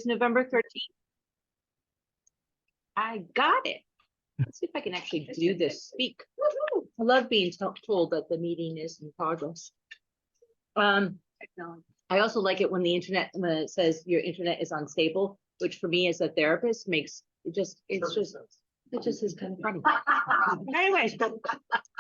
is November 13th. I got it. Let's see if I can actually do this. Speak. I love being told that the meeting is in progress. I also like it when the internet, when it says your internet is unstable, which for me as a therapist makes it just is kind of funny. Anyways,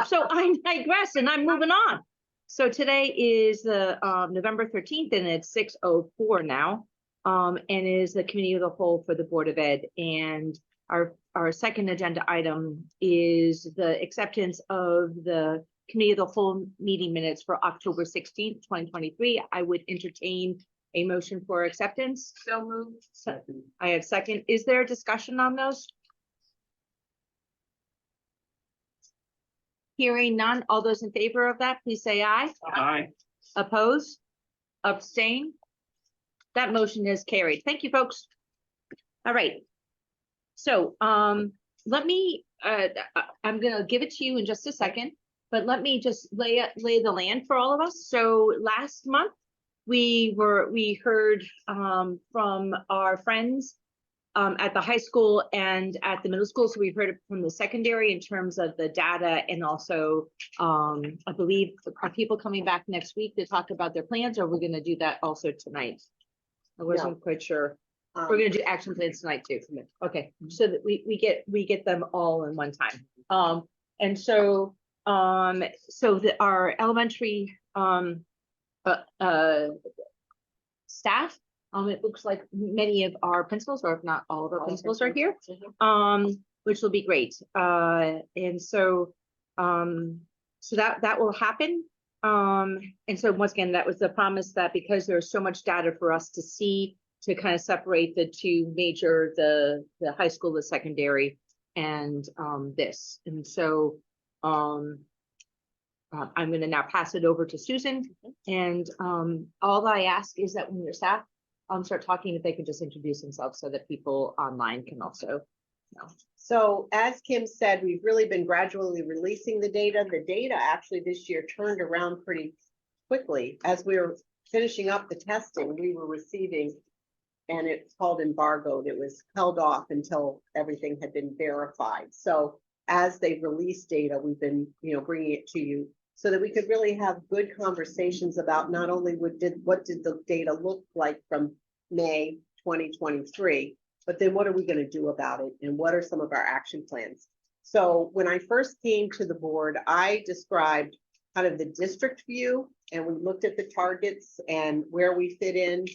so I digress and I'm moving on. So today is the November 13th and it's 6:04 now. And it is the committee of the whole for the Board of Ed. And our second agenda item is the acceptance of the committee of the whole meeting minutes for October 16th, 2023. I would entertain a motion for acceptance. So moved. Second. I have second. Is there a discussion on those? Hearing none. All those in favor of that, please say aye. Aye. Oppose? Abstain? That motion is carried. Thank you, folks. All right. So let me, I'm going to give it to you in just a second, but let me just lay the land for all of us. So last month, we heard from our friends at the high school and at the middle school. So we've heard it from the secondary in terms of the data, and also I believe are people coming back next week to talk about their plans, or we're going to do that also tonight? I wasn't quite sure. We're going to do action plans tonight too. Okay, so that we get them all in one time. And so our elementary staff, it looks like many of our principals, or if not all of our principals, are here, which will be great. And so that will happen. And so once again, that was the promise, that because there's so much data for us to see, to kind of separate the two major, the high school, the secondary, and this. And so I'm going to now pass it over to Susan. And all I ask is that when your staff start talking, if they could just introduce themselves so that people online can also know. So as Kim said, we've really been gradually releasing the data. The data actually this year turned around pretty quickly. As we were finishing up the testing, we were receiving, and it's called embargoed. It was held off until everything had been verified. So as they release data, we've been, bringing it to you so that we could really have good conversations about not only what did the data look like from May 2023, but then what are we going to do about it, and what are some of our action plans? So when I first came to the board, I described kind of the district view, and we looked at the targets and where we fit in.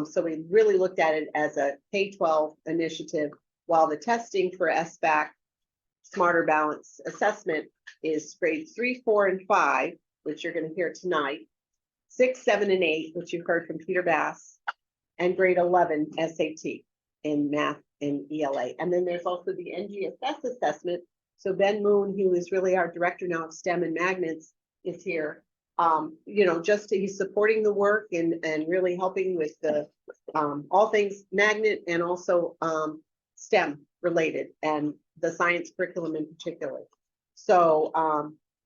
So we really looked at it as a K-12 initiative, while the testing for SBAC, Smarter Balance Assessment, is grades 3, 4, and 5, which you're going to hear tonight, 6, 7, and 8, which you've heard from Peter Bass, and grade 11 SAT in math and ELA. And then there's also the NGSS assessment. So Ben Moon, who is really our director now of STEM and magnets, is here. He's supporting the work and really helping with the all things magnet, and also STEM related, and the science curriculum in particular. So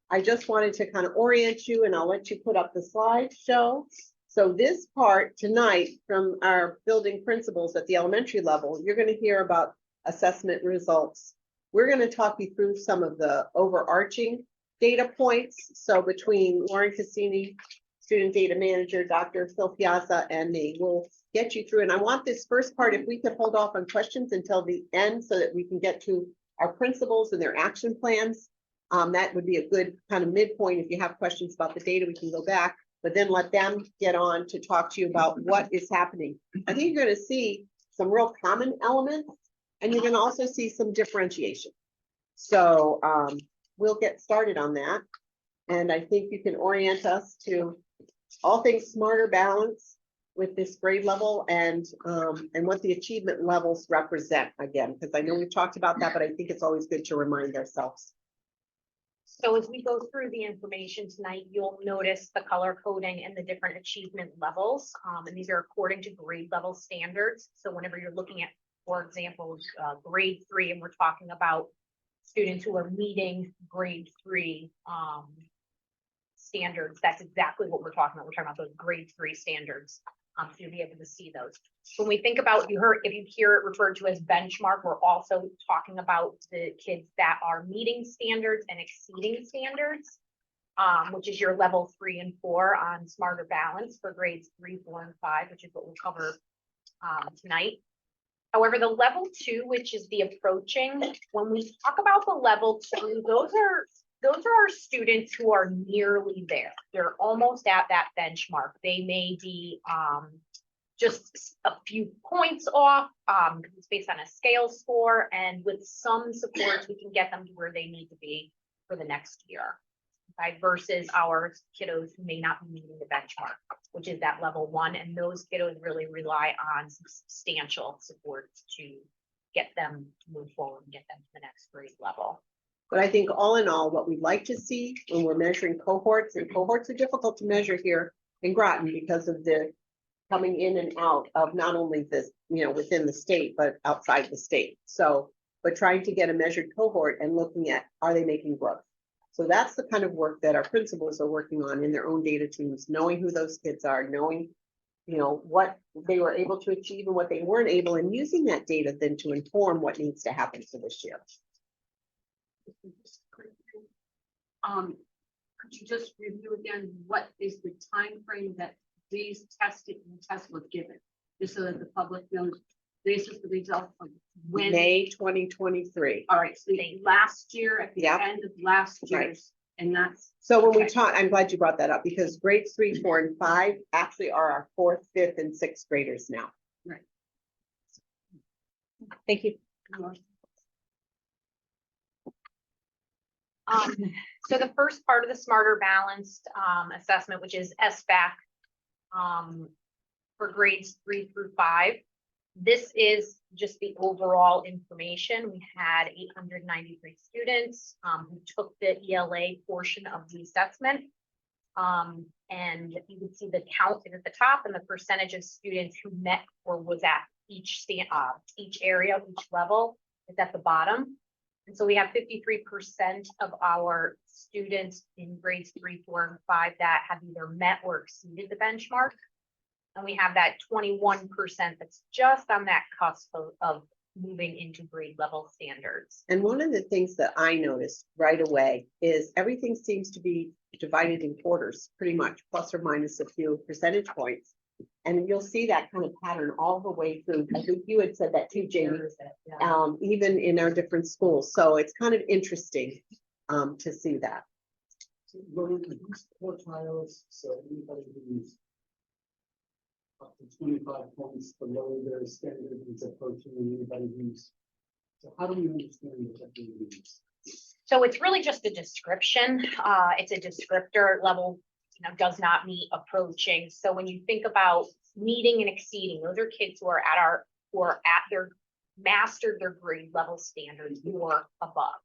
I just wanted to kind of orient you, and I'll let you put up the slideshow. So this part tonight from our building principals at the elementary level, you're going to hear about assessment results. We're going to talk you through some of the overarching data points. So between Lauren Cassini, student data manager, Dr. Phil Piazza, and me, we'll get you through. And I want this first part, if we could hold off on questions until the end so that we can get to our principals and their action plans. That would be a good kind of midpoint. If you have questions about the data, we can go back, but then let them get on to talk to you about what is happening. I think you're going to see some real common elements, and you're going to also see some differentiation. So we'll get started on that. And I think you can orient us to all things Smarter Balance with this grade level, and what the achievement levels represent, again, because I know we've talked about that, but I think it's always good to remind ourselves. So as we go through the information tonight, you'll notice the color coding and the different achievement levels. And these are according to grade level standards. So whenever you're looking at, for example, grade 3, and we're talking about students who are meeting grade 3 standards, that's exactly what we're talking about. We're talking about those grade 3 standards. So you'll be able to see those. When we think about, if you hear it referred to as benchmark, we're also talking about the kids that are meeting standards and exceeding standards, which is your level 3 and 4 on Smarter Balance for grades 3, 4, and 5, which is what we'll cover tonight. However, the level 2, which is the approaching, when we talk about the level 2, those are our students who are nearly there. They're almost at that benchmark. They may be just a few points off, because it's based on a scale score, and with some supports, we can get them to where they need to be for the next year. Okay, versus our kiddos who may not be meeting the benchmark, which is that level 1, and those kiddos really rely on some substantial support to get them to move forward and get them to the next grade level. But I think all in all, what we'd like to see when we're measuring cohorts, and cohorts are difficult to measure here in Groton because of the coming in and out of not only this, within the state, but outside the state. So, but trying to get a measured cohort and looking at, are they making growth? So that's the kind of work that our principals are working on in their own data teams, knowing who those kids are, knowing, what they were able to achieve and what they weren't able, and using that data then to inform what needs to happen for this year. Could you just review again, what is the time frame that these tests were given? Just so that the public knows, this is the result of when. May 2023. All right, so last year, at the Yep. end of last year's, Right. and that's. So when we Okay. talk, I'm glad you brought that up, because grades 3, 4, and 5 actually are our 4th, 5th, and 6th graders now. Right. Thank you. So the first part of the Smarter Balanced assessment, which is SBAC, for grades 3 through 5. This is just the overall information. We had 893 students who took the ELA portion of the assessment. And you can see the count is at the top and the percentage of students who met or was at each area, each level is at the bottom. And so we have 53% of our students in grades 3, 4, and 5 that have either met or exceeded the benchmark. And we have that 21% that's just on that cusp of moving into grade level standards. And one of the things that I noticed right away is everything seems to be divided in quarters, pretty much, plus or minus a few percentage points. And you'll see that kind of pattern all the way through. I think you had said that too, Jamie, even in our different schools. So it's kind of interesting to see that. So learning these quartiles, so anybody who's up to 25 points below their standard is approaching anybody who's. So how do you understand what that means? So it's really just a description. It's a descriptor level, does not meet approaching. So when you think about meeting and exceeding, those are kids who are at their mastered their grade level standards or above.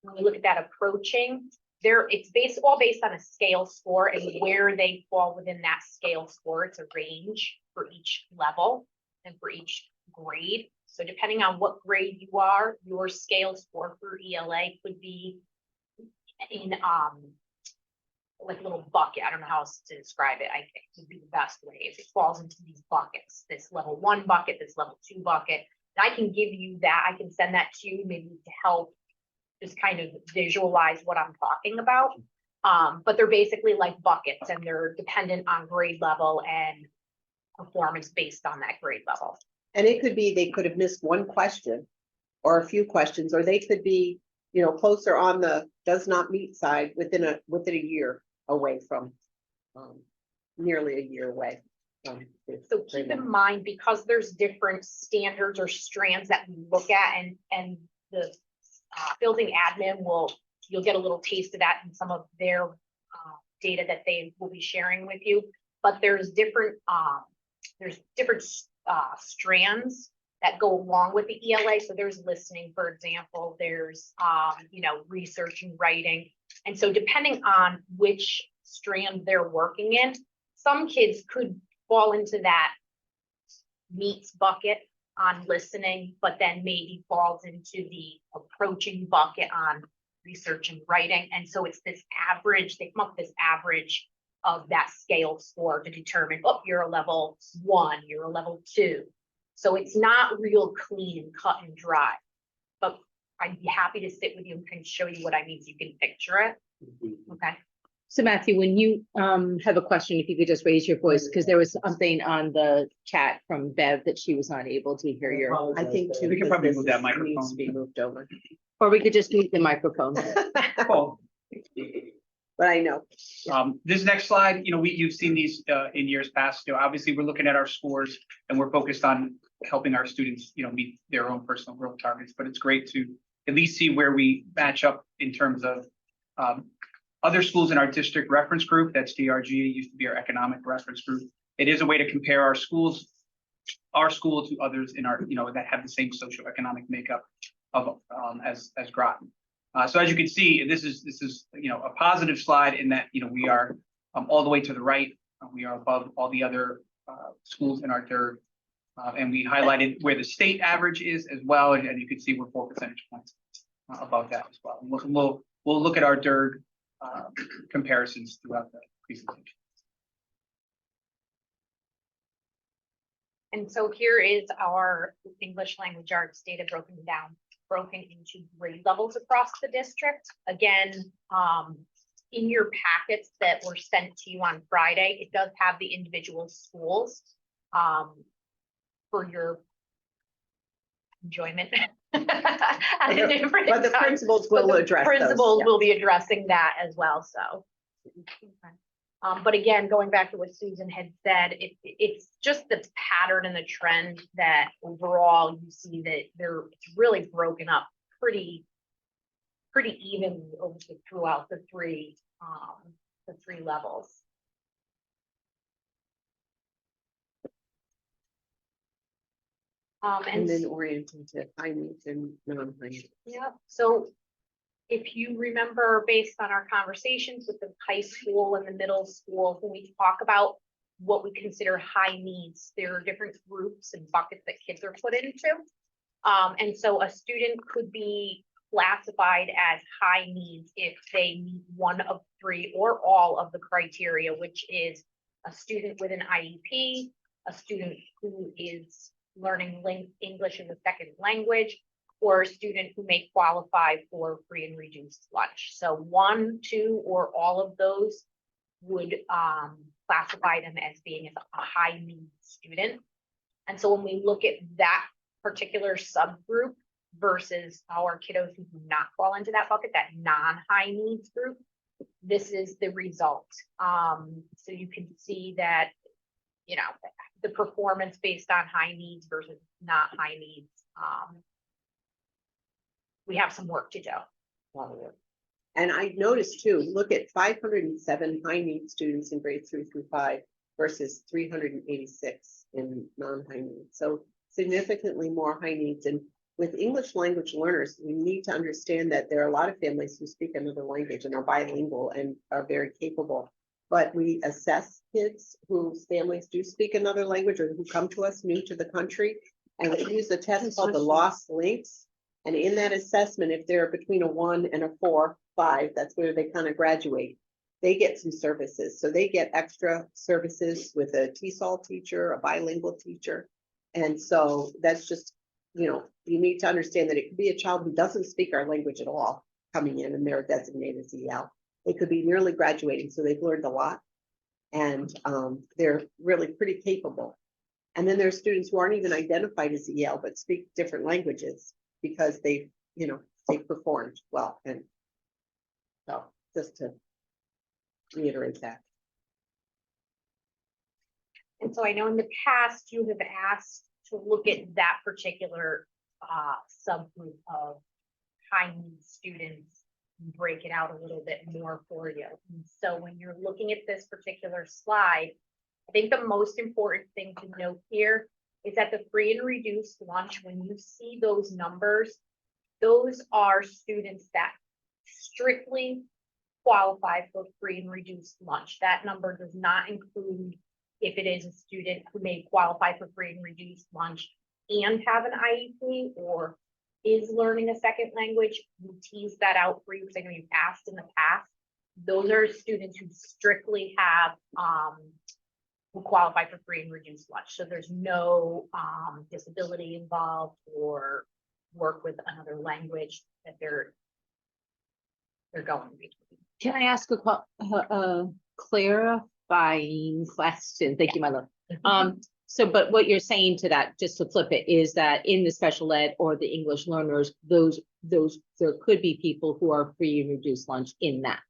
When we look at that approaching, it's all based on a scale score and where they fall within that scale score. It's a range for each level and for each grade. So depending on what grade you are, your scale score for ELA could be in like a little bucket. I don't know how else to describe it. I think would be the best way. If it falls into these buckets, this level 1 bucket, this level 2 bucket, and I can give you that. I can send that to you maybe to help just kind of visualize what I'm talking about. But they're basically like buckets, and they're dependent on grade level and performance based on that grade level. And it could be they could have missed one question or a few questions, or they could be, closer on the does not meet side within a year away from, nearly a year away. So keep in mind, because there's different standards or strands that we look at, and the building admin you'll get a little taste of that in some of their data that they will be sharing with you. But there's different strands that go along with the ELA. So there's listening, for example, there's research and writing. And so depending on which strand they're working in, some kids could fall into that meets bucket on listening, but then maybe falls into the approaching bucket on research and writing. And so it's this average, they come up with this average of that scale score to determine, oh, you're a level 1, you're a level 2. So it's not real clean and cut and dry. But I'd be happy to sit with you and can show you what I mean so you can picture it. Okay. So Matthew, when you have a question, if you could just raise your voice, because there was something on the chat from Bev that she was not able to hear your, I think too. We can because probably this move that is- microphone. Needs to be moved over. or we could just mute the microphone. Cool. But I know, This next slide, you've seen these in years past. Obviously, we're looking at our scores and we're focused on helping our students, meet their own personal growth targets. But it's great to at least see where we match up in terms of other schools in our district reference group. That's DRG, used to be our economic reference group. It is a way to compare our school to others in our, that have the same socioeconomic makeup of as Groton. So as you can see, this is a positive slide in that we are all the way to the right. We are above all the other schools in our DIRG, and we highlighted where the state average is as well. And you can see we're 4 percentage points above that as well. And we'll look at our DIRG comparisons throughout the presentation. And so here is our English language arts data broken into grade levels across the district. Again, in your packets that were sent to you on Friday, it does have the individual schools for your enjoyment. At a different but the time. principals But will the address those. Principals yeah. will be addressing that as well, so. But again, going back to what Susan had said, it's just the pattern and the trend that overall you see that it's really broken up pretty evenly throughout the three levels. And then orienting to high needs and non-high needs. Yeah, so if you remember, based on our conversations with the high school and the middle school, when we talk about what we consider high needs, there are different groups and buckets that kids are put into. And so a student could be classified as high needs if they meet one of 3 or all of the criteria, which is a student with an IEP, a student who is learning English as a second language, or a student who may qualify for free and reduced lunch. So 1, 2, or all of those would classify them as being a high need student. And so when we look at that particular subgroup versus our kiddos who do not fall into that bucket, that non-high needs group, this is the result. So you can see that, the performance based on high needs versus not high needs. We have some work to do. And I noticed too, look at 507 high need students in grades 3 through 5 versus 386 in non-high needs. So significantly more high needs. And with English language learners, we need to understand that there are a lot of families who speak another language and are bilingual and are very capable. But we assess kids whose families do speak another language or who come to us new to the country. And we use a test called the Lost Links. And in that assessment, if they're between a 1 and a 4, 5, that's where they kind of graduate. They get some services. So they get extra services with a TESOL teacher, a bilingual teacher. And so that's just, you need to understand that it could be a child who doesn't speak our language at all coming in and they're designated as EL. They could be nearly graduating, so they've learned a lot. And they're really pretty capable. And then there's students who aren't even identified as EL, but speak different languages because they performed well. And so just to reiterate that. And so I know in the past you have asked to look at that particular subgroup of high need students and break it out a little bit more for you. And so when you're looking at this particular slide, I think the most important thing to note here is that the free and reduced lunch, when you see those numbers, those are students that strictly qualify for free and reduced lunch. That number does not include if it is a student who may qualify for free and reduced lunch and have an IEP or is learning a second language. We tease that out for you because I know you've asked in the past. those are students who strictly have, who qualify for free and reduced lunch. So there's no, disability involved or work with another language that they're going to be. Can I ask a clarifying question? Thank you, my love. So, but what you're saying to that, just to flip it, is that in the special ed or the English learners, those, there could be people who are free and reduced lunch in that.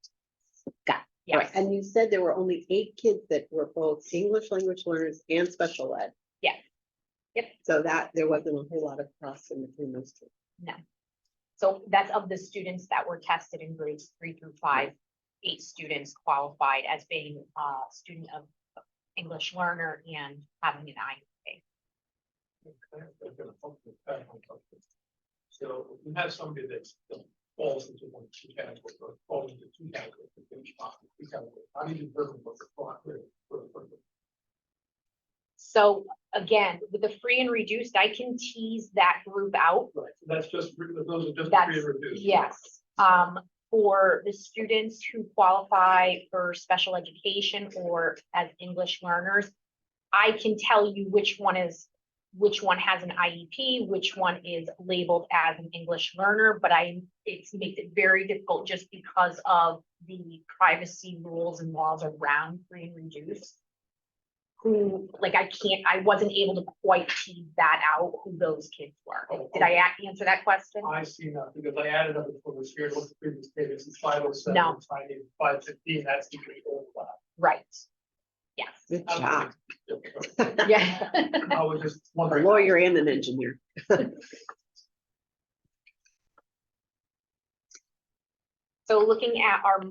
Got it. Yes. And you said there were only 8 kids that were both English language learners and special ed. Yes. Yep. So that there wasn't a whole lot of cross in between those two. So that's of the students that were tested in grades 3 through 5, 8 students qualified as being a student of English learner and having an IEP. So if you have somebody that falls into one of two categories, or falls into two categories, how do you determine what the thought is for the person? So again, with the free and reduced, I can tease that group out. Right, so that's just, those are just That's, free and reduced. yes. For the students who qualify for special education or as English learners, I can tell you which one has an IEP, which one is labeled as an English learner, but it makes it very difficult just because of the privacy rules and laws around free and reduced. Who, like, I wasn't able to quite tease that out, who those kids were. Did I answer that question? I see now, because I added up what was here, what the previous pages, it's 507, No. 515, that's the old class. Right. Yes. Good job. Yeah. I was just A wondering. lawyer and an engineer. So looking at our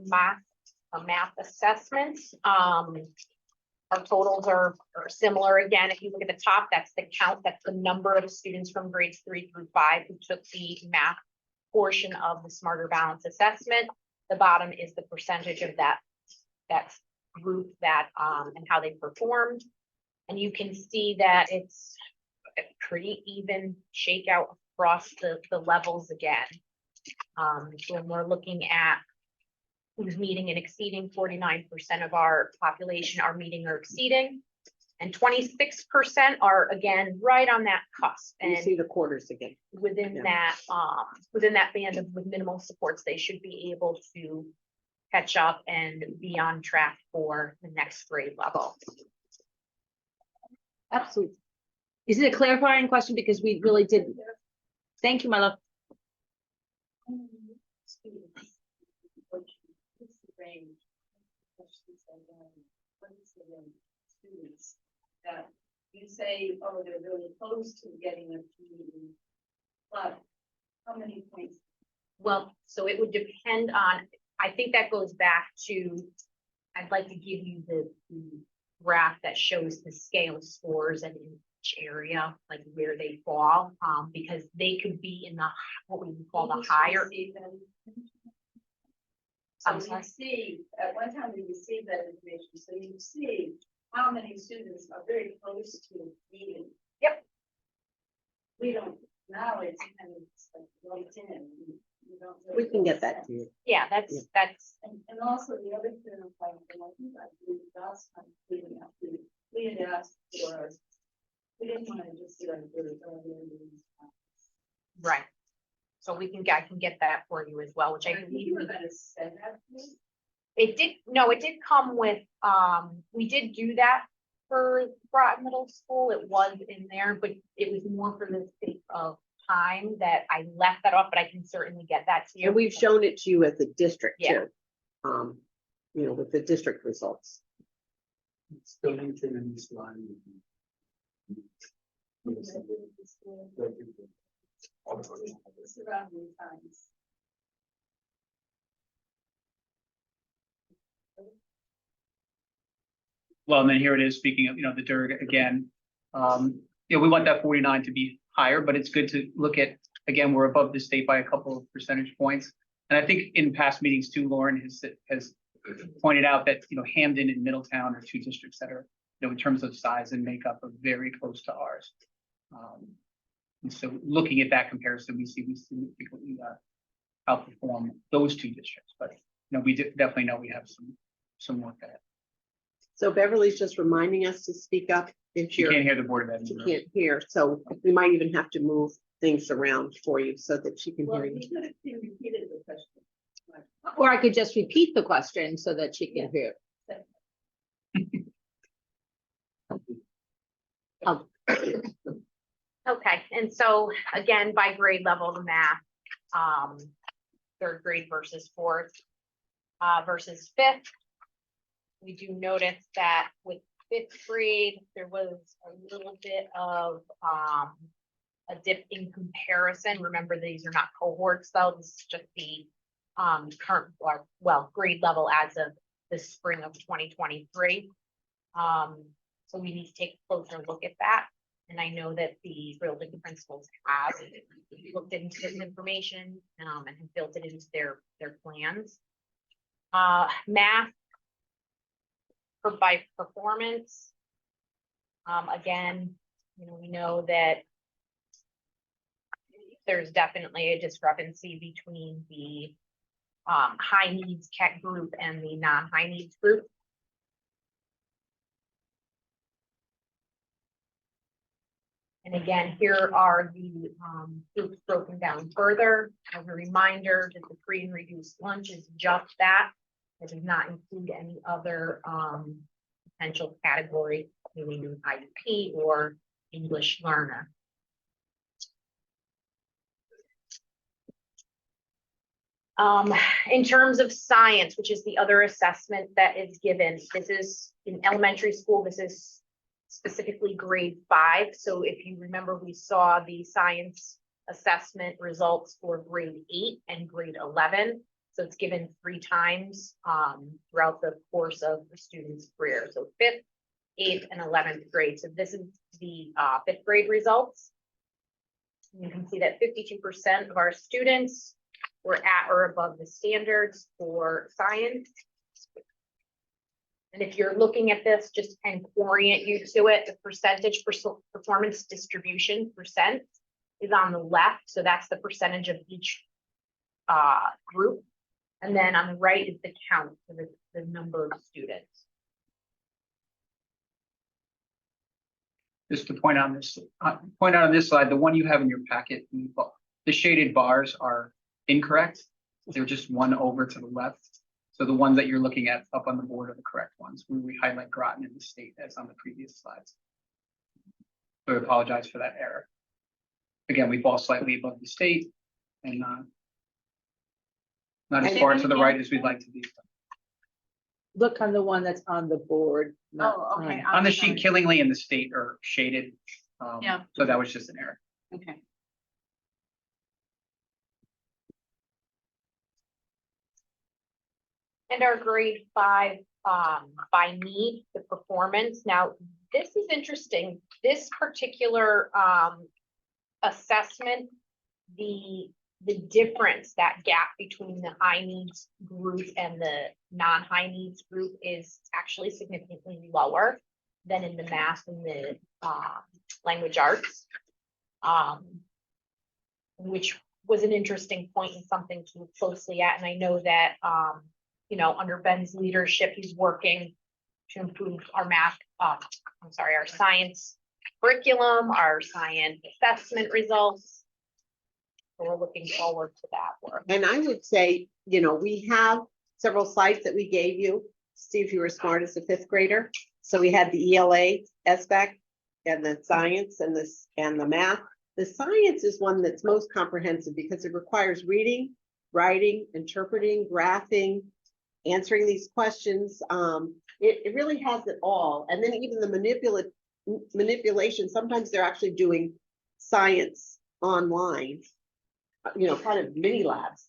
math assessments, our totals are similar. Again, if you look at the top, that's the count, that's the number of students from grades 3 through 5 who took the math portion of the Smarter Balance assessment. The bottom is the percentage of that group that and how they performed. And you can see that it's a pretty even shakeout across the levels again. So when we're looking at who's meeting and exceeding, 49% of our population are meeting or exceeding. And 26% are, again, right on that cusp. You And see the quarters again. within Yeah. that band of with minimal supports, they should be able to catch up and be on track for the next grade level. Absolutely. Is it a clarifying question? Because we really did. Thank you, my love. Students that you say, oh, they're really close to getting a PE, but how many points? Well, so it would depend on, I think that goes back to, I'd like to give you the graph that shows the scale scores and in each area, like where they fall, because they could be in the, what we would call the higher. So you see, at one time we received that information, so you see how many students are very close to meeting. Yep. We don't, now it's kind of like right in. You don't We really can get that understand. to you. Yeah, that's, And also the other thing I'm finding, I think I believe last time, we had asked for, we didn't want to just sit on the right. So I can get that for you as well, which I think believe you were gonna send that to me. it did come with, we did do that for Groton Middle School. It was in there, but it was more for the sake of time that I left that off, but I can certainly get that to you. And we've shown it to you as a district Yeah. too. You know, with the district results. Still maintain in this line. Surrounding times. Well, and then here it is, speaking of, the DERG again. We want that 49 to be higher, but it's good to look at, again, we're above the state by a couple of percentage points. And I think in past meetings too, Lauren has pointed out that, Hamden and Middletown are two districts that are, in terms of size and makeup, are very close to ours. And so looking at that comparison, we significantly outperform those two districts, but we definitely know we have some work ahead. So Beverly's just reminding us to speak up if She you're, can't hear the Board of Ed. she can't hear, so we might even have to move things around for you so that she can hear you. Or I could just repeat the question so that she can hear. Um, Okay, and so again, by grade level, the math, third grade versus fourth, versus fifth. We do notice that with fifth grade, there was a little bit of, a dip in comparison. Remember, these are not cohorts though, this is just the, current, or, well, grade level as of the spring of 2023. So we need to take a closer look at that. And I know that the building principals have looked into this information, and have built it into their plans. Math by performance. Again, we know that there's definitely a discrepancy between the high needs CAT group and the non-high needs group. And again, here are the groups broken down further. As a reminder that the free and reduced lunch is just that. It does not include any other potential category, meaning an IEP or English learner. In terms of science, which is the other assessment that is given, this is in elementary school, this is specifically grade 5. So if you remember, we saw the science assessment results for grade 8 and grade 11. So it's given 3 times throughout the course of the student's career. So 5th, 8th, and 11th grade. So this is the 5th grade results. You can see that 52% of our students were at or above the standards for science. And if you're looking at this, just kind of orient you to it, the percentage performance distribution percent is on the left. So that's the percentage of each group. And then on the right is the count for the number of students. Just to point out on this slide, the one you have in your packet, the shaded bars are incorrect. They're just one over to the left. So the ones that you're looking at up on the board are the correct ones. We highlight Groton in the state as on the previous slides. So I apologize for that error. Again, we fall slightly above the state and not as far to the right as we'd like to be. Look on the one that's on the board. not Oh, okay. On the sheet, Killingly and the state are shaded. Yeah. So that was just an error. Okay. And our grade 5 by need, the performance. Now, this is interesting. This particular assessment, the difference, that gap between the high needs group and the non-high needs group is actually significantly lower than in the math and the language arts, which was an interesting point and something to look closely at. And I know that under Ben's leadership, he's working to improve our math, our science curriculum, our science assessment results. So we're looking forward to that work. And I would say, we have several slides that we gave you. See if you were smart as a 5th grader. So we had the ELA, SBAC, and the science and the math. The science is one that's most comprehensive because it requires reading, writing, interpreting, graphing, answering these questions. It really has it all. And then even the manipulation, sometimes they're actually doing science online, kind of mini labs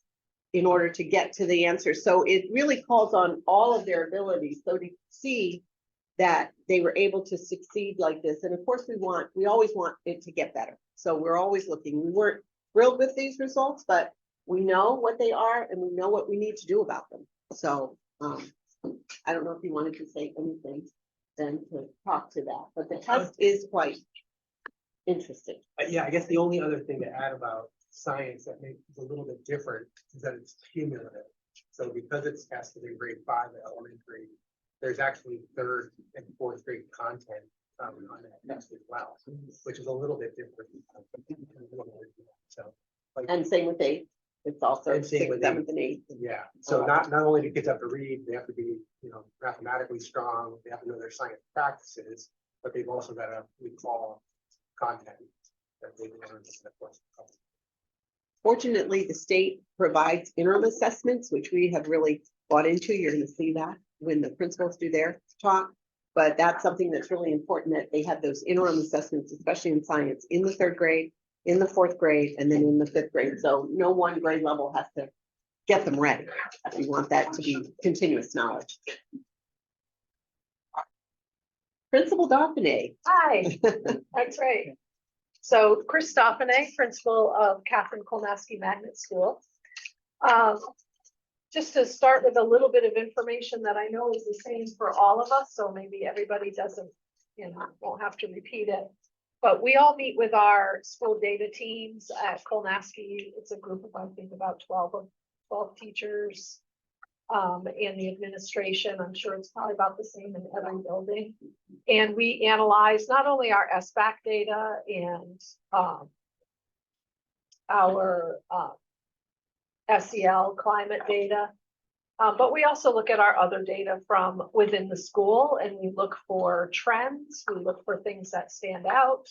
in order to get to the answer. So it really calls on all of their abilities. So to see that they were able to succeed like this, and of course we always want it to get better. So we're always looking. We weren't thrilled with these results, but we know what they are and we know what we need to do about them. So I don't know if you wanted to say anything then to talk to that, but the test is quite interesting. Yeah, I guess the only other thing to add about science that makes it a little bit different is that it's cumulative. So because it's tested in grade 5 at elementary, there's actually 3rd and 4th grade content on that test as well, which is a little bit different. So, like, And same with eighth, it's also And same 6th, with 7th, and 8th. yeah, so not only do kids have to read, they have to be, mathematically strong, they have to know their science practices, but they've also got to recall content that they've learned in the course of. Fortunately, the state provides interim assessments, which we have really bought into. You're gonna see that when the principals do their talk. But that's something that's really important, that they have those interim assessments, especially in science, in the 3rd grade, in the 4th grade, and then in the 5th grade. So no one grade level has to get them ready. We want that to be continuous knowledge. Principal Dauphiné. Hi, that's right. So Chris Dauphiné, principal of Catherine Kolnaski Magnet School. Just to start with a little bit of information that I know is the same for all of us, so maybe everybody doesn't, won't have to repeat it. But we all meet with our school data teams at Kolnaski. It's a group of, I think, about 12 teachers. And the administration, I'm sure it's probably about the same in every building. And we analyze not only our SBAC data and our SEL climate data, but we also look at our other data from within the school, and we look for trends, we look for things that stand out,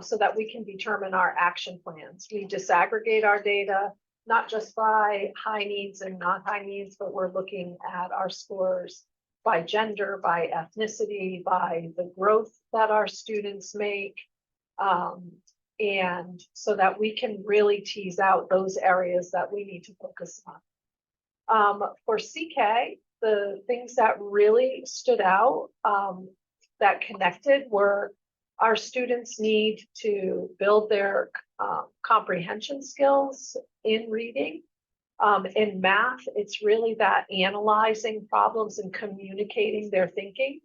so that we can determine our action plans. We disaggregate our data, not just by high needs and not high needs, but we're looking at our scores by gender, by ethnicity, by the growth that our students make. And so that we can really tease out those areas that we need to focus on. For CK, the things that really stood out that connected were our students need to build their comprehension skills in reading. In math, it's really that analyzing problems and communicating their thinking.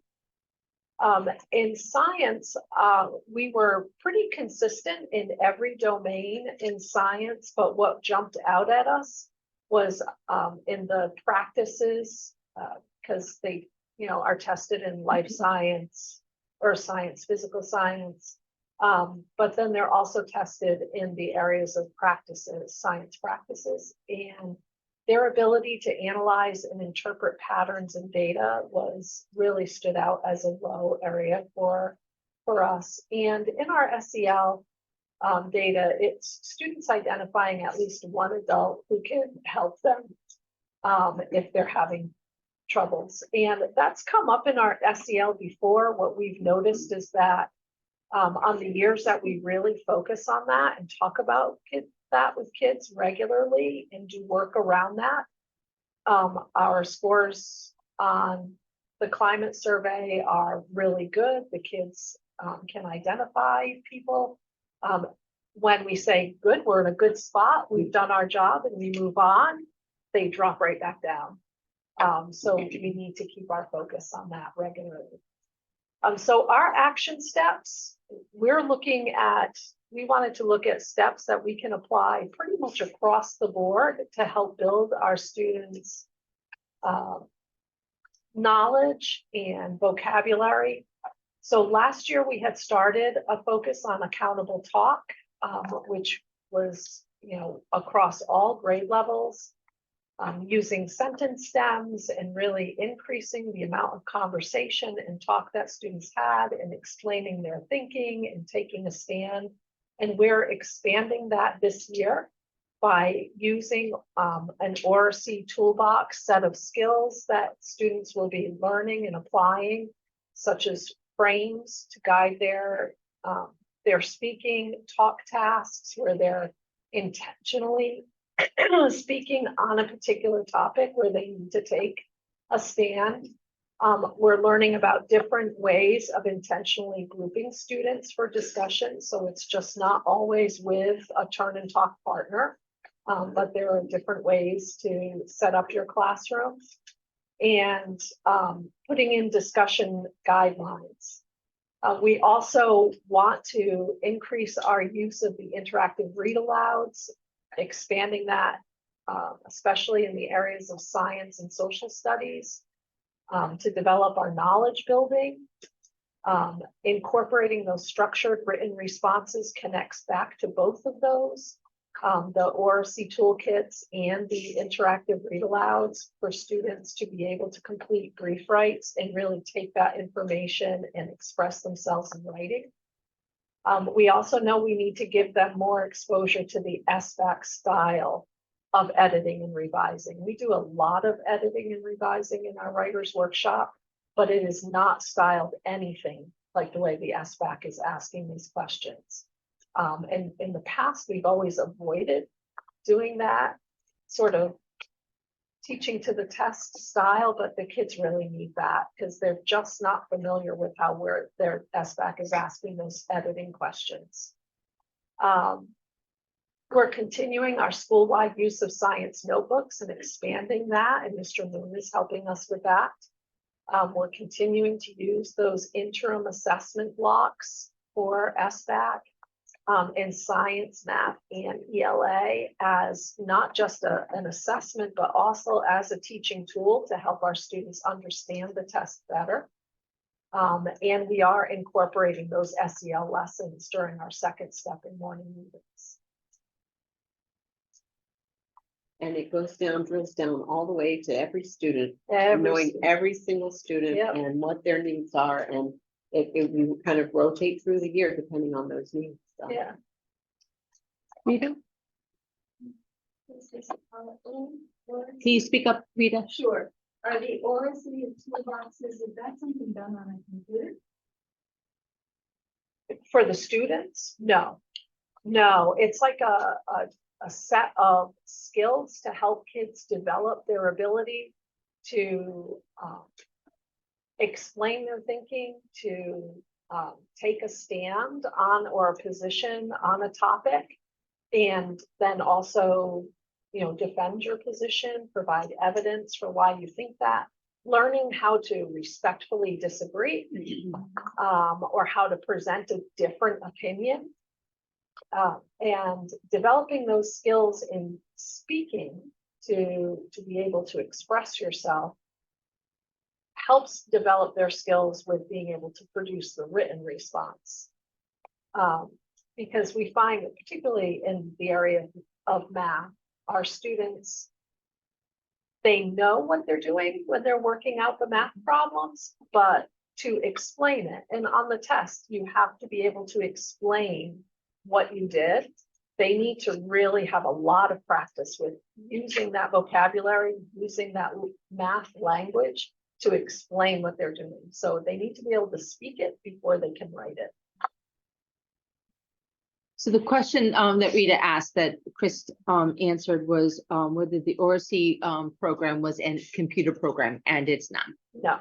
In science, we were pretty consistent in every domain in science, but what jumped out at us was in the practices, because they, are tested in life science, earth science, physical science, but then they're also tested in the areas of practices, science practices, and their ability to analyze and interpret patterns and data was really stood out as a low area for us. And in our SEL data, it's students identifying at least one adult who can help them if they're having troubles. And that's come up in our SEL before. What we've noticed is that on the years that we really focus on that and talk about that with kids regularly and do work around that, our scores on the climate survey are really good. The kids can identify people. When we say good, we're in a good spot, we've done our job and we move on, they drop right back down. So we need to keep our focus on that regularly. So our action steps, we wanted to look at steps that we can apply pretty much across the board to help build our students' knowledge and vocabulary. So last year we had started a focus on accountable talk, which was, across all grade levels, using sentence stems and really increasing the amount of conversation and talk that students had and explaining their thinking and taking a stand. And we're expanding that this year by using an ORC toolbox set of skills that students will be learning and applying, such as frames to guide their speaking, talk tasks where they're intentionally speaking on a particular topic where they need to take a stand. We're learning about different ways of intentionally grouping students for discussion. So it's just not always with a turn and talk partner, but there are different ways to set up your classroom, and putting in discussion guidelines. We also want to increase our use of the interactive read alouds, expanding that especially in the areas of science and social studies, to develop our knowledge building. Incorporating those structured written responses connects back to both of those. The ORC toolkits and the interactive read alouds for students to be able to complete brief writes and really take that information and express themselves in writing. We also know we need to give them more exposure to the SBAC style of editing and revising. We do a lot of editing and revising in our writers workshop, but it is not styled anything like the way the SBAC is asking these questions. And in the past, we've always avoided doing that sort of teaching to the test style, but the kids really need that because they're just not familiar with how their SBAC is asking those editing questions. We're continuing our school-wide use of science notebooks and expanding that, and Mr. Moon is helping us with that. We're continuing to use those interim assessment blocks for SBAC in science, math, and ELA as not just an assessment, but also as a teaching tool to help our students understand the test better. And we are incorporating those SEL lessons during our second step in morning meetings. And it goes down, drills down all the way to every student, Every knowing student. every single student Yep. and what their needs are. And we kind of rotate through the year depending on those needs. So. Yeah. Rita, can you speak up, Rita? Sure. Are the ORC toolboxes, is that something done on a computer? For the students? No. No, it's like a set of skills to help kids develop their ability to explain their thinking, to take a stand on or a position on a topic, and then also, you know, defend your position, provide evidence for why you think that, learning how to respectfully disagree, or how to present a different opinion. And developing those skills in speaking to be able to express yourself helps develop their skills with being able to produce the written response. Because we find that particularly in the area of math, our students, they know what they're doing when they're working out the math problems, but to explain it, and on the test, you have to be able to explain what you did. They need to really have a lot of practice with using that vocabulary, using that math language to explain what they're doing. So they need to be able to speak it before they can write it. So the question that Rita asked that Chris answered was whether the ORC program was a computer program, and it's not. No,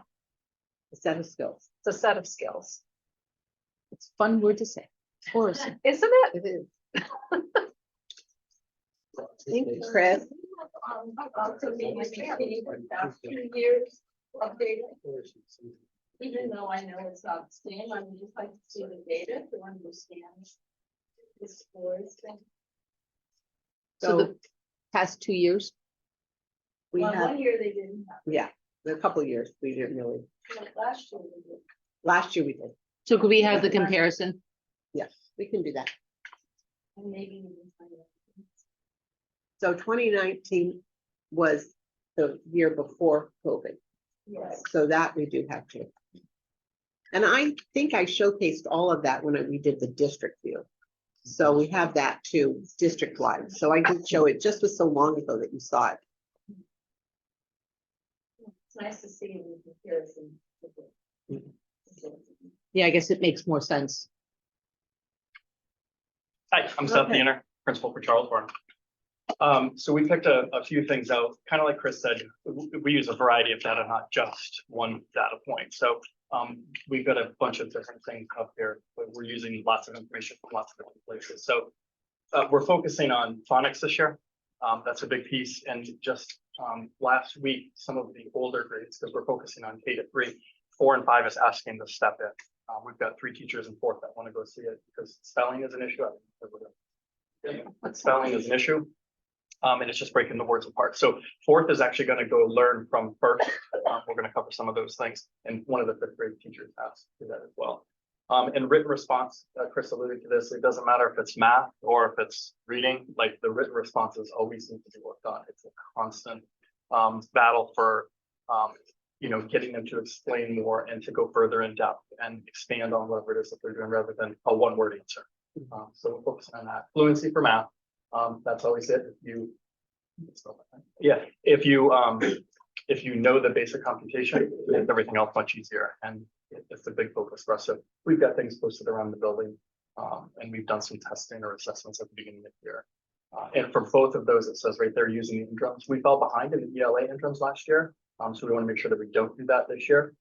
A set of skills. it's a set of skills. It's a fun word to say. ORC. Isn't it? It is. Thank you, Chris. Also maybe about 2 years of data, even though I know it's not the same, I would just like to see the data to understand the scores. So the past 2 years. We Well, have, 1 year they didn't have, yeah, a couple of years, we didn't really, like last year they did. last year we did. So could we have the comparison? Yes, we can do that. And maybe we can find out. So 2019 was the year before COVID. Yes. So that we do have to. And I think I showcased all of that when we did the district view. So we have that too, district wide. So I did show it, just was so long ago that you saw it. It's nice to see the comparison. Yeah, I guess it makes more sense. Hi, I'm Seth Okay. Danner, principal for Charles Barnum. So we picked a few things out, kind of like Chris said, we use a variety of data, not just one data point. So we've got a bunch of different things up here, but we're using lots of information from lots of different places. So we're focusing on phonics this year. That's a big piece. And just last week, some of the older grades, because we're focusing on K-3, 4 and 5 is asking to step in. We've got 3 teachers in 4th that want to go see it because spelling is an issue. But spelling is an issue. And it's just breaking the words apart. So fourth is actually going to go learn from first. We're going to cover some of those things. And one of the fifth grade teachers has to do that as well. And written response, Chris alluded to this, it doesn't matter if it's math or if it's reading, like the written responses always need to be worked on. It's a constant battle for, getting them to explain more and to go further in depth and expand on whatever it is that they're doing rather than a one-word answer. So we're focusing on that. Fluency for math, that's always it. If you know the basic computation, it makes everything else much easier. And it's a big focus for us. So we've got things posted around the building, and we've done some testing or assessments at the beginning of the year. And for both of those, it says right there using the interims. We fell behind in the ELA interims last year, so we want to make sure that we don't do that this year.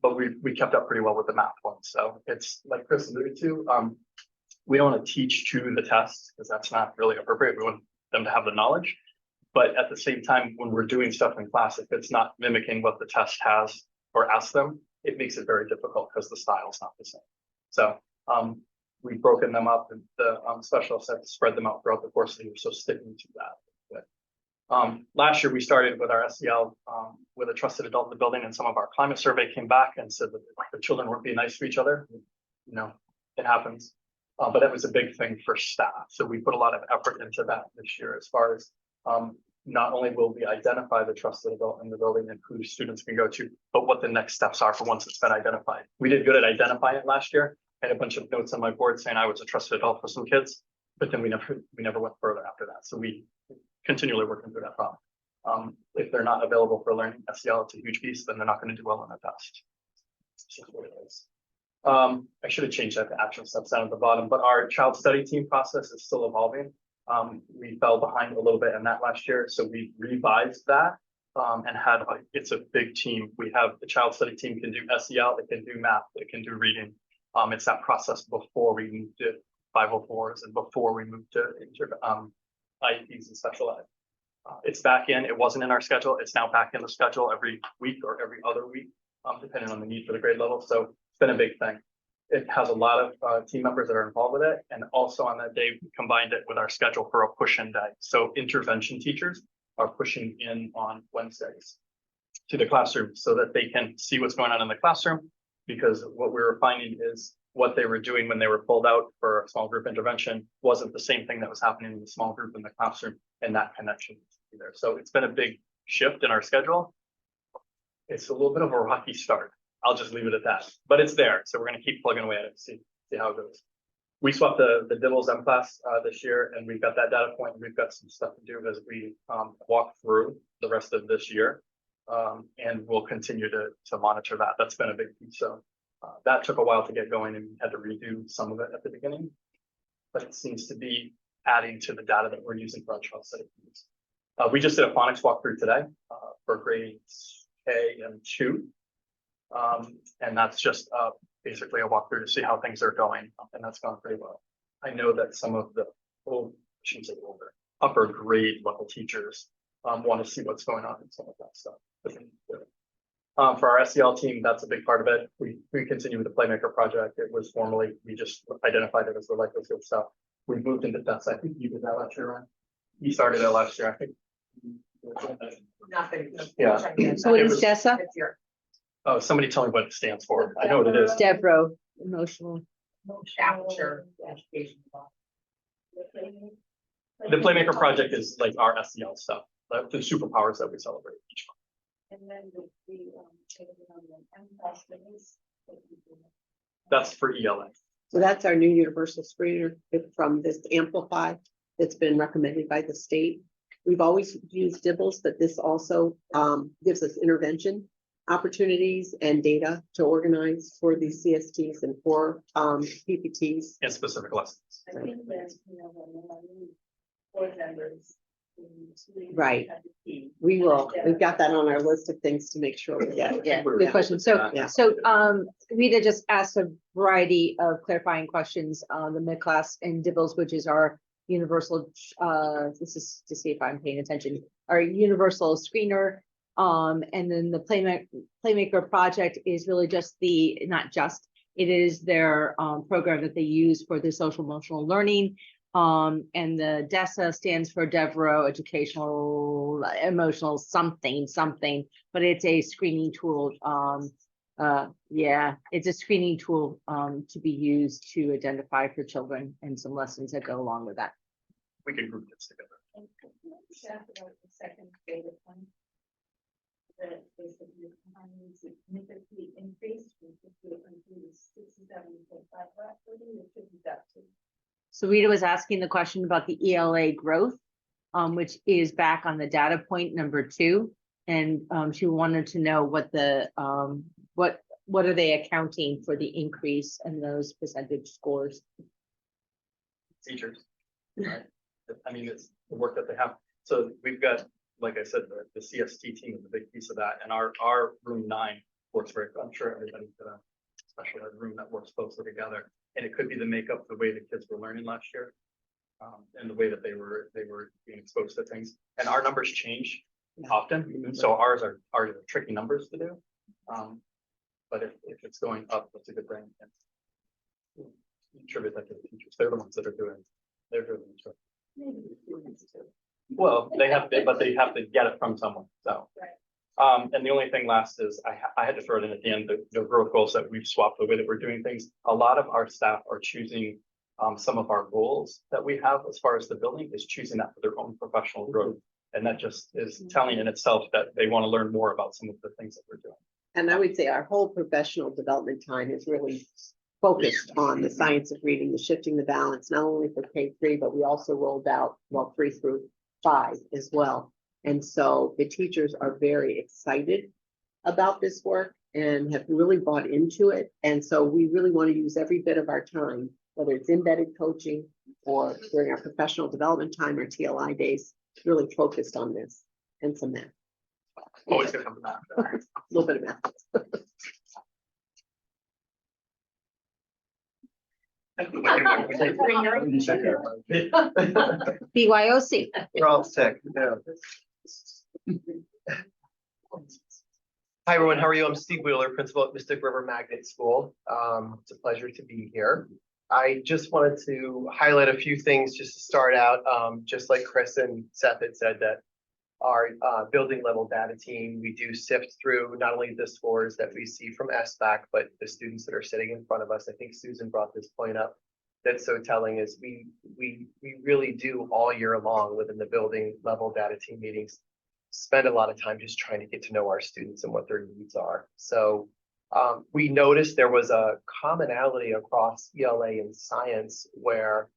But we kept up pretty well with the math one. So it's like Chris alluded to. We don't want to teach to the test because that's not really appropriate. We want them to have the knowledge. But at the same time, when we're doing stuff in class, if it's not mimicking what the test has or asks them, it makes it very difficult because the style is not the same. So we've broken them up, and the specialists have to spread them out throughout the course of the year. So sticking to that. But, last year we started with our SEL with a trusted adult in the building, and some of our climate survey came back and said that the children weren't being nice to each other. It happens. But that was a big thing for staff. So we put a lot of effort into that this year as far as not only will we identify the trusted adult in the building and who students can go to, but what the next steps are for once it's been identified. We did good at identifying it last year. I had a bunch of notes on my board saying I was a trusted adult for some kids, but then we never went further after that. So we continually working through that problem. If they're not available for learning SEL, it's a huge piece, then they're not going to do well on the test. It's just what it is. I should have changed that to action steps down at the bottom, but our child study team process is still evolving. We fell behind a little bit in that last year, so we revised that and it's a big team. We have the child study team can do SEL, it can do math, it can do reading. It's that process before we move to 504s and before we move to IEPs and special ed. It's back in. It wasn't in our schedule. It's now back in the schedule every week or every other week, depending on the need for the grade level. So it's been a big thing. It has a lot of team members that are involved with it. And also on that day, we combined it with our schedule for a push-in day. So intervention teachers are pushing in on Wednesdays to the classroom so that they can see what's going on in the classroom. Because what we were finding is what they were doing when they were pulled out for a small group intervention wasn't the same thing that was happening in the small group in the classroom, and that connection is there. So it's been a big shift in our schedule. It's a little bit of a rocky start. I'll just leave it at that, but it's there. So we're going to keep plugging away at it, see how it goes. We swapped the Dibbles M class this year, and we've got that data point, and we've got some stuff to do as we walk through the rest of this year. And we'll continue to monitor that. That's been a big piece. So that took a while to get going, and we had to redo some of it at the beginning, but it seems to be adding to the data that we're using for our child study. We just did a phonics walkthrough today for grades K and 2. And that's just basically a walkthrough to see how things are going, and that's gone pretty well. I know that some of the upper grade level teachers want to see what's going on in some of that stuff. For our SEL team, that's a big part of it. We continue with the Playmaker project. It was formally, we just identified it as the likelihood stuff. We moved into tests. I think you did that last year, right? You started it last year, I think. Nothing. Yeah. So what is DESA? Oh, somebody tell me what it stands for. I know what it is. Deborah, emotional. Capture. The Playmaker project is like our SEL stuff, the superpowers that we celebrate each month. And then the That's for ELA. So that's our new universal screener from this Amplify that's been recommended by the state. We've always used Dibbles, but this also gives us intervention opportunities and data to organize for these CSTs and for PPTs. And specific lessons. I think that, board members. Right. We've got that on our list of things to make sure we get. Yeah, good question. So, Yeah. Rita just asked a variety of clarifying questions on the mid-class and Dibbles, which is our universal, this is to see if I'm paying attention, our universal screener. And then the Playmaker project is really just it is their program that they use for the social emotional learning. And the DESA stands for Devereaux Educational Emotional something, but it's a screening tool. Yeah, it's a screening tool, to be used to identify for children and some lessons that go along with that. We can group this together. And could you chat about the second data point? That basically significantly increased from 67.5 last year, it should be that too. So Rita was asking the question about the ELA growth, which is back on the data point number 2. And she wanted to know what the what are they accounting for the increase in those percentage scores? Teachers. Right? I mean, it's the work that they have. So we've got, like I said, the CST team is a big piece of that. And our room 9 works very, I'm sure everybody's got a special ed room that works closely together. And it could be the makeup, the way the kids were learning last year. And the way that they were being exposed to things. And our numbers change often. So ours are tricky numbers to do. But if it's going up, that's a good thing. And attribute that to the teachers. They're the ones that are doing it. They're doing it. Well, but they have to get it from someone, so. And the only thing last is, I had to throw it in at the end, the growth goals that we've swapped the way that we're doing things. A lot of our staff are choosing some of our goals that we have as far as the building is choosing that for their own professional growth. And that just is telling in itself that they want to learn more about some of the things that we're doing. And I would say our whole professional development time is really focused on the science of reading, the shifting the balance, not only for K-3, but we also rolled out, well, 3 through 5 as well. And so the teachers are very excited about this work and have really bought into it. And so we really want to use every bit of our time, whether it's embedded coaching or during our professional development time or TLI days, really focused on this and some math. Always gonna come to that. A little bit of math. BYOC. We're all sick. Yeah. Hi, everyone. How are you? I'm Steve Wheeler, principal at Mystic River Magnet School. It's a pleasure to be here. I just wanted to highlight a few things just to start out. Just like Chris and Seth had said, that our building level data team, we do sift through not only the scores that we see from SBAC, but the students that are sitting in front of us. I think Susan brought this point up. That's so telling is we really do all year long within the building level data team meetings, spend a lot of time just trying to get to know our students and what their needs are. So we noticed there was a commonality across ELA and science where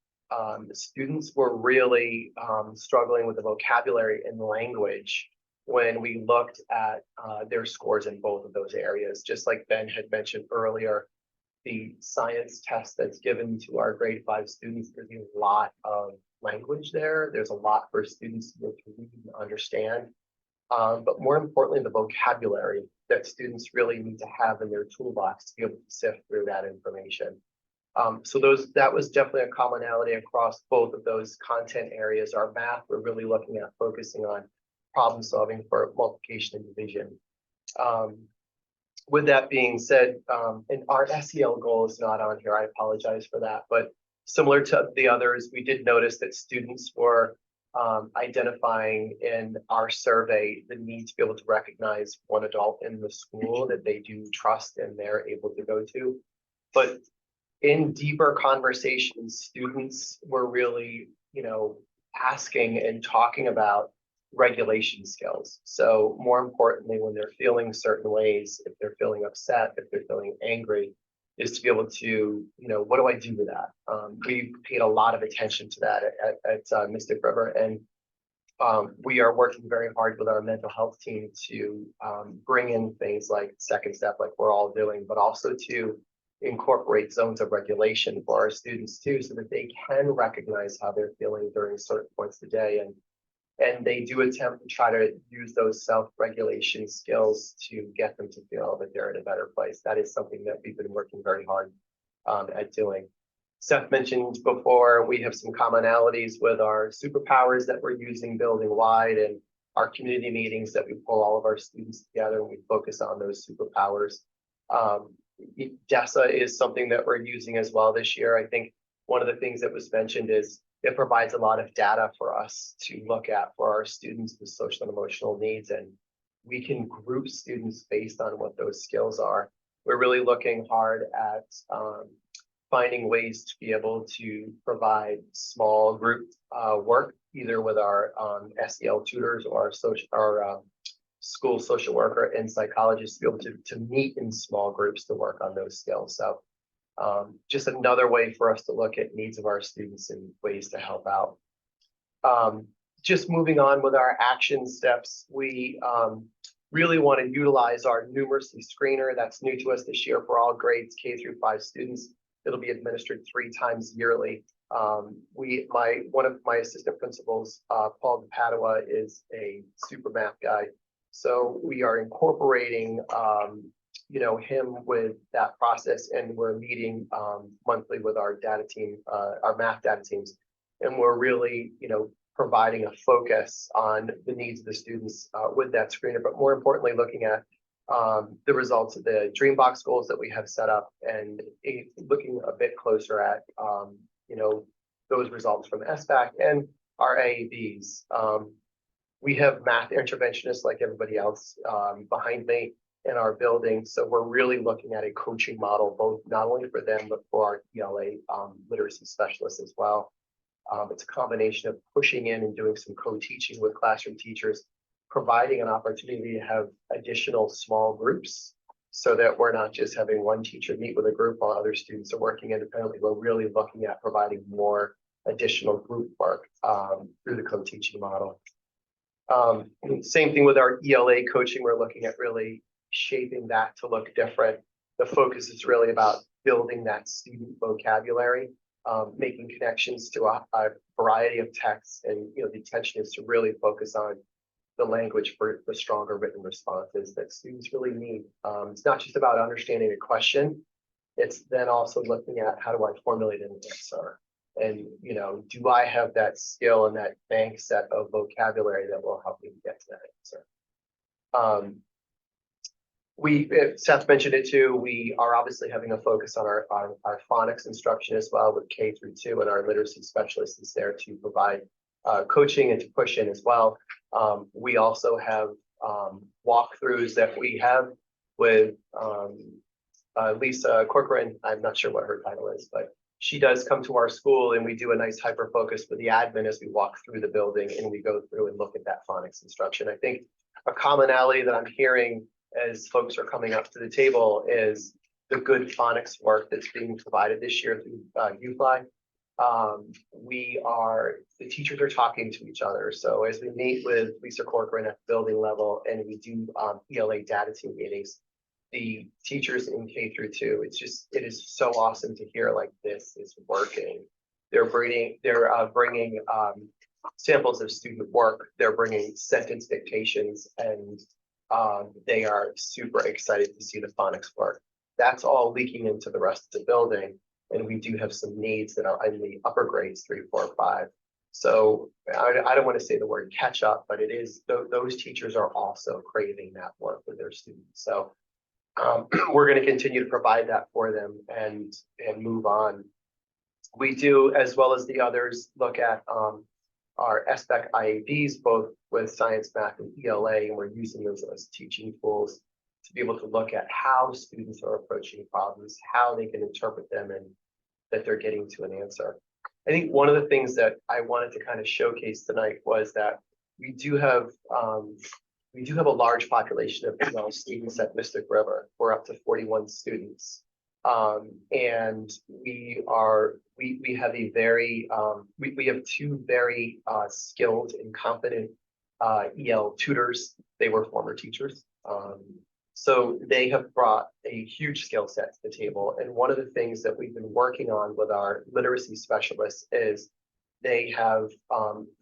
the students were really struggling with the vocabulary and language when we looked at their scores in both of those areas. Just like Ben had mentioned earlier, the science test that's given to our grade 5 students, there's a lot of language there. There's a lot for students to be able to read and understand. But more importantly, the vocabulary that students really need to have in their toolbox to be able to sift through that information. So that was definitely a commonality across both of those content areas. Our math, we're really looking at focusing on problem solving for multiplication and division. With that being said, and our SEL goal is not on here, I apologize for that, but similar to the others, we did notice that students were identifying in our survey the need to be able to recognize one adult in the school that they do trust and they're able to go to. But in deeper conversations, students were really, asking and talking about regulation skills. So more importantly, when they're feeling certain ways, if they're feeling upset, if they're feeling angry, is to be able to, what do I do with that? We paid a lot of attention to that at Mystic River, and we are working very hard with our mental health team to bring in things like second step, like we're all doing, but also to incorporate zones of regulation for our students too, so that they can recognize how they're feeling during certain points of the day. And they do attempt to try to use those self-regulation skills to get them to feel that they're in a better place. That is something that we've been working very hard at doing. Seth mentioned before, we have some commonalities with our superpowers that we're using building-wide and our community meetings that we pull all of our students together and we focus on those superpowers. DESA is something that we're using as well this year. I think one of the things that was mentioned is it provides a lot of data for us to look at for our students with social and emotional needs, and we can group students based on what those skills are. We're really looking hard at finding ways to be able to provide small group work, either with our SEL tutors or our school social worker and psychologists, to be able to meet in small groups to work on those skills. So just another way for us to look at needs of our students and ways to help out. Just moving on with our action steps, we really want to utilize our numeracy screener that's new to us this year for all grades K-5 students. It'll be administered 3 times yearly. One of my assistant principals, Paul Padua, is a super math guy. So we are incorporating him with that process, and we're meeting monthly with our data team, our math data teams, and we're really, providing a focus on the needs of the students with that screener, but more importantly, looking at the results of the Dreambox goals that we have set up, and looking a bit closer at, those results from SBAC and our AABs. We have math interventionists like everybody else behind me in our building. So we're really looking at a coaching model, both not only for them, but for our ELA literacy specialists as well. It's a combination of pushing in and doing some co-teaching with classroom teachers, providing an opportunity to have additional small groups so that we're not just having one teacher meet with a group while other students are working independently. We're really looking at providing more additional group work through the co-teaching model. Same thing with our ELA coaching. We're looking at really shaping that to look different. The focus is really about building that student vocabulary, making connections to a variety of texts, and the intention is to really focus on the language for the stronger written responses that students really need. It's not just about understanding a question, it's then also looking at how do I formulate an answer, and do I have that skill and that bank set of vocabulary that will help me get to that answer. Seth mentioned it too. We are obviously having a focus on our phonics instruction as well, with K-2, and our literacy specialist is there to provide coaching and to push in as well. We also have walkthroughs that we have with Lisa Corcoran. I'm not sure what her title is, but she does come to our school, and we do a nice hyper focus with the admin as we walk through the building and we go through and look at that phonics instruction. I think a commonality that I'm hearing as folks are coming up to the table is the good phonics work that's being provided this year through UFly. The teachers are talking to each other. So as we meet with Lisa Corcoran at the building level, and we do ELA data team meetings, the teachers in K-2, it is so awesome to hear like this is working. They're bringing samples of student work. They're bringing sentence dictations, and they are super excited to see the phonics work. That's all leaking into the rest of the building. And we do have some needs that are in the upper grades, 3, 4, 5. So I don't want to say the word catch up, but it is, those teachers are also craving that work with their students. So we're going to continue to provide that for them and move on. We do, as well as the others, look at our SBAC IABs, both with science, math, and ELA, and we're using those as teaching tools to be able to look at how students are approaching problems, how they can interpret them, and that they're getting to an answer. I think one of the things that I wanted to kind of showcase tonight was that we do have a large population of students at Mystic River. We're up to 41 students. And we have a very we have 2 very skilled and competent EL tutors. They were former teachers. So they have brought a huge skill set to the table. And one of the things that we've been working on with our literacy specialists is they have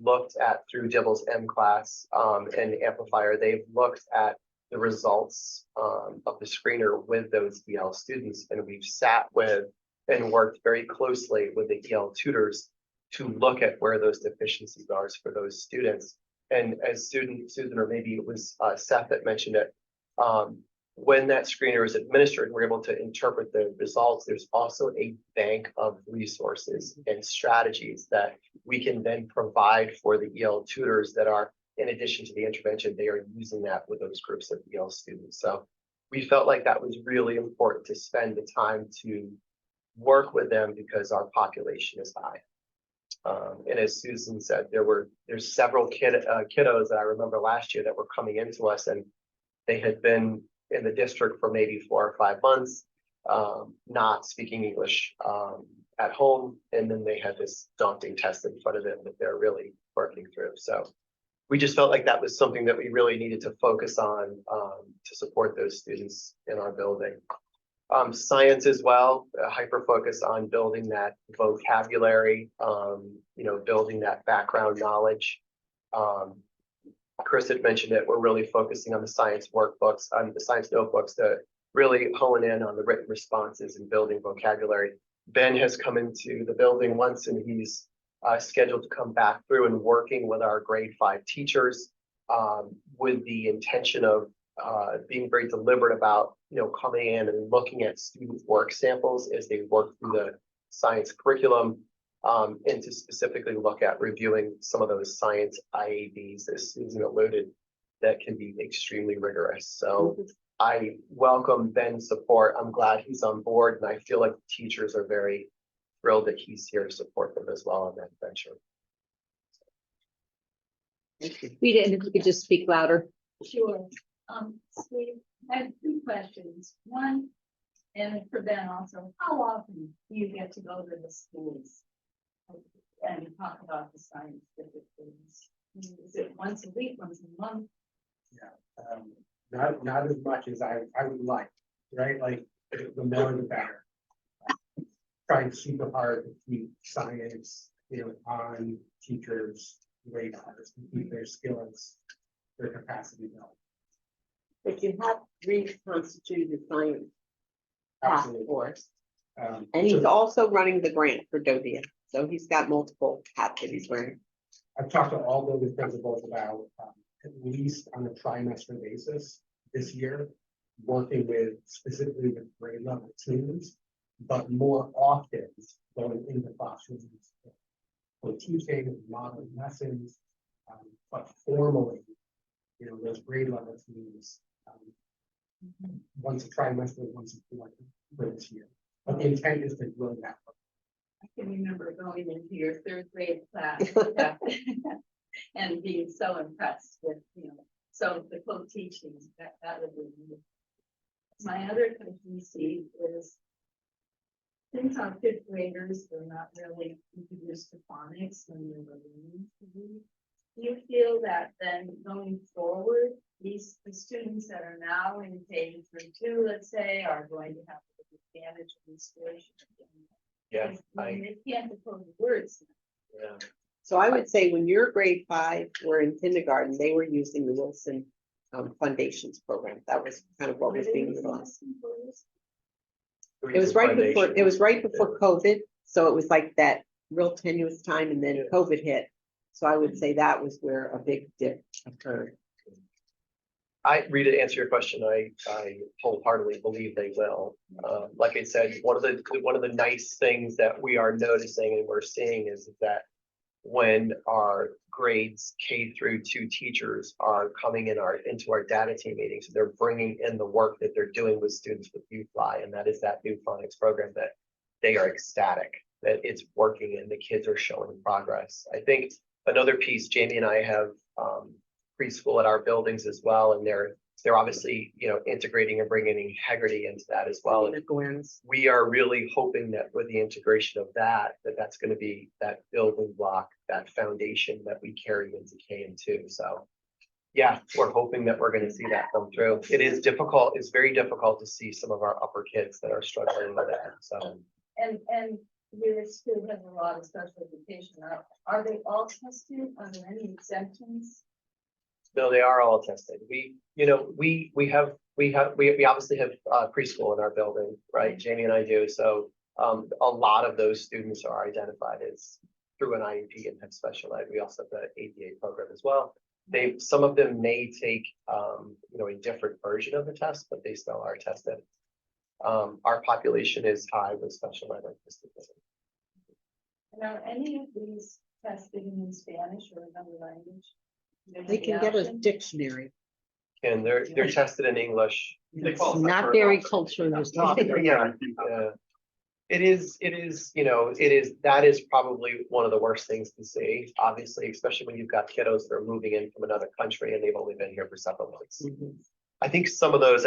looked at, through Dibble's M class and Amplifier, they've looked at the results of the screener with those EL students. And we've sat with and worked very closely with the EL tutors to look at where those deficiencies are for those students. And as Susan, or maybe it was Seth that mentioned it, when that screener is administered, we're able to interpret the results. There's also a bank of resources and strategies that we can then provide for the EL tutors that are, in addition to the intervention, they are using that with those groups of EL students. So we felt like that was really important to spend the time to work with them because our population is high. And as Susan said, there's several kiddos that I remember last year that were coming into us, and they had been in the district for maybe 4 or 5 months, not speaking English at home, and then they had this daunting test in front of them that they're really working through. So we just felt like that was something that we really needed to focus on to support those students in our building. Science as well, hyper focus on building that vocabulary, building that background knowledge. Chris had mentioned it, we're really focusing on the science workbooks, on the science notebooks to really hone in on the written responses and building vocabulary. Ben has come into the building once and he's scheduled to come back through and working with our grade 5 teachers with the intention of being very deliberate about, coming in and looking at student work samples as they work through the science curriculum, and to specifically look at reviewing some of those science IABs, as Susan alluded, that can be extremely rigorous. So I welcome Ben's support. I'm glad he's on board, and I feel like the teachers are very thrilled that he's here to support them as well on that venture. Rita, and if you could just speak louder. Sure. Steve, I have 2 questions. One, and for Ben also, how often do you get to go to the schools and talk about the science things? Is it once a week, once a month? Yeah, not as much as I would like, right? Like the more the better. Trying super hard to keep science, on teachers' radars, to keep their skills, their capacity built. But you have reconstituted science task Absolutely. force, And and he's also running the grant for DODIA, so he's got multiple hats that he's wearing. I've talked to all building principals about at least on a trimester basis this year, working with specifically with grade level teams, but more often going into classrooms for teaching, modeling lessons, but formally, those grade level teams, once a trimester, once a quarter for this year. But the intent is to grow that. I can remember going into your 3rd grade class and being so impressed with, so the co-teaching, that would be. My other question, Steve, is since our 5th graders were not really introduced to phonics when they were learning to read, do you feel that then going forward, the students that are now in K-2, let's say, are going to have to take advantage of these skills? Yeah, They can't decode the words. yeah. So I would say when your grade 5 were in kindergarten, they were using the Wilson Foundations program. That was kind of what was being utilized. It was right before COVID, so it was like that real tenuous time, and then COVID hit. So I would say that was where a big dip occurred. Rita, to answer your question, I wholeheartedly believe they will. Like I said, one of the nice things that we are noticing and we're seeing is that when our grades K-2 teachers are coming into our data team meetings, they're bringing in the work that they're doing with students with UFly, and that is that new phonics program that they are ecstatic that it's working and the kids are showing progress. I think another piece, Jamie and I have preschool at our buildings as well, and they're obviously integrating and bringing integrity into that as well. And Awareness. we are really hoping that with the integration of that's going to be that building block, that foundation that we carry into K-2. So yeah, we're hoping that we're going to see that come through. It is difficult. It's very difficult to see some of our upper kids that are struggling with that. So And your school has a lot of special education. Are they all tested? Are there any exemptions? no, they are all tested. We obviously have preschool in our building, right? Jamie and I do. So a lot of those students are identified as through an IEP and have special ed. We also have the ADA program as well. Some of them may take a different version of the test, but they still are tested. Our population is high with special ed. And are any of these testing in Spanish or another language? They can get a dictionary. And they're tested in English. They It's qualify not for very it. culturally Yeah, responsive. yeah. It is, you know, that is probably one of the worst things to see, obviously, especially when you've got kiddos that are moving in from another country and they've only been here for several months. I think some of those,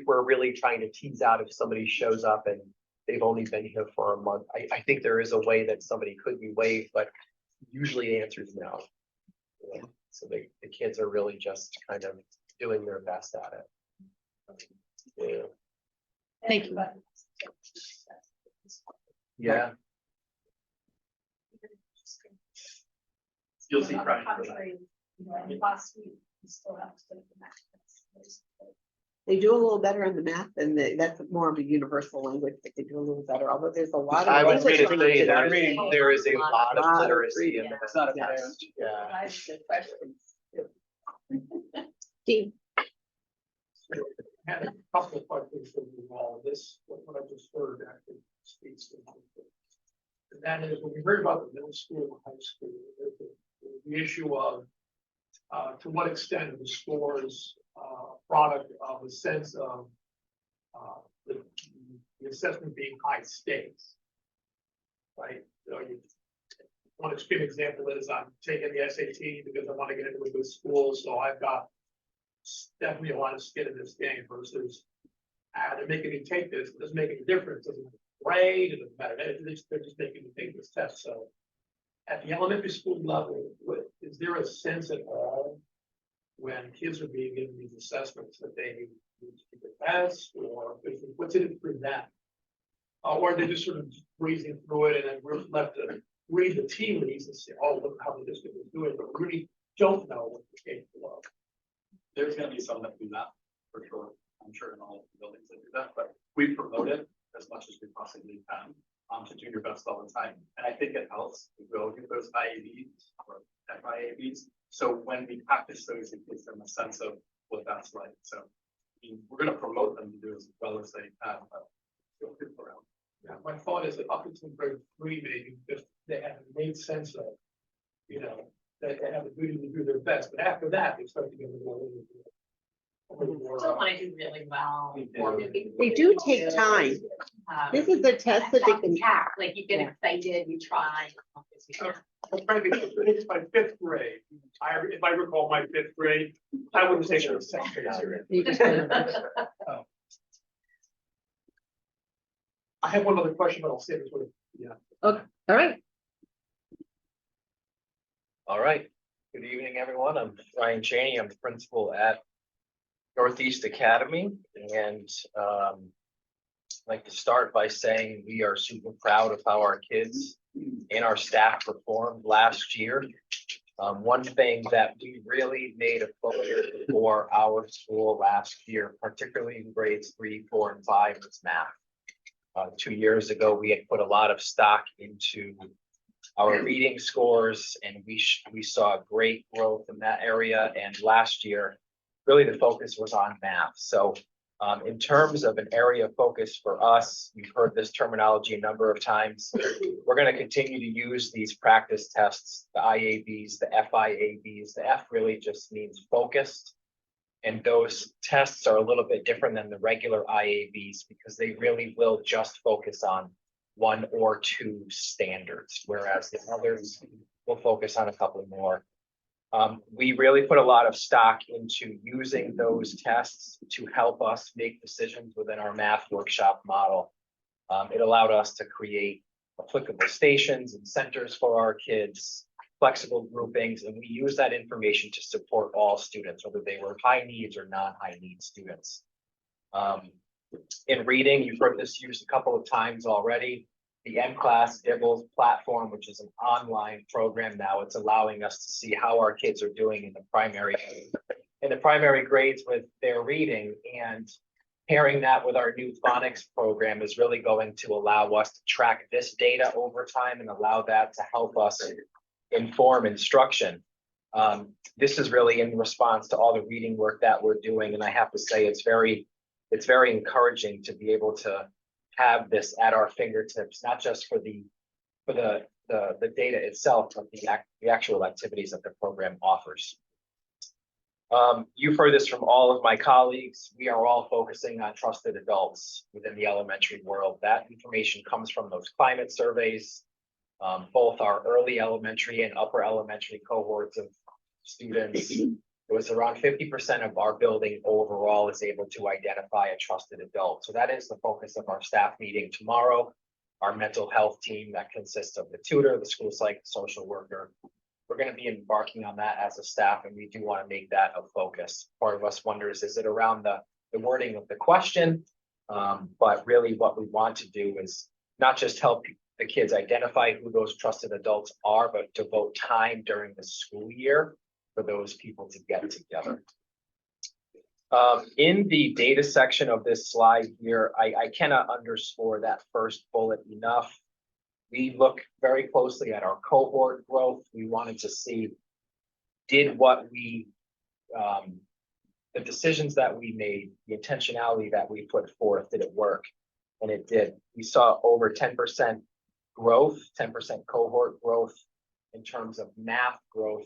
we're really trying to tease out if somebody shows up and they've only been here for a month. I think there is a way that somebody could be waived, but usually the answer is no. Yeah, so the kids are really just kind of doing their best at it. Yeah. Thank you. Yeah. You'll see crying. Last week, we still have to take the math test. They do a little better in the math, and that's more of a universal language, but they do a little better, although there's a lot of. I was English gonna say language. there is a lot of Lot of literacy in reading. this It's not a test. Yeah. I have good questions. Dean, Had a couple of questions for you all. This, what I just heard actually speaks to my. And that is, when we heard about the middle school and high school, the issue of to what extent are the scores product of a sense of the assessment being high stakes. Right, so one extreme example is I'm taking the SAT because I want to get into a good school, so I've got definitely a lot of skin in this game versus they're making me take this, it doesn't make any difference, it doesn't matter grade, it doesn't matter, they're just making me take this test. So at the elementary school level, is there a sense at all when kids are being given these assessments that they need to take the test, or what's in it for them? Or they're just sort of breezing through it and then we're left to read the tea leaves and say, oh, look how the district is doing, but we really don't know what the case below. There's gonna be some that do that, for sure. I'm sure in all of the buildings that do that, but we promote it as much as we possibly can to do your best all the time. And I think it helps to go get those IABs or FIABs. So when we practice those, it gives them a sense of what that's like. So we're gonna promote them to do as well as they can, but feel good around. Yeah, my thought is that up until grade 3, maybe just they haven't made sense of, you know, that they have a duty to do their best, but after that, they start to get a little more. Still want to do really well. They do take time. This is a test that they can. Like you get excited, you try. I'm trying to think, it's my 5th grade. If I recall my 5th grade, I wouldn't take it as second grade. I have one other question, but I'll save it for, yeah. all right, All right. Good evening, everyone. I'm Ryan Cheney. I'm the principal at Northeast Academy, and I'd like to start by saying we are super proud of how our kids and our staff performed last year. One thing that we really made a focus for our school last year, particularly in grades 3, 4, and 5, was math. 2 years ago, we had put a lot of stock into our reading scores, and we saw great growth in that area. And last year, really the focus was on math. So in terms of an area of focus for us, you've heard this terminology a number of times. We're going to continue to use these practice tests, the IABs, the FIABs. The F really just means focused. And those tests are a little bit different than the regular IABs because they really will just focus on 1 or 2 standards, whereas the others will focus on a couple more. We really put a lot of stock into using those tests to help us make decisions within our math workshop model. It allowed us to create applicable stations and centers for our kids, flexible groupings, and we use that information to support all students, whether they were high needs or non-high needs students. In reading, you've heard this used a couple of times already. The M-Class Dibbles platform, which is an online program now, it's allowing us to see how our kids are doing in the primary grades with their reading, and pairing that with our new phonics program is really going to allow us to track this data over time and allow that to help us inform instruction. This is really in response to all the reading work that we're doing, and I have to say it's very encouraging to be able to have this at our fingertips, not just for the for the data itself, but the actual activities that the program offers. You've heard this from all of my colleagues. We are all focusing on trusted adults within the elementary world. That information comes from those climate surveys. Both our early elementary and upper elementary cohorts of students. It was around 50% of our building overall is able to identify a trusted adult. So that is the focus of our staff meeting tomorrow. Our mental health team that consists of the tutor, the school psych, social worker. We're going to be embarking on that as a staff, and we do want to make that a focus. Part of us wonders, is it around the wording of the question? But really what we want to do is not just help the kids identify who those trusted adults are, but devote time during the school year for those people to get together. In the data section of this slide here, I cannot underscore that first bullet enough. We look very closely at our cohort growth. We wanted to see, did what we, the decisions that we made, the intentionality that we put forth, did it work? And it did. We saw over 10% growth, 10% cohort growth in terms of math growth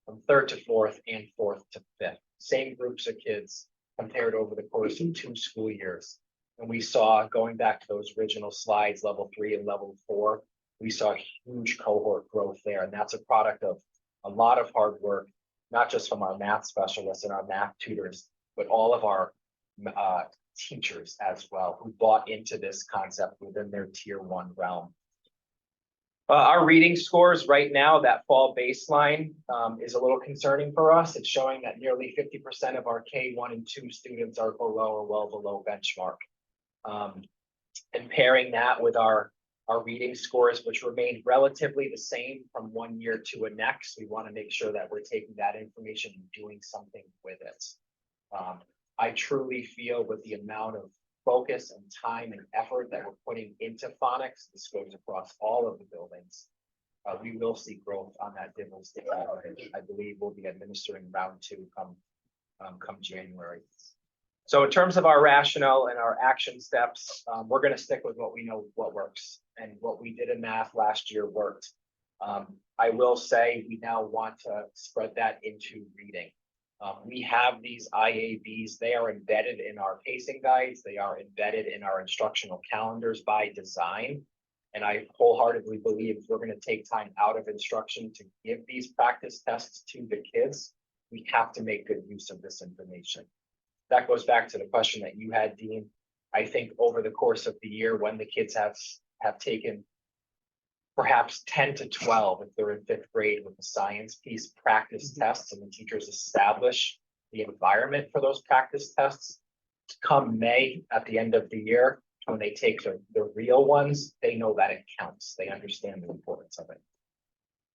from 3rd to 4th and 4th to 5th. Same groups of kids compared over the course of 2 school years. And we saw, going back to those original slides, level 3 and level 4, we saw huge cohort growth there. And that's a product of a lot of hard work, not just from our math specialists and our math tutors, but all of our teachers as well, who bought into this concept within their tier 1 realm. Our reading scores right now, that fall baseline is a little concerning for us. It's showing that nearly 50% of our K1 and 2 students are below or well below benchmark. And pairing that with our reading scores, which remained relatively the same from one year to the next, we want to make sure that we're taking that information and doing something with it. I truly feel with the amount of focus and time and effort that we're putting into phonics, this goes across all of the buildings, we will see growth on that Dibbles data. I believe we'll be administering round 2 come January. So in terms of our rationale and our action steps, we're going to stick with what we know what works, and what we did in math last year worked. I will say we now want to spread that into reading. We have these IABs, they are embedded in our pacing guides, they are embedded in our instructional calendars by design. And I wholeheartedly believe if we're going to take time out of instruction to give these practice tests to the kids, we have to make good use of this information. That goes back to the question that you had, Dean. I think over the course of the year, when the kids have taken perhaps 10 to 12, if they're in 5th grade with the science piece practice tests, and the teachers establish the environment for those practice tests, come May at the end of the year, when they take the real ones, they know that it counts. They understand the importance of it.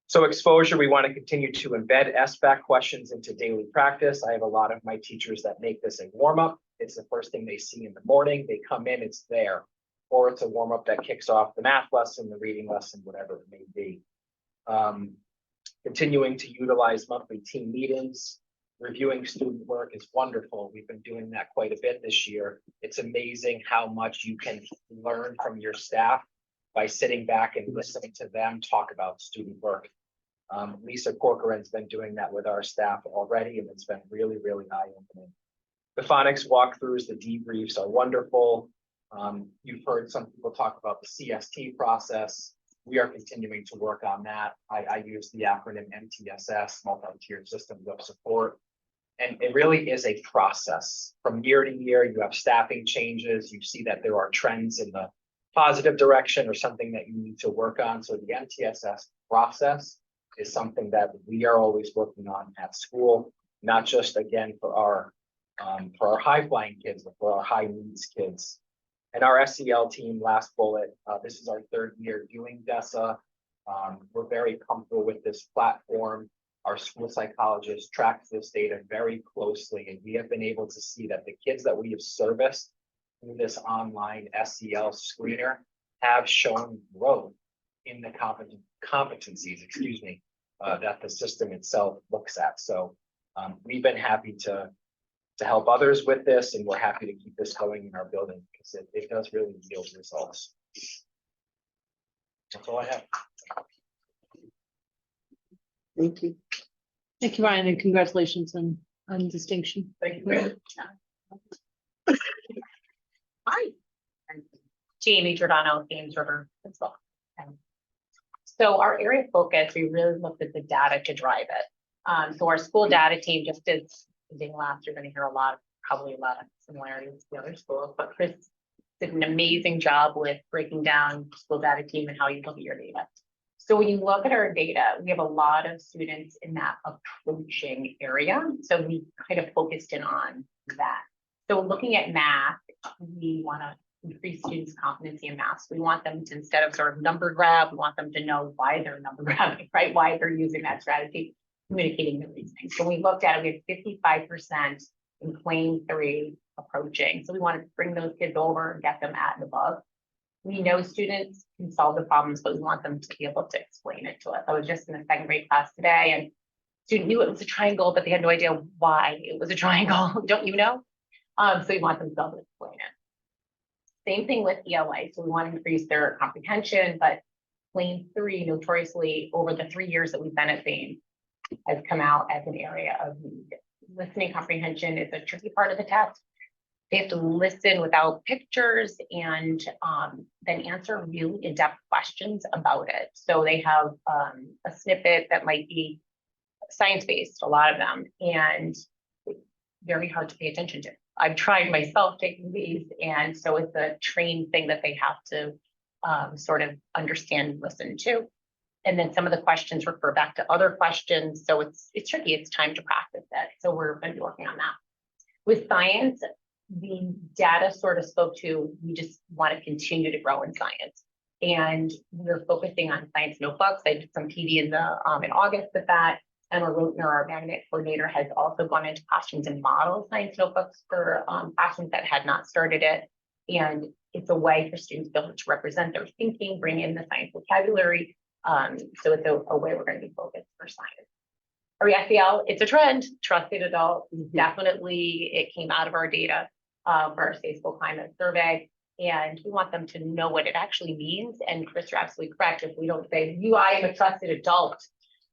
So exposure, we want to continue to embed SBAC questions into daily practice. I have a lot of my teachers that make this a warm-up. It's the first thing they see in the morning. They come in, it's there. Or it's a warm-up that kicks off the math lesson, the reading lesson, whatever it may be. Continuing to utilize monthly team meetings. Reviewing student work is wonderful. We've been doing that quite a bit this year. It's amazing how much you can learn from your staff by sitting back and listening to them talk about student work. Lisa Corcoran's been doing that with our staff already, and it's been really, really eye-opening. The phonics walkthroughs, the debriefs are wonderful. You've heard some people talk about the CST process. We are continuing to work on that. I use the acronym MTSS, Multi-Tiered Systems of Support. And it really is a process. From year to year, you have staffing changes. You see that there are trends in the positive direction or something that you need to work on. So the MTSS process is something that we are always working on at school, not just again for our high-flying kids, but for our high-needs kids. And our SEL team, last bullet, this is our 3rd year doing DESA. We're very comfortable with this platform. Our school psychologist tracks this data very closely, and we have been able to see that the kids that we have serviced through this online SEL screener have shown growth in the competencies, that the system itself looks at. So we've been happy to help others with this, and we're happy to keep this going in our building because it does really yield results. That's all I have. Thank you. Thank you, Ryan, and congratulations on distinction. Thank you. Hi. Jamie Giordano, Thames River Principal. So our area of focus, we really looked at the data to drive it. So our school data team just did, last, you're going to hear probably a lot of similarities with the other schools, but Chris did an amazing job with breaking down school data team and how you look at your data. So when you look at our data, we have a lot of students in that approaching area. So we kind of focused in on that. So looking at math, we want to increase students' competency in math. So we want them to, instead of sort of number grab, we want them to know why they're number grabbing, right? Why they're using that strategy, communicating the reasoning. So we looked at it, we had 55% in claim 3 approaching. So we wanted to bring those kids over and get them at and above. We know students can solve the problems, but we want them to be able to explain it to us. I was just in a 2nd grade class today, and student knew it was a triangle, but they had no idea why it was a triangle. Don't you know? So we want them to be able to explain it. Same thing with ELA. So we want to increase their comprehension, but claim 3 notoriously over the 3 years that we've been at Thames has come out as an area of need. Listening comprehension is a tricky part of the test. They have to listen without pictures and then answer really in-depth questions about it. So they have a snippet that might be science-based, a lot of them, and very hard to pay attention to. I've tried myself taking these, and so it's a trained thing that they have to sort of understand and listen to. And then some of the questions refer back to other questions. So it's tricky. It's time to practice it. So we're going to be working on that. With science, the data sort of spoke to, we just want to continue to grow in science. And we're focusing on science notebooks. I did some PD in August with that. Emma Rotner, our magnet coordinator, has also gone into classrooms and modeled science notebooks for classrooms that had not started it. And it's a way for students to be able to represent their thinking, bring in the science vocabulary. So it's a way we're going to be focused for science. Our SEL, it's a trend, trusted adult. Definitely, it came out of our data for our Safe School Climate Survey. And we want them to know what it actually means. And Chris, you're absolutely correct. If we don't say, I am a trusted adult,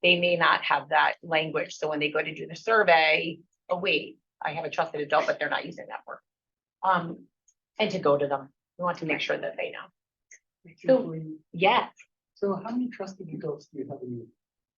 they may not have that language. So when they go to do the survey, oh wait, I have a trusted adult, but they're not using that word. And to go to them, we want to make sure that they know. So, yes. So how many trusted adults do you have in your?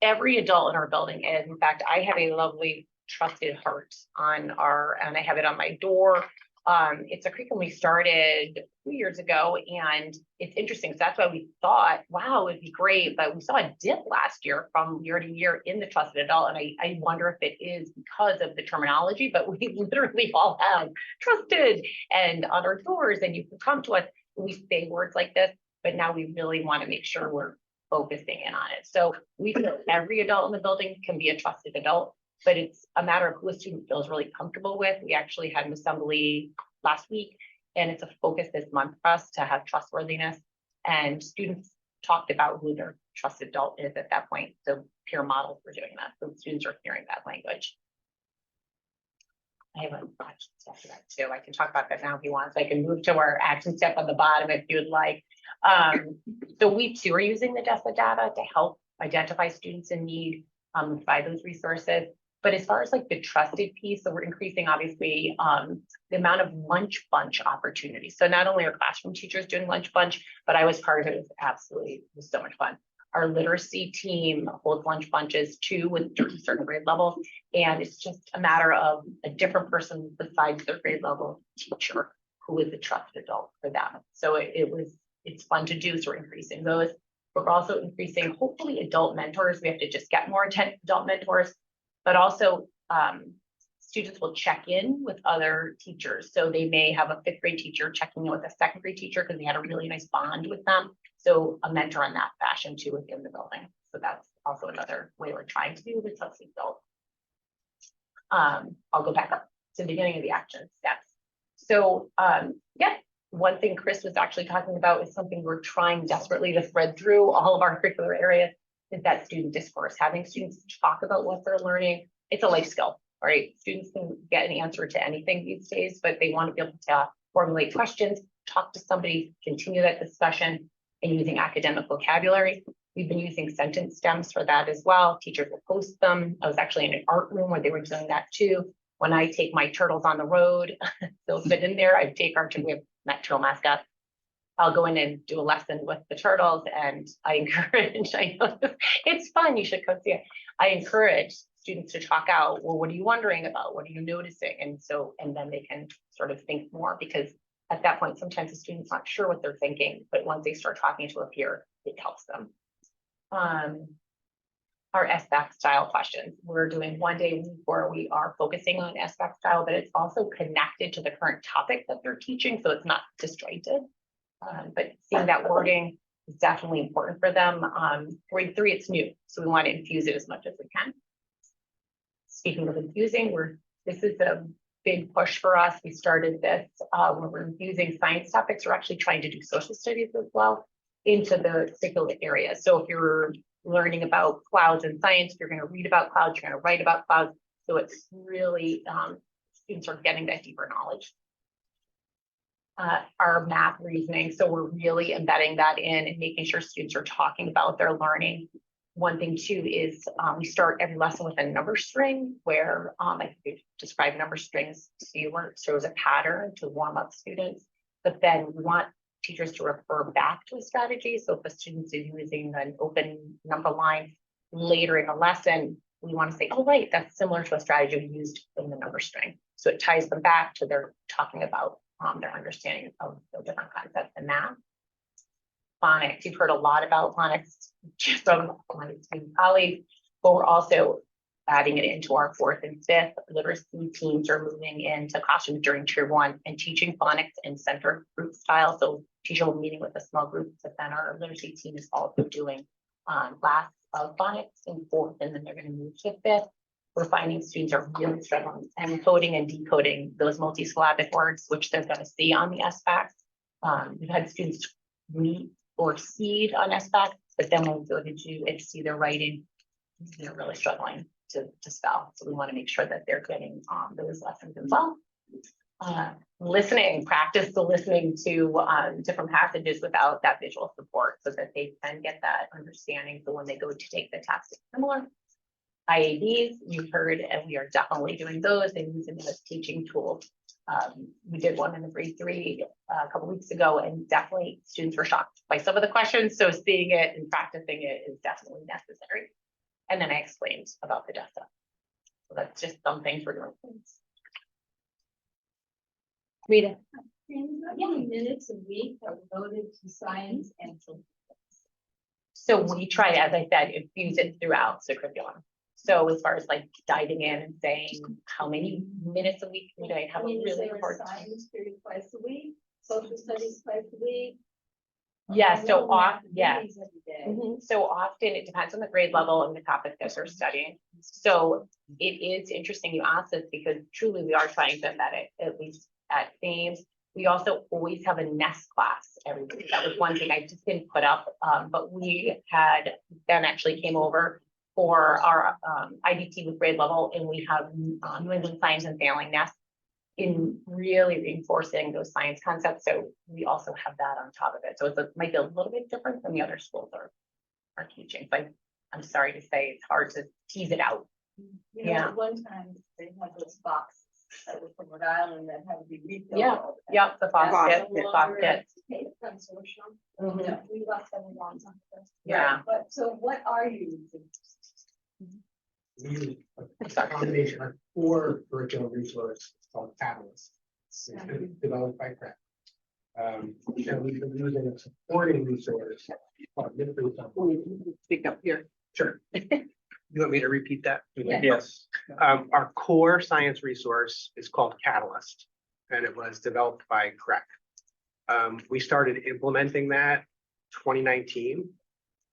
Every adult in our building is. In fact, I have a lovely trusted heart and I have it on my door. It's a curriculum we started 2 years ago, and it's interesting. So that's why we thought, wow, it'd be great. But we saw a dip last year from year to year in the trusted adult. And I wonder if it is because of the terminology, but we literally all have trusted and on our doors, and you can come to us. We say words like this, but now we really want to make sure we're focusing in on it. So we feel every adult in the building can be a trusted adult, but it's a matter of who a student feels really comfortable with. We actually had an assembly last week, and it's a focus this month for us to have trustworthiness. And students talked about who their trusted adult is at that point. So peer models were doing that. So students are hearing that language. I have a action step for that too. I can talk about that now if you want. So I can move to our action step on the bottom if you'd like. So we too are using the DESA data to help identify students in need, provide those resources. But as far as like the trusted piece, so we're increasing obviously the amount of lunch bunch opportunities. So not only are classroom teachers doing lunch bunch, but I was part of it. It was so much fun. Our literacy team holds lunch bunches too with certain grade levels. And it's just a matter of a different person besides their grade level teacher who is a trusted adult for them. So it's fun to do. So we're increasing those. But we're also increasing hopefully adult mentors. We have to just get more adult mentors, but also students will check in with other teachers. So they may have a 5th grade teacher checking in with a 2nd grade teacher because they had a really nice bond with them. So a mentor in that fashion too within the building. So that's also another way we're trying to do with trusted adults. I'll go back up to the beginning of the action steps. So yeah, one thing Chris was actually talking about is something we're trying desperately to thread through all of our curricular areas is that student discourse, having students talk about what they're learning. It's a life skill, right? Students can get an answer to anything these days, but they want to be able to formulate questions, talk to somebody, continue that discussion, and using academic vocabulary. We've been using sentence stems for that as well. Teachers will post them. I was actually in an art room where they were doing that too. When I take my turtles on the road, they'll fit in there. I take our, we have that turtle mascot. I'll go in and do a lesson with the turtles, and I encourage, I know it's fun, you should come see it. I encourage students to talk out, well, what are you wondering about? What are you noticing? And then they can sort of think more, because at that point, sometimes the student's not sure what they're thinking, but once they start talking to a peer, it helps them. Our SBAC style questions. We're doing 1 day a week where we are focusing on SBAC style, but it's also connected to the current topic that they're teaching, so it's not disjointed. But seeing that wording is definitely important for them. Grade 3, it's new, so we want to infuse it as much as we can. Speaking of infusing, this is a big push for us. We started this when we're infusing science topics. We're actually trying to do social studies as well into the particular area. So if you're learning about clouds in science, you're going to read about clouds, you're going to write about clouds. So it's really students are getting that deeper knowledge. Our math reasoning, so we're really embedding that in and making sure students are talking about their learning. One thing too is we start every lesson with a number string where I think we describe number strings to you, where it shows a pattern to warm up students, but then we want teachers to refer back to a strategy. So if a student is using an open number line later in a lesson, we want to say, oh, right, that's similar to a strategy we used in the number string. So it ties them back to their talking about their understanding of the different concepts in math. Phonics, you've heard a lot about phonics from my student colleagues, but we're also adding it into our 4th and 5th. Literacy teams are moving into classrooms during tier 1 and teaching phonics in center group style. So teacher will be meeting with a small group, but then our literacy team is also doing class of phonics in 4th, and then they're going to move to 5th. We're finding students are really struggling and coding and decoding those multisyllabic words, which they're going to see on the SBAC. We've had students read or seed on SBAC, but then when we go to do and see their writing, they're really struggling to spell. So we want to make sure that they're getting those lessons as well. Listening, practice the listening to different passages without that visual support so that they can get that understanding. So when they go to take the test, it's similar. IABs, you've heard, and we are definitely doing those and using them as teaching tools. We did one in the grade 3 a couple weeks ago, and definitely students were shocked by some of the questions. So seeing it and practicing it is definitely necessary. And then I explained about the DESA. So that's just some things we're doing. Rita. How many minutes a week are devoted to science and social? So we try, as I said, infuse it throughout the curriculum. So as far as like diving in and saying how many minutes a week we have a really important Science period twice a week, social studies twice a week. Yeah, so often, yeah. Every day. So often it depends on the grade level and the topic that they're studying. So it is interesting you ask this, because truly we are trying to embed it at least at themes. We also always have a nest class every week. That was one thing I just didn't put up, but we had, Ben actually came over for our IDT with grade level, and we have New England Science and Failing Nest in really reinforcing those science concepts. So we also have that on top of it. So it might be a little bit different than the other schools are teaching. But I'm sorry to say it's hard to tease it out. You know, Yeah. at one time they had those boxes that were from Rhode Island that had to be refilled. Yeah. all the time. Yep, the That's FOSS kit, no the longer FOSS kit. a consortium. Mhm. No, we lost them a long time ago. Yeah. Right, but so what are you using? We use a combination of 4 curriculum resources called Catalyst. It's been developed by Craig. And we've been using a supporting resource called Mystery Science. Speak up here. Sure. You want me to repeat that? Yeah. Yes. Our core science resource is called Catalyst, and it was developed by Craig. We started implementing that 2019.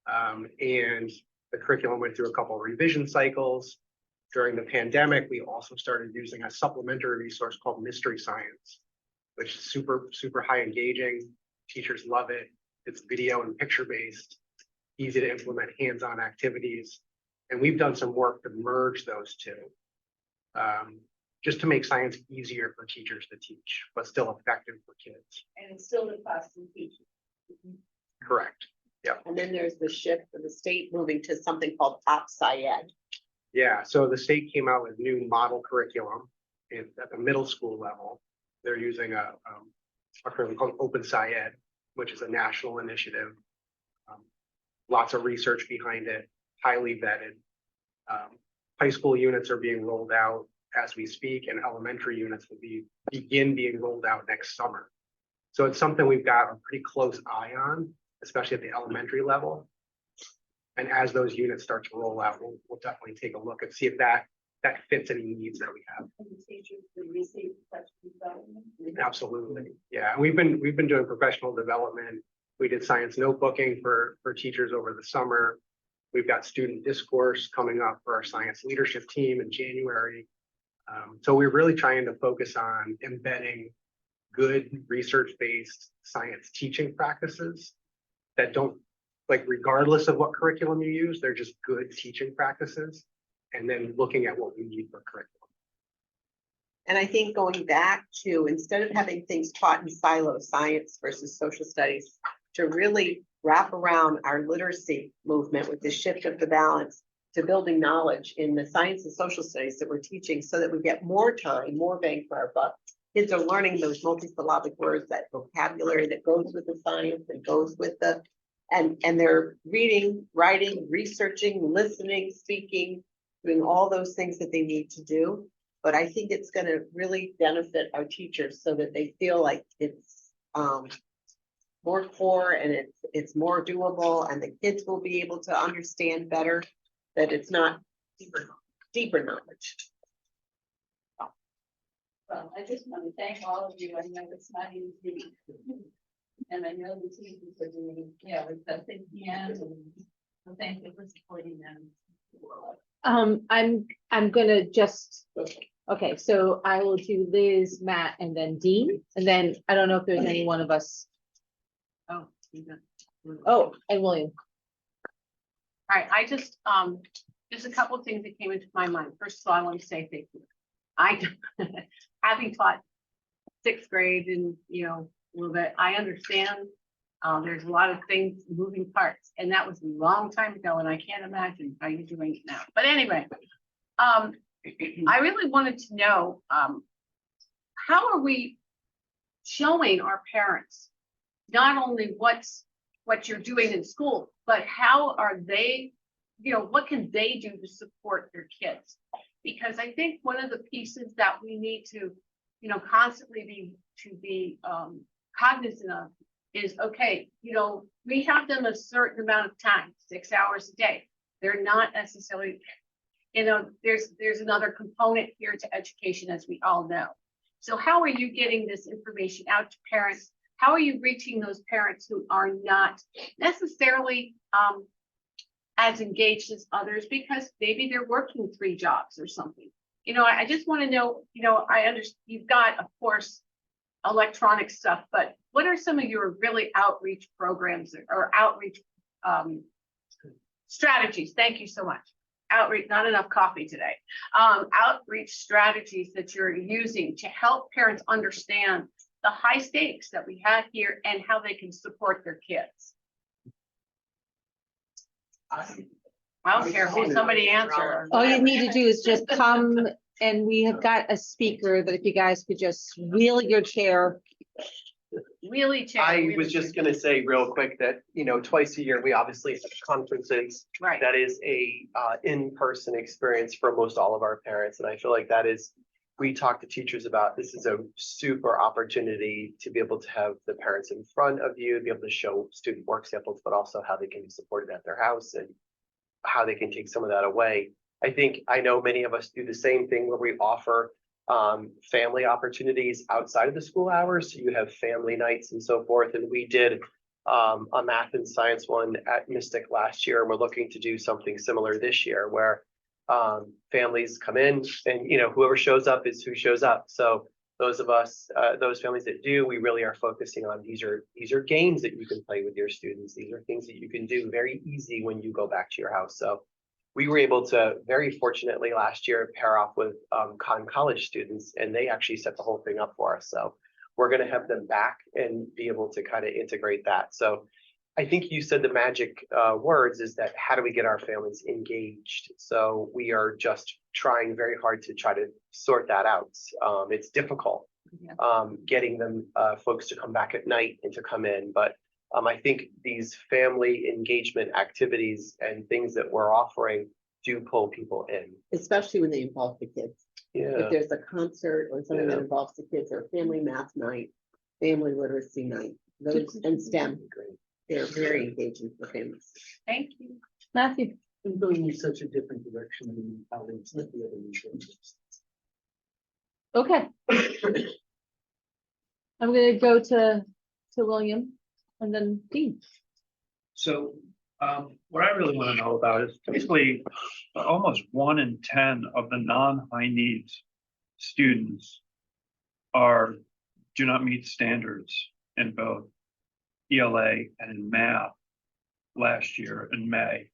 And the curriculum went through a couple of revision cycles. During the pandemic, we also started using a supplementary resource called Mystery Science, which is super, super high engaging. Teachers love it. It's video and picture based, easy to implement hands-on activities. And we've done some work to merge those two, just to make science easier for teachers to teach, but still effective for kids. And it's still the classroom teaching. Correct. And then there's the shift of the state moving to something called OpSci-Ed. Yeah, so the state came out with new model curriculum at the middle school level. They're using a curriculum called Open Sci-Ed, which is a national initiative. Lots of research behind it, highly vetted. High school units are being rolled out as we speak, and elementary units will begin being rolled out next summer. So it's something we've got a pretty close eye on, especially at the elementary level. And as those units start to roll out, we'll definitely take a look and see if that fits any needs that we have. And the teachers will receive such development. Absolutely, yeah. We've been doing professional development. We did science notebooking for teachers over the summer. We've got student discourse coming up for our science leadership team in January. So we're really trying to focus on embedding good research-based science teaching practices that don't, like, regardless of what curriculum you use, they're just good teaching practices. And then looking at what we need for curriculum. And I think going back to, instead of having things taught in silos, science versus social studies, to really wrap around our literacy movement with the shift of the balance to building knowledge in the science and social studies that we're teaching, so that we get more time, more bang for our buck. Kids are learning those multisyllabic words, that vocabulary that goes with the science, that goes with the, and they're reading, writing, researching, listening, speaking, doing all those things that they need to do. But I think it's going to really benefit our teachers so that they feel like it's more core and it's more doable, and the kids will be able to understand better that it's not deeper knowledge. Well, I just want to thank all of you. I know it's not easy. And I know the teachers are doing, with the thing and so thank you for supporting them. I'm gonna just, okay, so I will do Liz, Matt, and then Dean, and then I don't know if there's any one of us. Oh, you got- Oh, and William. All right, I just, there's a couple of things that came into my mind. First of all, I want to say thank you. Having taught sixth grade and, a little bit, I understand. There's a lot of things, moving parts, and that was a long time ago, and I can't imagine how you're doing it now. But anyway, I really wanted to know, how are we showing our parents not only what you're doing in school, but how are they, what can they do to support their kids? Because I think one of the pieces that we need to, constantly be cognizant of is, okay, we have them a certain amount of time, 6 hours a day. They're not necessarily, there's another component here to education, as we all know. So how are you getting this information out to parents? How are you reaching those parents who are not necessarily as engaged as others, because maybe they're working 3 jobs or something? I just want to know, I understand you've got, of course, electronic stuff, but what are some of your really outreach programs or outreach strategies? Thank you so much. Outreach, not enough coffee today. Outreach strategies that you're using to help parents understand the high stakes that we have here and how they can support their kids. I don't care who somebody answer. All you need to do is just come, and we have got a speaker that if you guys could just wheel your chair. Really, I was just gonna say real quick that, twice a year, we obviously have conferences. Right. That is a in-person experience for most all of our parents, and I feel like that is, we talk to teachers about, this is a super opportunity to be able to have the parents in front of you, be able to show student work samples, but also how they can be supported at their house and how they can take some of that away. I know many of us do the same thing where we offer family opportunities outside of the school hours. So you have family nights and so forth. And we did a math and science one at Mystic last year. And we're looking to do something similar this year where families come in and, whoever shows up is who shows up. So those of us, those families that do, we really are focusing on, these are games that you can play with your students. These are things that you can do very easy when you go back to your house. So we were able to, very fortunately last year, pair off with college students, and they actually set the whole thing up for us. So we're going to have them back and be able to kind of integrate that. So I think you said the magic words is that how do we get our families engaged? So we are just trying very hard to try to sort that out. It's difficult getting them folks to come back at night and to come in, but I think these family engagement activities and things that we're offering do pull people in. Especially when they involve the kids. If Yeah. there's a concert or something that Yeah. involves the kids, or family math night, family literacy night, those and STEM, they're very engaging for families. Thank you. Matthew. We're going in such a different direction than how they split the other insurance. Okay. I'm gonna go to William and then Dean. So, what I really want to know about is basically almost 1 in 10 of the non-high needs students do not meet standards in both ELA and in math last year in May.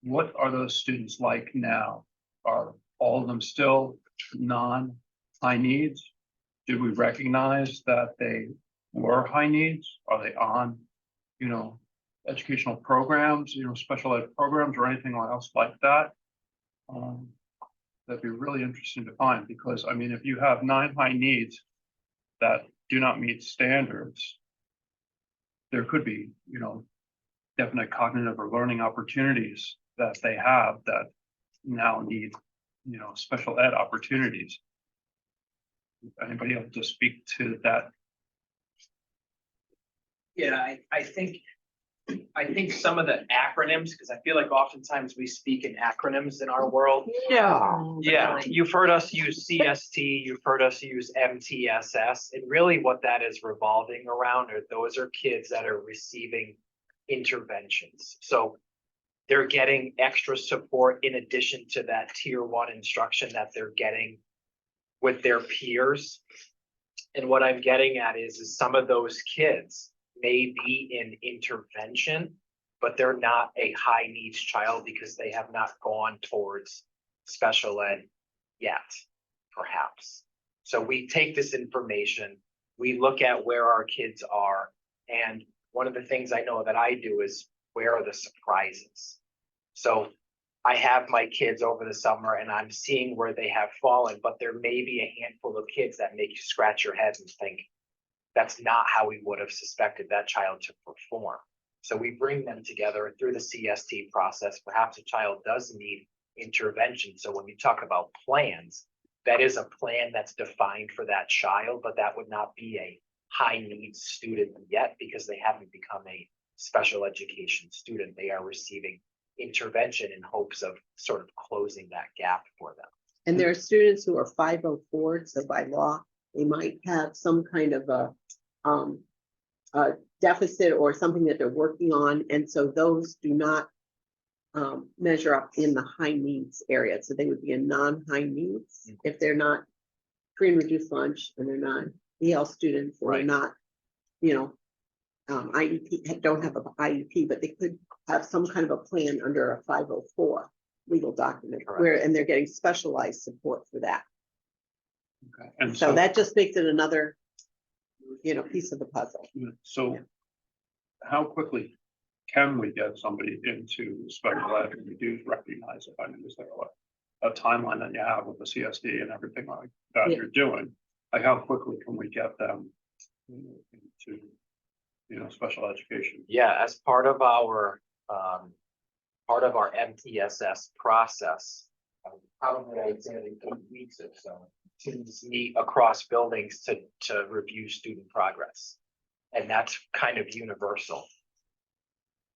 What are those students like now? Are all of them still non-high needs? Did we recognize that they were high needs? Are they on, educational programs, special ed programs or anything else like that? That'd be really interesting to find, because I mean, if you have 9 high needs that do not meet standards, there could be, definite cognitive or learning opportunities that they have that now need, special ed opportunities. Anybody else to speak to that? Yeah, I think some of the acronyms, because I feel like oftentimes we speak in acronyms in our world. Yeah, you've heard us use CST, you've heard us use MTSS, and really what that is revolving around those are kids that are receiving interventions. So they're getting extra support in addition to that tier 1 instruction that they're getting with their peers. And what I'm getting at is some of those kids may be in intervention, but they're not a high needs child because they have not gone towards special ed yet, perhaps. So we take this information, we look at where our kids are, and one of the things I know that I do is where are the surprises? So I have my kids over the summer and I'm seeing where they have fallen, but there may be a handful of kids that make you scratch your head and think, that's not how we would have suspected that child to perform. So we bring them together through the CST process. Perhaps a child does need intervention. So when you talk about plans, that is a plan that's defined for that child, but that would not be a high needs student yet because they haven't become a special education student. They are receiving intervention in hopes of sort of closing that gap for them. And there are students who are 504, so by law, they might have some kind of a deficit or something that they're working on, and so those do not measure up in the high needs area. So they would be a non-high needs if they're not free and reduced lunch and they're not EL students or Right. not, IEP, don't have an IEP, but they could have some kind of a plan under a 504 legal document where, and they're getting specialized support for that. Okay. And So that just makes it another, piece of the puzzle. So how quickly can we get somebody into special ed and we do recognize it? I mean, is there a timeline that you have with the CSD and everything like that Yeah. you're doing? Like how quickly can we get them into, special education? Yeah, as part of our MTSS process, probably I'd say 8 weeks or so, teams meet across buildings to review student progress. And that's kind of universal.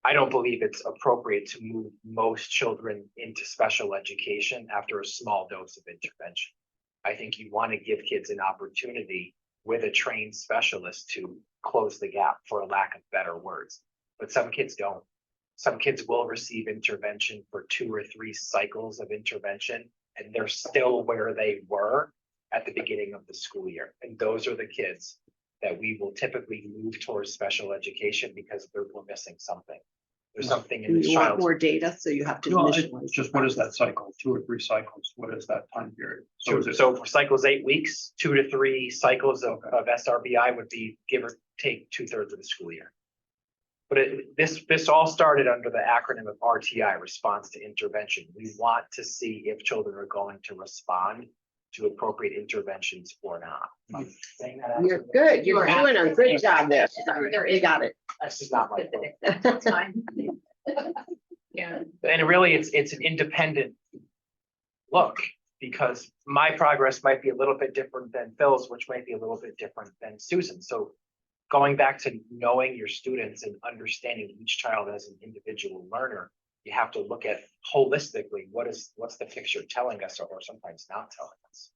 I don't believe it's appropriate to move most children into special education after a small dose of intervention. I think you want to give kids an opportunity with a trained specialist to close the gap, for a lack of better words. But some kids don't. Some kids will receive intervention for 2 or 3 cycles of intervention, and they're still where they were at the beginning of the school year. And those are the kids that we will typically move towards special education because we're missing something. There's something in And this you want child's. more data, so you have to No, initialize. just what is that cycle? 2 or 3 cycles? What is that time period? So, is it- so for cycles 8 weeks, 2 to 3 cycles of SRBI would be give or take 2/3 of the school year. But this all started under the acronym of RTI, response to intervention. We want to see if children are going to respond to appropriate interventions or not. Am I saying that You're accurately? good. You're You are doing a great job there. There You got it. That's just not my fault. That's fine. Yeah. And really, it's an independent look, because my progress might be a little bit different than Phil's, which might be a little bit different than Susan. So going back to knowing your students and understanding each child as an individual learner, you have to look at holistically, what's the picture telling us or sometimes not telling us.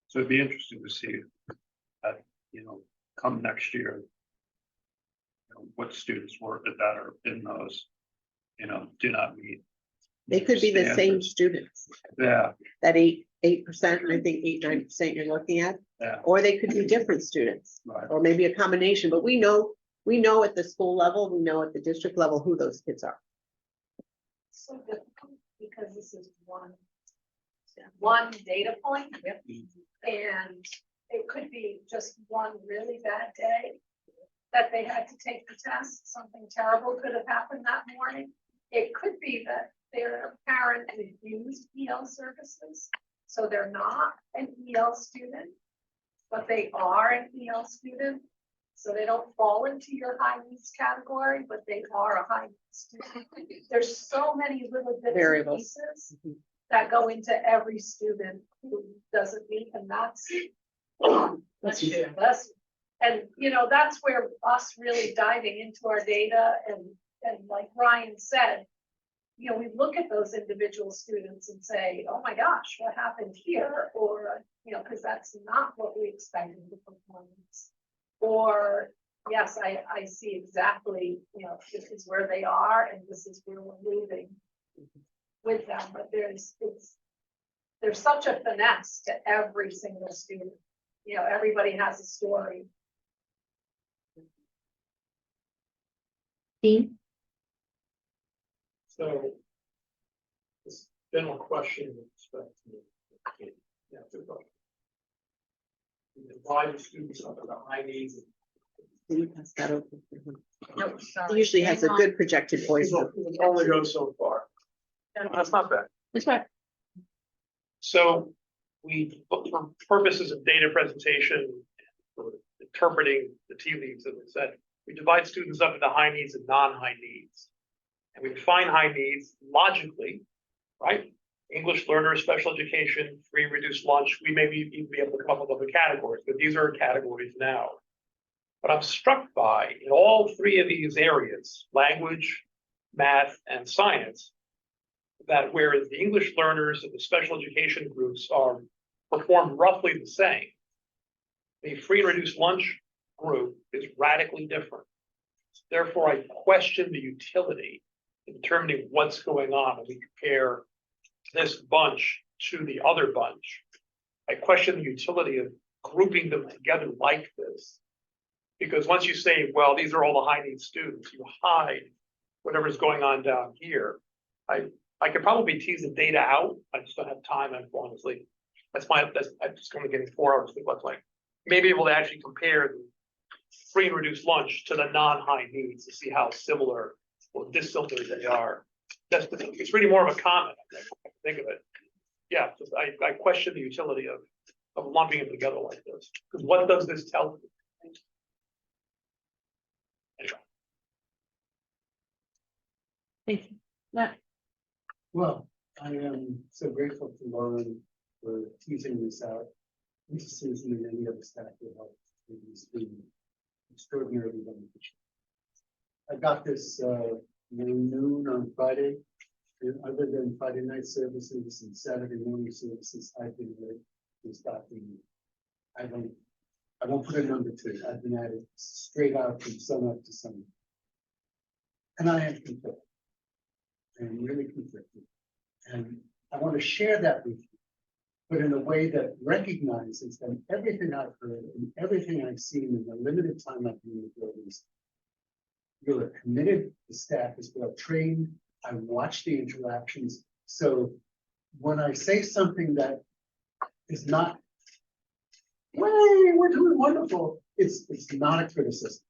So it'd be interesting to see that, come next year. What students were that are in those, do not meet. They could be the same standards. students, Yeah, that 8%, I think 8-9% you're looking at. yeah, Or they could be different students, right. or maybe a combination, but we know at the school level, we know at the district level who those kids are. So difficult because this is one data point. And it could be just one really bad day that they had to take the test. Something terrible could have happened that morning. It could be that their parent refused EL services, so they're not an EL student, but they are an EL student. So they don't fall into your high needs category, but they are a high needs student. There's so many little bits and Variables. pieces Mhm. that go into every student who doesn't meet, and that's. Bless you. That's, and that's where us really diving into our data and like Ryan said, we look at those individual students and say, oh my gosh, what happened here? Or, because that's not what we expected the performance. Or, yes, I see exactly, this is where they are and this is where we're moving with them. But there's such a finesse to every single student. Everybody has a story. Dean? So. This general question with respect to. We divide the students up into high needs. Can you pass that over? Nope, He sorry. usually has a Hang on. good projected voice. It only goes so far. That's not bad. That's right. So for purposes of data presentation, for interpreting the tea leaves, as I said, we divide students up into high needs and non-high needs. And we define high needs logically, right? English learners, special education, free and reduced lunch. We may even be able to come up with other categories, but these are categories now. But I'm struck by, in all three of these areas, language, math, and science, that whereas the English learners and the special education groups are performed roughly the same, the free and reduced lunch group is radically different. Therefore, I question the utility in determining what's going on when we compare this bunch to the other bunch. I question the utility of grouping them together like this. Because once you say, well, these are all the high needs students, you hide whatever's going on down here. I could probably tease the data out. I just don't have time, I'm falling asleep. I'm just only getting 4 hours sleep last night. Maybe able to actually compare the free and reduced lunch to the non-high needs to see how similar or dissimilar they are. It's really more of a comment, I think of it. Yeah, just I question the utility of lumping them together like this. Because what does this tell you? Anyway. Thank you. Matt? Well, I am so grateful to Lauren for teasing this out. This is Susan and any other staff who helped with this being extraordinarily beneficial. I got this noon on Friday. And other than Friday night services and Saturday morning services, I've been with this document. I won't put a number to it. I've been at it straight out from sun up to sun. And I am conflicted. I am really conflicted. And I want to share that with you, but in a way that recognizes that everything I've heard and everything I've seen in the limited time I've been in the buildings, you're committed, the staff is well trained, I watch the interactions. So when I say something that is not, way, we're doing wonderful, it's not a criticism.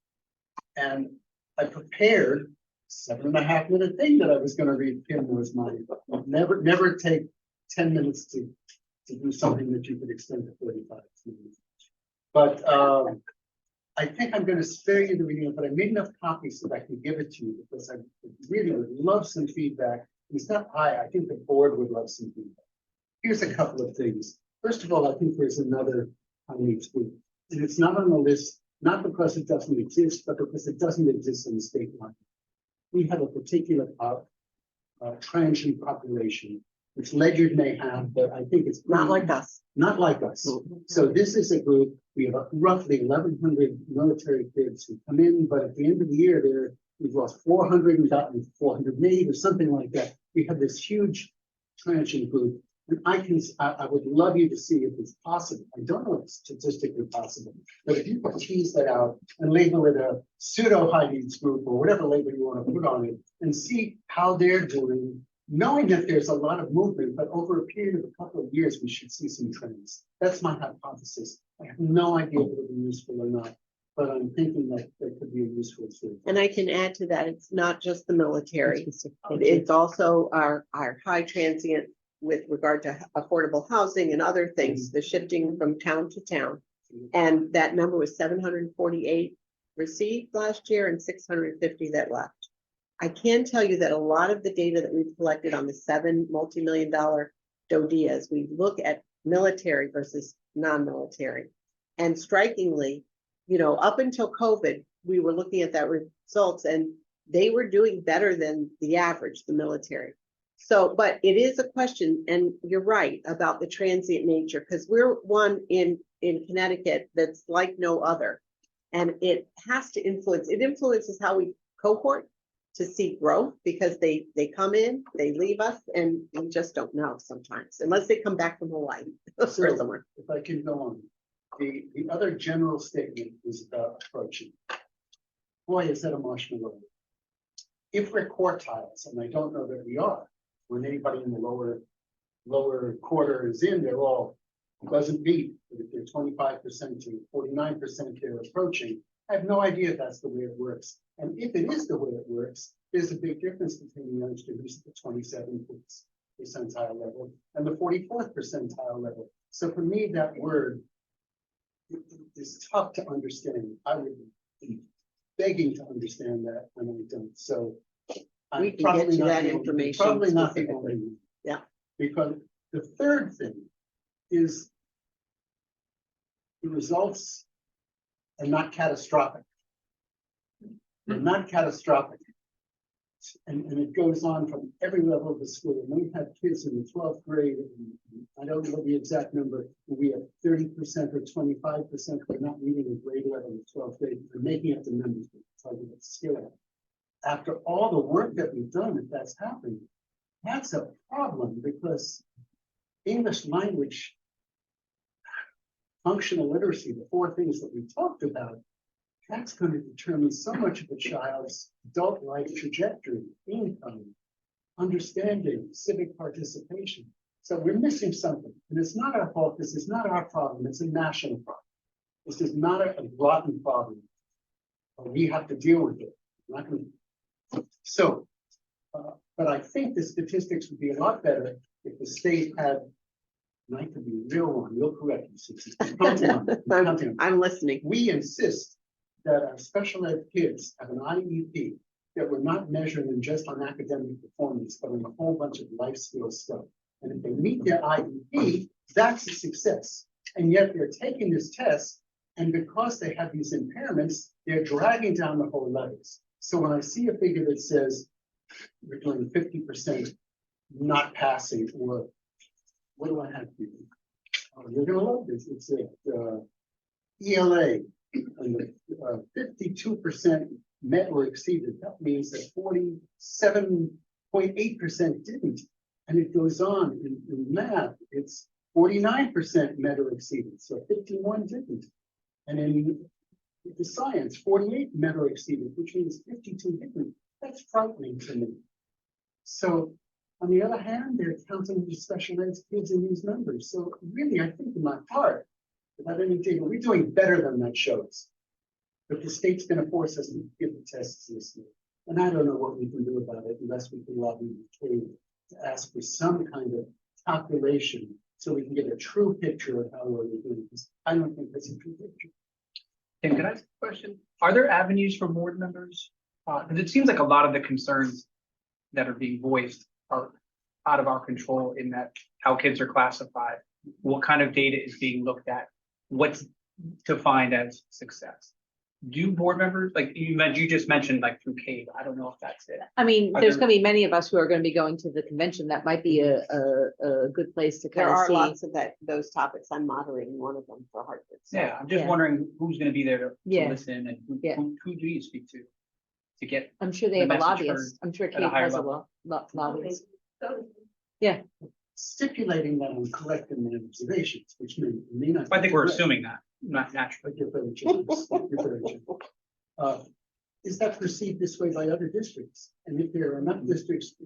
And I prepared 7.5 minute thing that I was gonna read. Kim was mine. Never take 10 minutes to do something that you could extend to 45 minutes. But I think I'm gonna spare you the reading, but I made enough copies so that I can give it to you because I really would love some feedback. It's not I think the board would love some feedback. Here's a couple of things. First of all, I think there's another needs group, and it's not on the list, not because it doesn't exist, but because it doesn't exist in the state line. We have a particular transient population, which Ledyard may have, but I think it's Not like us. not like us. So this is a group, we have roughly 1,100 military kids who come in, but at the end of the year, we've lost 400 and gotten 408 or something like that. We have this huge transient group. And I would love you to see if it's possible. I don't know if it's statistically possible, but if you could tease that out and label it a pseudo high needs group or whatever label you want to put on it and see how they're doing, knowing that there's a lot of movement, but over a period of a couple of years, we should see some trends. That's my hypothesis. I have no idea if it'll be useful or not, but I'm thinking that there could be a useful tool. And I can add to that, it's not just the military. It's also our high transient with regard to affordable housing and other things, the shifting from town to town. And that number was 748 received last year and 650 that left. I can tell you that a lot of the data that we've collected on the 7 multi-million-dollar DODIAs, we look at military versus non-military. And strikingly, up until COVID, we were looking at that results and they were doing better than the average, the military. So, but it is a question, and you're right about the transient nature, because we're one in Connecticut that's like no other. And it has to influence, it influences how we cohort to see growth, because they come in, they leave us, and we just don't know sometimes, unless they come back from Hawaii or somewhere. If I can go on, the other general statement was about approaching. Boy, is that a marshmallow. If we're quartiles, and I don't know that we are, when anybody in the lower quarter is in, they're all doesn't beat. But if they're 25% to 49%, they're approaching. I have no idea if that's the way it works. And if it is the way it works, there's a big difference between the youngster who's at the 27th percentile level and the 44th percentile level. So for me, that word is tough to understand. I would be begging to understand that, and I don't. So We can get you that information Probably not the specifically. only one. Yeah. Because the third thing is the results are not catastrophic. They're not catastrophic. And it goes on from every level of the school. And we have kids in the 12th grade, and I don't know the exact number, but we have 30% or 25% who are not meeting a grade level in 12th grade. We're making up the numbers, but it's hard to get skill. After all the work that we've done, if that's happened, that's a problem, because English language, functional literacy, the 4 things that we talked about, that's going to determine so much of a child's adult life trajectory, income, understanding, civic participation. So we're missing something, and it's not our fault. This is not our problem. It's a national problem. This is not a Groton problem. We have to deal with it. Not going to. So, but I think the statistics would be a lot better if the state had, and I could be real one, you'll correct me, Susie. I'm listening. We insist that our special ed kids have an IEP, that we're not measuring them just on academic performance, but on a whole bunch of life skills stuff. And if they meet their IEP, that's a success. And yet they're taking this test, and because they have these impairments, they're dragging down the whole levels. So when I see a figure that says we're doing 50% not passing, or what do I have here? Oh, you're gonna love this. It's ELA, and 52% met or exceeded. That means that 47.8% didn't. And it goes on in math. It's 49% met or exceeded. So 51 didn't. And in the science, 48 met or exceeded, which means 52 didn't. That's frightening to me. So on the other hand, they're counting the special ed kids in these numbers. So really, I think in my heart, without any data, we're doing better than that shows. But the state's gonna force us to give the tests this year. And I don't know what we can do about it unless we can lobby the state to ask for some kind of calculation so we can get a true picture of how well we're doing. Because I don't think that's a true picture. Tim, can I ask a question? Are there avenues for board members? Because it seems like a lot of the concerns that are being voiced are out of our control in that how kids are classified, what kind of data is being looked at, what's defined as success. Do board members, like you just mentioned, like through CAVE, I don't know if that's it. I mean, Are there's there- gonna be many of us who are gonna be going to the convention. That might be a good place to There kind of are see. lots of those topics. I'm moderating one of them for Hartford. so. Yeah, I'm just Yeah. wondering who's gonna be there to Yeah. listen and Yeah. who do you speak to get, I'm sure they the have a message lobbyist. I'm sure at a Kate higher has a level. lobbyist. Stipulating that I'm correct in my observations, which may not. I think we're be correct. assuming that, not naturally. But you're very generous. You're very generous. Is that perceived this way by other districts? And if there are enough districts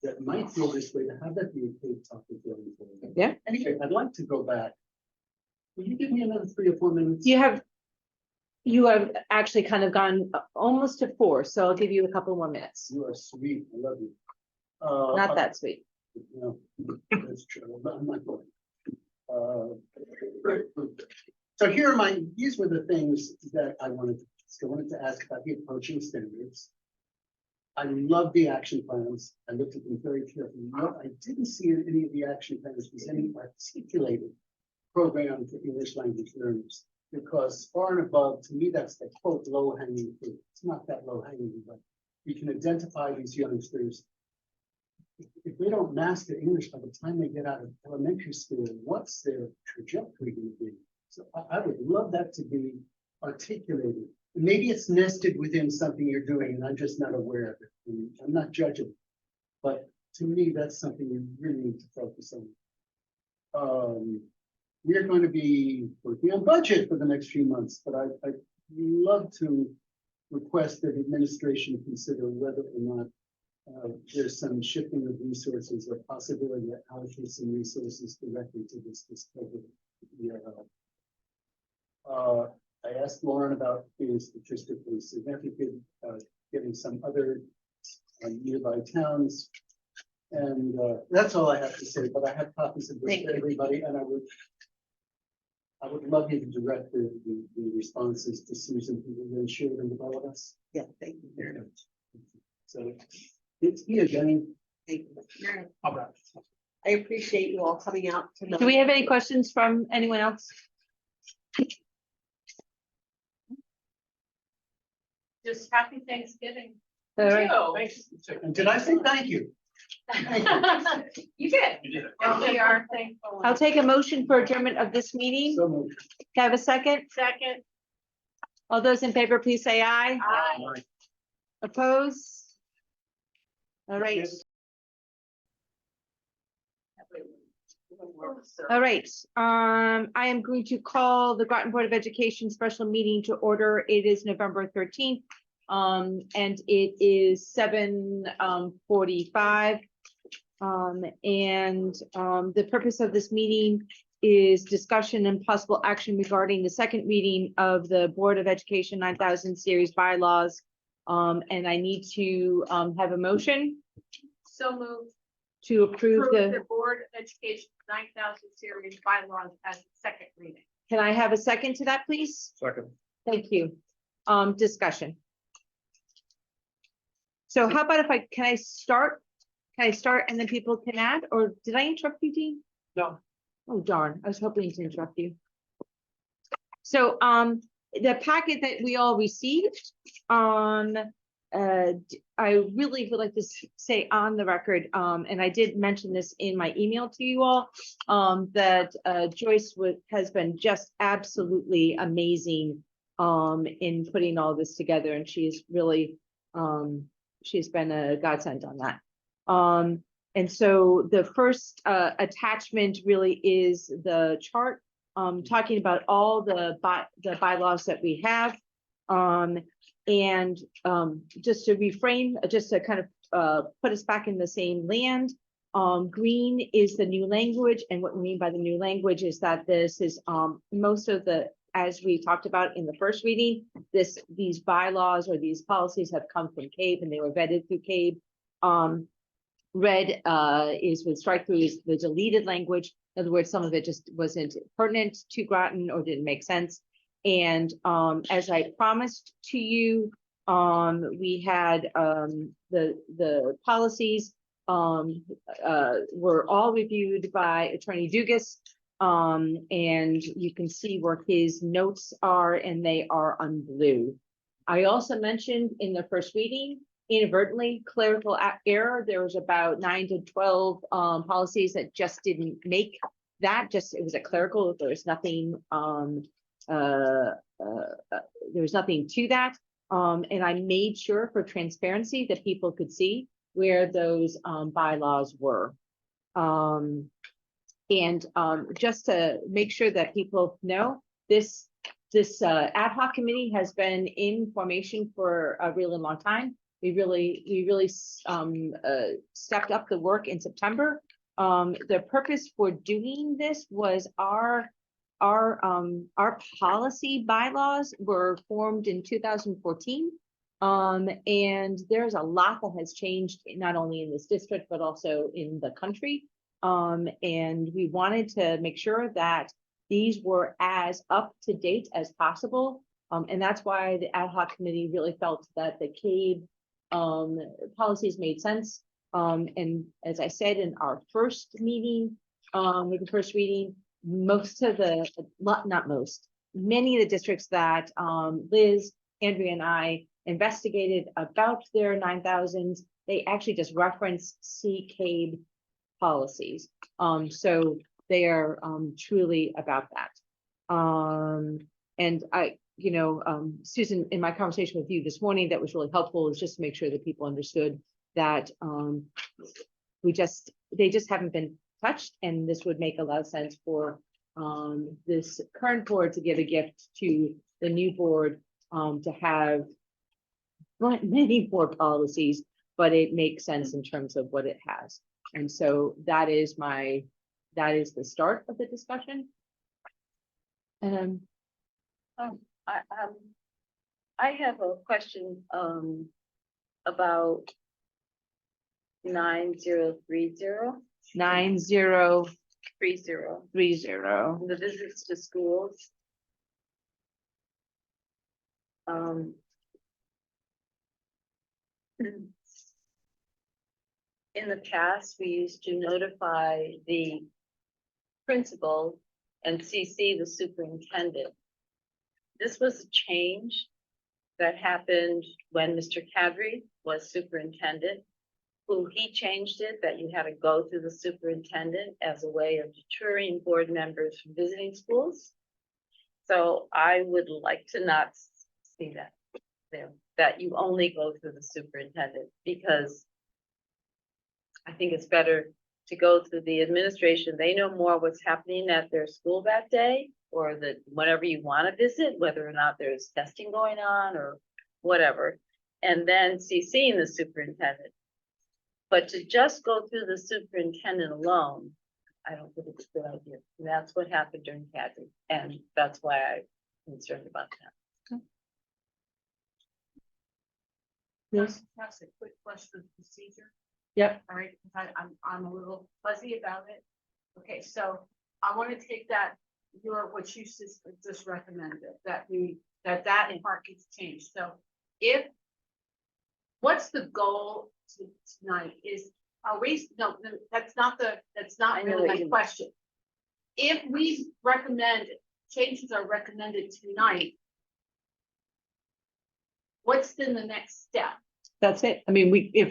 that might feel this way, to have that be a paid topic going forward. Yeah. Anyway, I'd like to go back. Will you give me another 3 or 4 minutes? You have actually kind of gone almost to 4, so I'll give you a couple more minutes. You are sweet. I love you. Not that sweet. No, that's true. I'm not going. So here are these were the things that I wanted to ask about the approaching standards. I love the action plans. I looked at them very carefully. What I didn't see in any of the action plans was any articulated program for English language learners. Because far and above, to me, that's the quote low hanging fruit. It's not that low hanging, but you can identify these youngsters. If they don't master English by the time they get out of elementary school, what's their trajectory going to be? So I would love that to be articulated. Maybe it's nested within something you're doing and I'm just not aware of it. And I'm not judging. But to me, that's something you really need to focus on. We are going to be working on budget for the next few months, but I'd love to request that administration consider whether or not there's some shifting of resources or possibility to allocate some resources directly to this program. I asked Lauren about being statistically significant, getting some other nearby towns. And that's all I have to say, but I have copies of this for everybody, and I would love you to direct the responses to Susan, who will then share them with all of us. Yeah, thank you very much. So it's here, Jenny. Thank you. All right. I appreciate you all coming out tonight. Do we have any questions from anyone else? Just happy Thanksgiving. All right. And did I say thank you? You did. You did it. And we are thankful. I'll take a motion for adjournment of this meeting. So moved. Can I have a second? Second. All those in favor, please say aye. Aye. Oppose? All right. All right, I am going to call the Groton Board of Education special meeting to order. It is November 13th. And it is 7:45. The purpose of this meeting is discussion and possible action regarding the second reading of the Board of Education 9000 series bylaws. And I need to have a motion So moved. to approve Approve the, the Board of Education 9000 series bylaws as second reading. can I have a second to that, please? Second. Thank you. Discussion. So how about if can I start? Can I start and then people can add, or did I interrupt you, Dean? No. Oh darn, I was hoping to interrupt you. So, the packet that we all received I really would like to say on the record, and I did mention this in my email to you all, that Joyce has been just absolutely amazing in putting all this together, and she's really she's been a godsend on that. And so the first attachment really is the chart talking about all the bylaws that we have. And just to reframe, just to kind of put us back in the same land, green is the new language. And what we mean by the new language is that this is most of the as we talked about in the first reading, these bylaws or these policies have come from CABE and they were vetted through CABE. Red is with strike through is the deleted language. In other words, some of it just wasn't pertinent to Groton or didn't make sense. And as I promised to you, we had the policies were all reviewed by Attorney Dugas. And you can see where his notes are, and they are on blue. I also mentioned in the first reading, inadvertently, clerical error. There was about 9 to 12 policies that just didn't make that. Just it was a clerical. There was nothing. There was nothing to that. And I made sure for transparency that people could see where those bylaws were. Just to make sure that people know, this ad hoc committee has been in formation for a really long time. We really stepped up the work in September. The purpose for doing this was our policy bylaws were formed in 2014. And there's a lot that has changed, not only in this district, but also in the country. And we wanted to make sure that these were as up to date as possible. And that's why the ad hoc committee really felt that the CABE policies made sense. And as I said in our first meeting, with the first reading, many of the districts that Liz, Andrea, and I investigated about their 9,000s, they actually just reference CABE policies. So they are truly about that. And Susan, in my conversation with you this morning, that was really helpful, is just to make sure that people understood that they just haven't been touched, and this would make a lot of sense for this current board to give a gift to the new board to have not many more policies, but it makes sense in terms of what it has. And so that is the start of the discussion. And I have a question about 9030. 9030. The visits to schools. In the past, we used to notify the principal and CC the superintendent. This was a change that happened when Mr. Cadre was superintendent, who he changed it, that you had to go through the superintendent as a way of deterring board members from visiting schools. So I would like to not see that there, that you only go through the superintendent, because I think it's better to go through the administration. They know more what's happening at their school that day, or that whatever you want to visit, whether or not there's testing going on or whatever, and then CCing the superintendent. But to just go through the superintendent alone, I don't think it's a good idea. And that's what happened during Cadre, and that's why I'm concerned about that. Yes. That's a quick question of procedure. Yep. All right, I'm a little fuzzy about it. Okay, so I want to take that, what you just recommended, that part gets changed. So what's the goal tonight is, no, that's not really my question. If we recommend, changes are recommended tonight, what's then the next step? That's it. I mean, if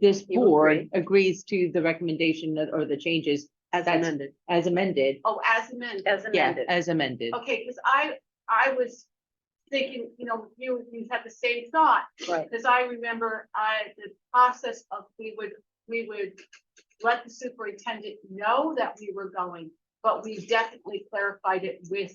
this board agrees to the recommendation or the changes as amended. Oh, as amended. Yeah, as amended. Okay, because I was thinking, you had the same thought. Right. Because I remember the process of we would let the superintendent know that we were going, but we definitely clarified it with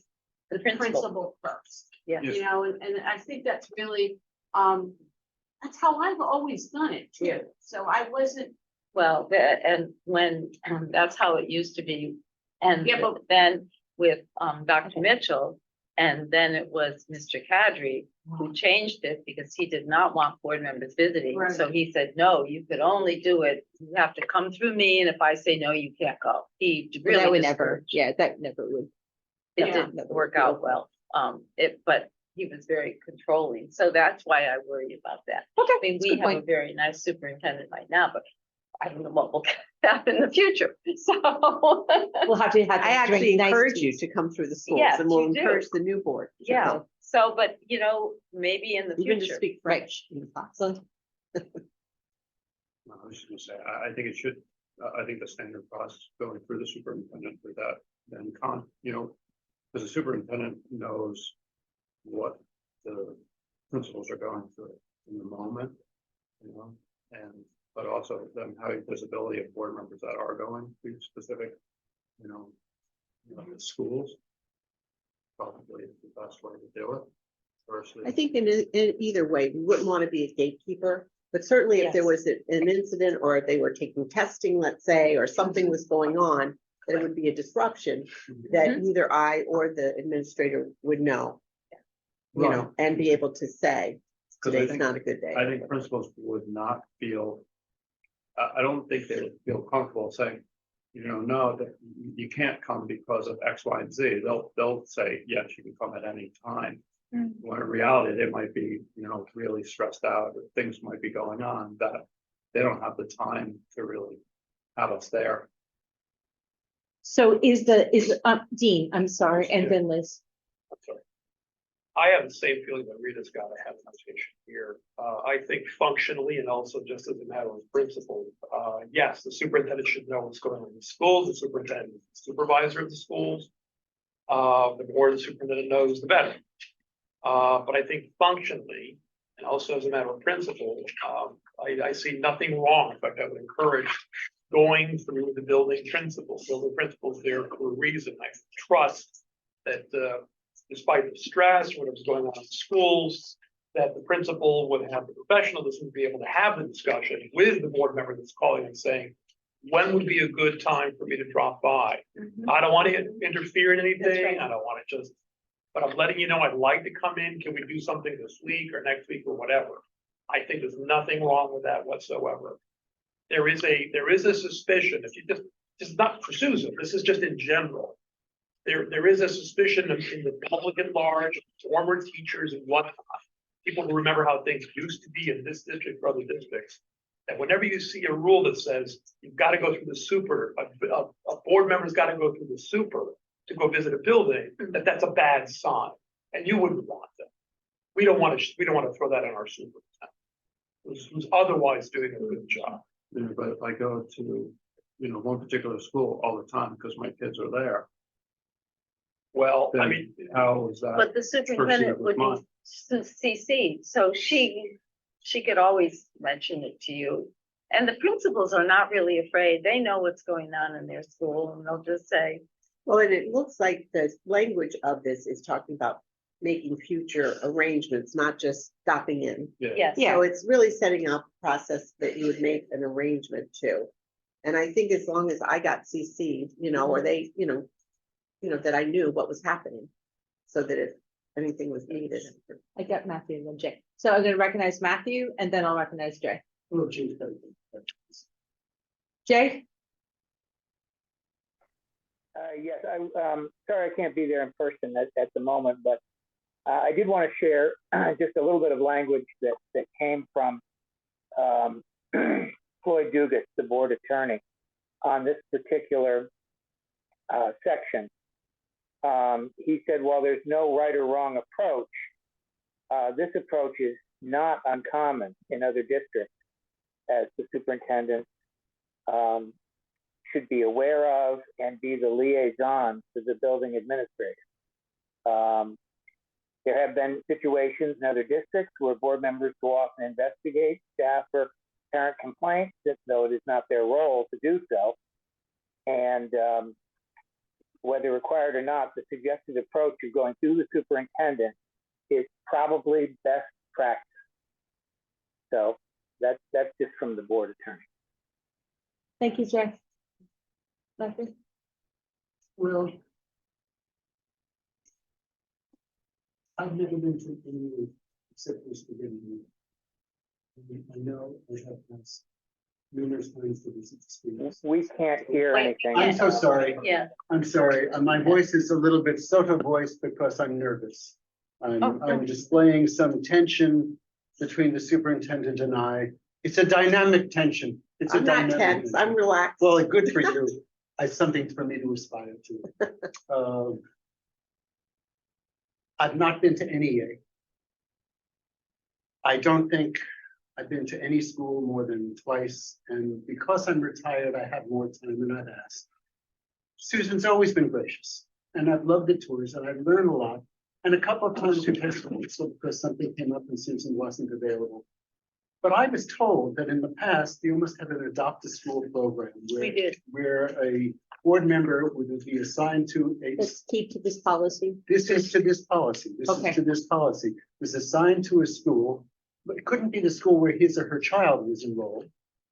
the principal first. Yeah. And I think that's really, that's how I've always done it too. Yeah. So I wasn't. Well, and when that's how it used to be, and Yeah, but then with Dr. Mitchell. And then it was Mr. Kadri who changed it because he did not want board members visiting. Right. So he said, no, you could only do it, you have to come through me, and if I say no, you can't go. He Well, that really would never, discouraged. yeah, that never would. It Yeah. didn't work out well. But he was very controlling, so that's why I worry about that. Okay, I mean, that's a we good have a point. very nice superintendent right now, but I don't know what will happen in the future, so. We'll have to have. I to actually drink nice encourage tea. you to come through the schools Yes, and we'll you do. encourage the new board. to Yeah, come, so, but you know, maybe in the Even to future. speak French in class. So, No, I was just gonna say, I think it should, I think the standard process going through the superintendent for that, then because the superintendent knows what the principals are going through in the moment, but also them having visibility of board members that are going to specific, the schools. Probably is the best way to do it versus. I think in either way, we wouldn't want to be a gatekeeper, but certainly if there Yes. was an incident or if they were taking testing, let's say, or something was going on, there would be a disruption that either I or the administrator would know. Right. And be able to say, 'Cause I today's think- not a good day. I think principals would not feel, I don't think they would feel comfortable saying, no, that you can't come because of X, Y, and Z. They'll say, yes, you can come at any time. When in reality, they might be, really stressed out, or things might be going on that they don't have the time to really have us there. so Dean, I'm sorry, and then Liz. I'm sorry. I have the same feeling that Rita's got to have an association here. I think functionally and also just as a matter of principle, yes, the superintendent should know what's going on in the schools. The superintendent is the supervisor of the schools. The more the superintendent knows, the better. But I think functionally, and also as a matter of principle, I see nothing wrong. In fact, I would encourage going through the building principles. Building principles there for a reason. I trust that despite the stress, whatever's going on in schools, that the principal would have the professionalism to be able to have the discussion with the board member that's calling and saying, when would be a good time for me to drop by? I don't want to interfere in anything. I don't want to just, but I'm letting you know, I'd like to come in. Can we do something this week or next week or whatever? I think there's nothing wrong with that whatsoever. There is a suspicion, if you just not for Susan, this is just in general. There is a suspicion in the public at large, former teachers and whatnot, people who remember how things used to be in this district or other districts, that whenever you see a rule that says you've got to go through the super, a board member's got to go through the super to go visit a building, that's a bad sign, and you wouldn't want that. We don't want to throw that on our superintendent, who's otherwise doing a good job. But if I go to, one particular school all the time because my kids are there, Well, I then mean, how is that? But the superintendent would mine. be CC, so she could always mention it to you. And the principals are not really afraid. They know what's going on in their school, and they'll just say, Well, and it looks like the language of this is talking about making future arrangements, not just stopping in. yes. So it's really setting up a process that you would make an arrangement to. And I think as long as I got CC'd, or they, that I knew what was happening. So that if anything was needed. I got Matthew and then Jay. So I'm gonna recognize Matthew and then I'll recognize Jay. Oh, geez. Jay? Yes, I'm sorry I can't be there in person at the moment, but I did want to share just a little bit of language that came from Floyd Dugas, the board attorney, on this particular section. He said, while there's no right or wrong approach, this approach is not uncommon in other districts, as the superintendent should be aware of and be the liaison to the building administrator. There have been situations in other districts where board members go off and investigate staff or parent complaints, though it is not their role to do so. And whether required or not, the suggested approach of going through the superintendent is probably best practice. So that's just from the board attorney. Thank you, Jay. Matthew? Well, I've never been to any except for spaghetti. I know I have asked numerous times for this experience. We can't hear anything. I'm so sorry. Yeah. I'm sorry. My voice is a little bit sofa voice because I'm nervous. I'm displaying some tension between the superintendent and I. It's a dynamic tension. It's a I'm not dynamic tense, tension. I'm relaxed. Well, good for you. It's something for me to aspire to. I've not been to NEA. I don't think I've been to any school more than twice, and because I'm retired, I have more time than I've asked. Susan's always been gracious, and I've loved the tours, and I've learned a lot. And a couple of times we've had to cancel because something came up and Susan wasn't available. But I was told that in the past, you must have an adopt a school program where a board member would be assigned to a. Let's keep to this policy. This is to this policy. This Okay. is to this policy. Was assigned to a school, but it couldn't be the school where his or her child was enrolled.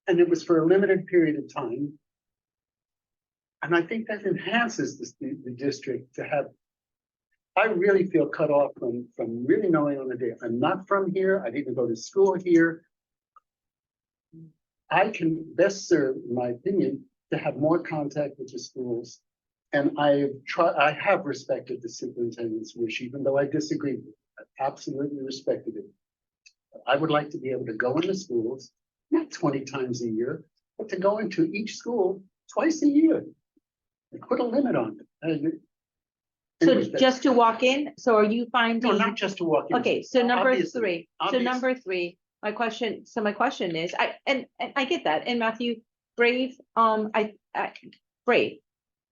And it was for a limited period of time. And I think that enhances the district to have. I really feel cut off from really knowing on the day. I'm not from here. I didn't go to school here. I can best serve, in my opinion, to have more contact with the schools. And I have respected the superintendent's wish, even though I disagreed with it. I absolutely respected it. I would like to be able to go into schools, not 20 times a year, but to go into each school twice a year. And put a limit on it. So just to walk in, so are you No, finding? not just to walk in. Okay, so number Obviously, three, my question is, and I get that, and Matthew, brave, brave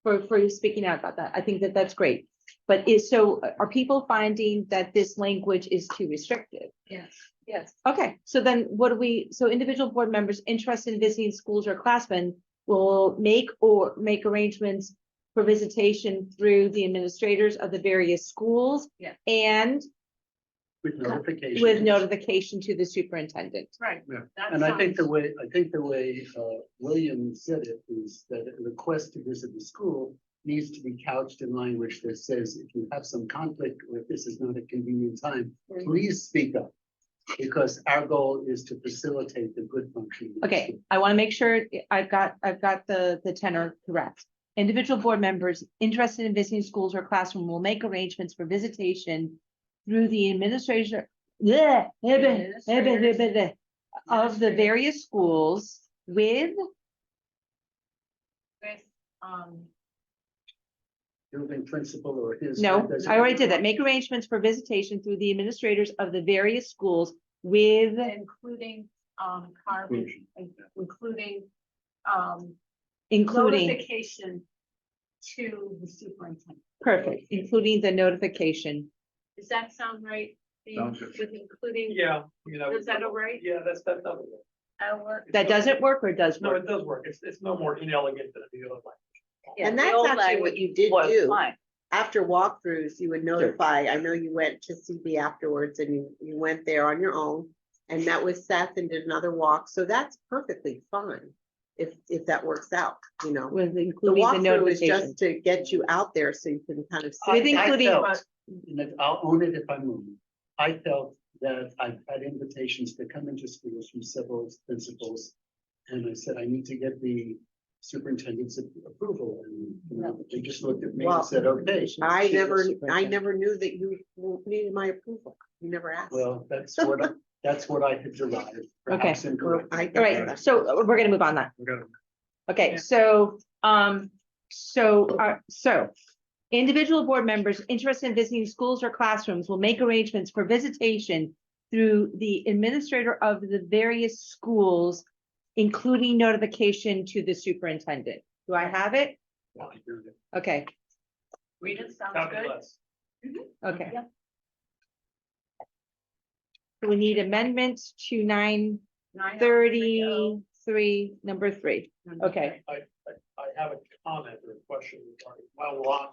for speaking out about that. I think that that's great. But are people finding that this language is too restrictive? Yes. Okay, so then so individual board members interested in visiting schools or classmen will make arrangements for visitation through the administrators of the various schools. Yeah. And With notification. with notification to the superintendent. Right. Yeah. That And I think the sounds- way William said it is that a request to visit the school needs to be couched in language that says, if you have some conflict or if this is not a convenient time, please speak up. Because our goal is to facilitate the good functioning. of the Okay, school. I want to make sure I've got the tenor correct. Individual board members interested in visiting schools or classroom will make arrangements for visitation through the administration of the various schools with Building principal or his. no, I already did that. Make arrangements for visitation through the administrators of the various schools with Including, carbon, including, including, notification to the superintendent. perfect, including the notification. Does that sound right? Sounds good. With including, Yeah. You know, is that all right? yeah, that's. That'll work? That doesn't work or does No, work? it does work. It's no more inelegant than the other way. And that's actually what you did do. After walkthroughs, you would notify, I know you went to CB afterwards and you went there on your own and met with Seth and did another walk. So that's perfectly fine. If that works out, you know. With The including the walkthrough is notification. just to get you out there so you can kind of. see. With including- I'll own it if I'm wrong. I felt that I've had invitations to come into schools from several principals. And I said, I need to get the superintendent's approval, and, you know, they just looked at me Well, and said, okay. I never knew that you needed my approval. You never asked. Well, that's what I had derived. perhaps Well, incorrectly. All right, so we're gonna move on then. We're gonna- Okay, so individual board members interested in visiting schools or classrooms will make arrangements for visitation through the administrator of the various schools, including notification to the superintendent. Do I have it? Well, I heard it. Okay, Rita, sounds Copy good? less. okay. Yep. So we need amendments to 933, number 3. Okay, I have a comment or a question regarding, while we're on,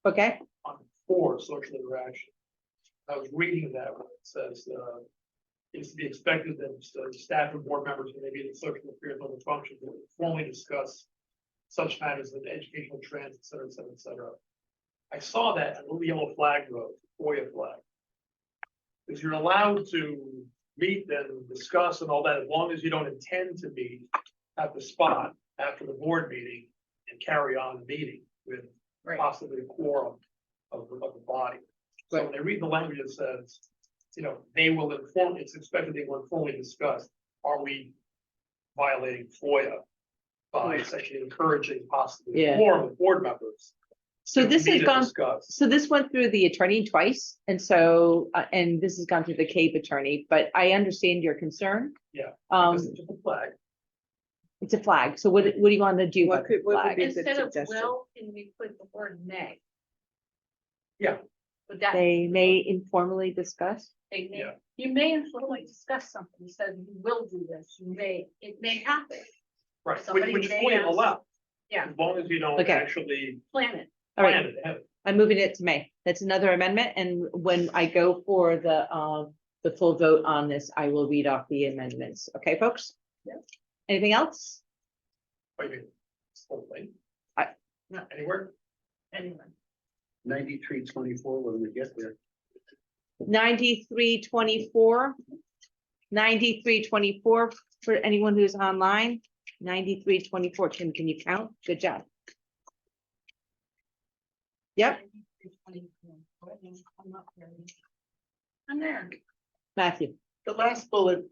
okay, on 4, social interaction. I was reading that when it says, it's to be expected that staff and board members who may be in the social affairs other functions will formally discuss such matters as educational trends, et cetera, et cetera, et cetera. I saw that, a little yellow flag rose, FOIA flag. Because you're allowed to meet and discuss and all that, as long as you don't intend to meet at the spot after the board meeting and carry on the meeting with Right. possibly a quorum of the body. So when they read the language, it says, you know, they will inform, it's expected they will informally discuss, are we violating FOIA by essentially encouraging possibly Yeah. a quorum of board members? So to this meet has and gone, discuss. so this went through the attorney twice, and so, and this has gone through the CAPE attorney, but I understand your concern. Yeah. Um, Because it's just a flag. it's a flag, so what do you want to do What about the could- what would flag? be- It's a good Instead of suggestion. will, can we put the word may? Yeah. Would that? They may informally discuss. They may, Yeah. you may informally discuss something, you said you will do this, you may, it may happen, Right, which, Somebody which is may FOIA ask- allows, yeah, as long as you don't Okay. actually plan it. All right, plan it ahead. I'm moving it to May. That's another amendment, and when I go for the full vote on this, I will read off the amendments. Okay, folks? Yeah. Anything else? What do you mean? It's the whole thing? I- Not anywhere? Anyway, 93-24 when we get there. 93-24. 93-24 for anyone who's online. 93-24. Tim, can you count? Good job. Yep, I'm there. Matthew. The last bullet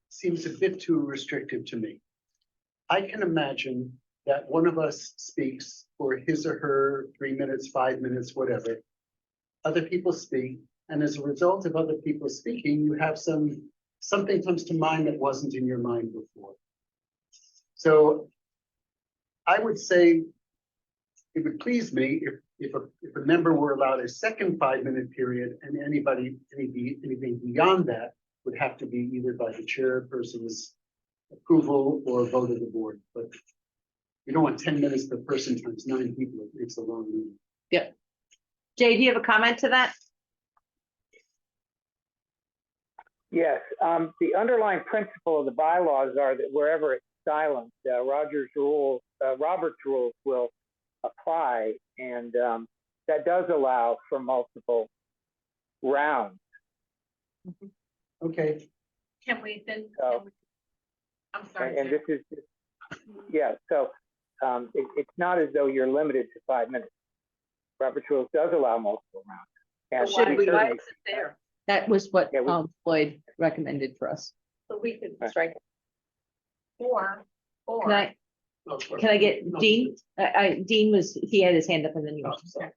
seems a bit too restrictive to me. I can imagine that one of us speaks for his or her 3 minutes, 5 minutes, whatever. Other people speak, and as a result of other people speaking, you have something comes to mind that wasn't in your mind before. So I would say it would please me if a member were allowed a second 5-minute period, and anything beyond that would have to be either by the chairperson's approval or vote of the board. But you don't want 10 minutes per person times 9 people. It makes a long meeting. Yep. Jay, do you have a comment to that? Yes, the underlying principle of the bylaws are that wherever it's silent, Robert's rules will apply, and that does allow for multiple rounds. Okay. Can we then? So- can we- I'm sorry. And Jim. this is, yeah, so it's not as though you're limited to 5 minutes. Robert's rules does allow multiple rounds. And So why we why certainly- is it there? That was what Yeah, we- Floyd recommended for us. So we could Right. strike. it. Or. Can I get Dean? Dean he had his hand up and then you. Oh, sorry.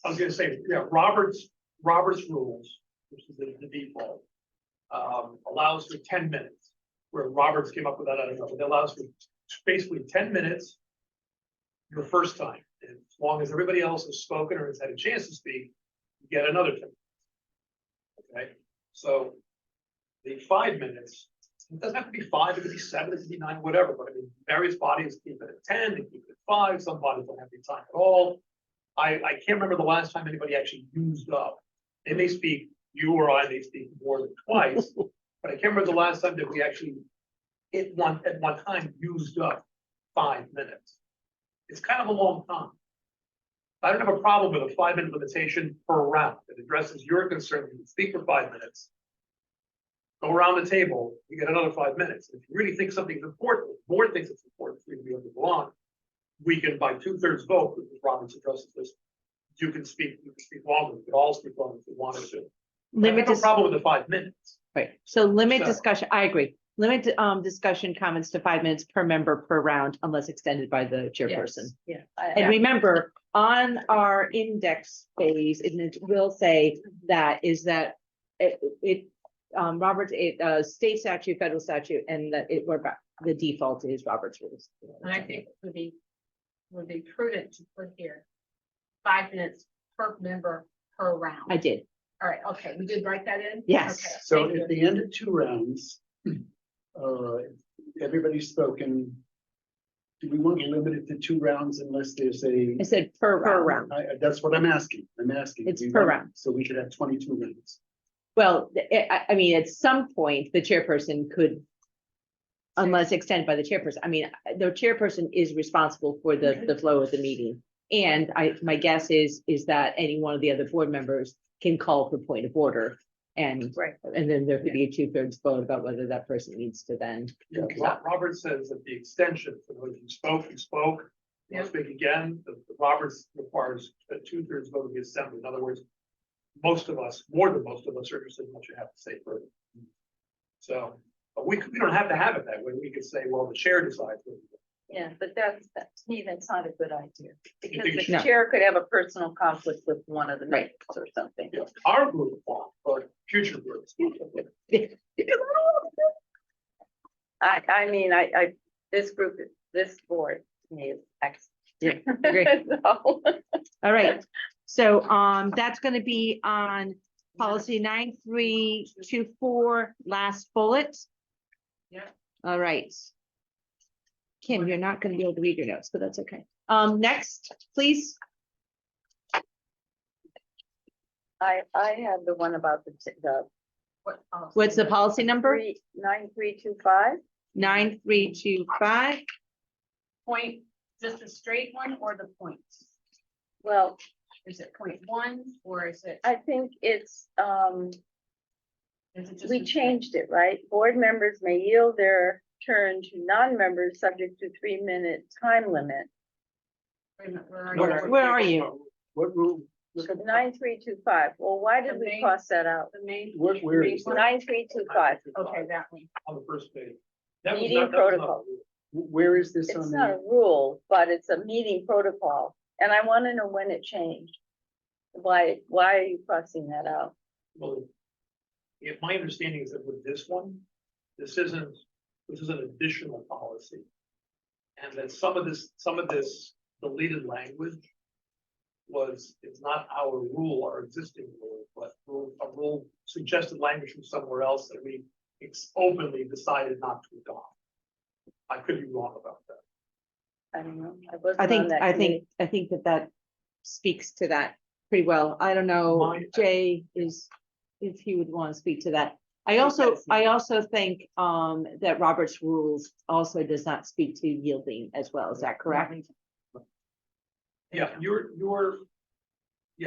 I was gonna say, yeah, Robert's rules, which is the default, allows for 10 minutes. Where Roberts came up with that, I don't know, but it allows for basically 10 minutes your first time. And as long as everybody else has spoken or has had a chance to speak, you get another 10 minutes. Okay, so the 5 minutes, it doesn't have to be 5, it could be 7, it could be 9, whatever, but I mean, various bodies keep it at 10, they keep it at 5, some bodies don't have any time at all. I can't remember the last time anybody actually used up. They may speak, you or I may speak more than twice, but I can't remember the last time that we actually at one time used up 5 minutes. It's kind of a long time. I don't have a problem with a 5-minute limitation per round. It addresses your concern. You can speak for 5 minutes. Go around the table, you get another 5 minutes. If you really think something's important, the board thinks it's important for you to be able to go on, we can by 2/3 vote, because Roberts addresses this. You can speak longer. We could all speak longer if you wanted to. I Limit have no problem with the 5 minutes. Right, so limit So- discussion, I agree. Limit discussion comments to 5 minutes per member per round unless extended by the chairperson. Yeah. And remember, on our index phase, and it will say that Robert's, state statute, federal statute, and that the default is Robert's rules. And I think it would be prudent to put here 5 minutes per member per round. I did, All right, okay, we did write that in? Yes. Okay, So thank you. at the end of 2 rounds, everybody's spoken. Do we want to limit it to 2 rounds unless there's I said per round. That's what I'm asking. I'm asking. It's Do we per want- round. So we should have 22 rounds. Well, I mean, at some point, the chairperson could, unless extended by the chairperson, I mean, the chairperson is responsible for the flow of the meeting. And my guess is that any one of the other board members can call for point of order. And, Right. and then there could be a 2/3 vote about whether that person needs to then. Yeah, Robert says that the extension, for those who spoke, Yeah. speak again, the Roberts requires a 2/3 vote of the assembly. In other words, most of us, more than most of us, are interested in what you have to say further. So, but we don't have to have it that way. We could say, well, the chair decides. what to do. Yeah, but to me, that's not a good idea. Because think it the should- chair could have a personal conflict with one of the Right. members or something. Yeah, our group, but future groups. I mean, this group, this board, to me is excellent. agree. So, All right, so that's gonna be on policy 9324, last bullet. Yeah. All right. Kim, you're not gonna be able to read your notes, but that's okay. Next, please. I have the one about the What's the policy number? 9325. 9325. Point, just a straight one or the points? Well, Is it 0.1 or is it? I think it's, Is it just we a- changed it, right? Board members may yield their turn to non-members subject to 3-minute time limit. Wait a minute, where are No, you? Where are you? What rule? 9325. Well, why did The we main- cross that out? The main. Where is that? 9325. Okay, that one. On the first page. That was Meeting not- that was not- protocol. Where is this It's on not a the, rule, but it's a meeting protocol, and I want to know when it changed. Why are you crossing that out? Well, if my understanding is that with this one, this is an additional policy. And that some of this deleted language it's not our rule, our existing rule, but a rule suggested language from somewhere else that we openly decided not to adopt. I could be wrong about that. I don't know. I wasn't on that I think that speaks to that pretty well. I don't know, Jay if he would want to speak to that. I also think that Robert's rules also does not speak to yielding as well. Is that correct? Yeah,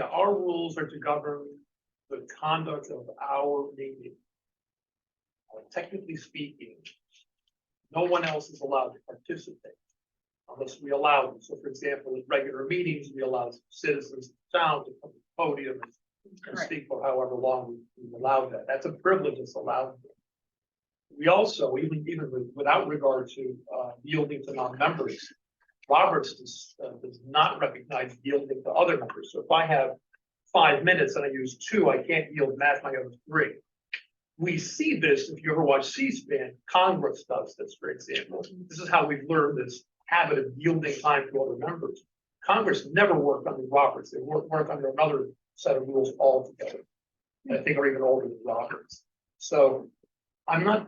our rules are to govern the conduct of our meeting. Technically speaking, no one else is allowed to participate unless we allow them. So for example, at regular meetings, we allow citizens of the town to come to the podium and speak for however long we've allowed that. That's a privilege that's allowed. We also, even without regard to yielding to non-members, Roberts does not recognize yielding to other members. So if I have 5 minutes and I use 2, I can't yield back my other 3. We see this, if you ever watch C-SPAN, Congress does this, for example. This is how we've learned this habit of yielding time to other members. Congress never worked under Roberts. They work under another set of rules altogether. I think are even older than Roberts. So I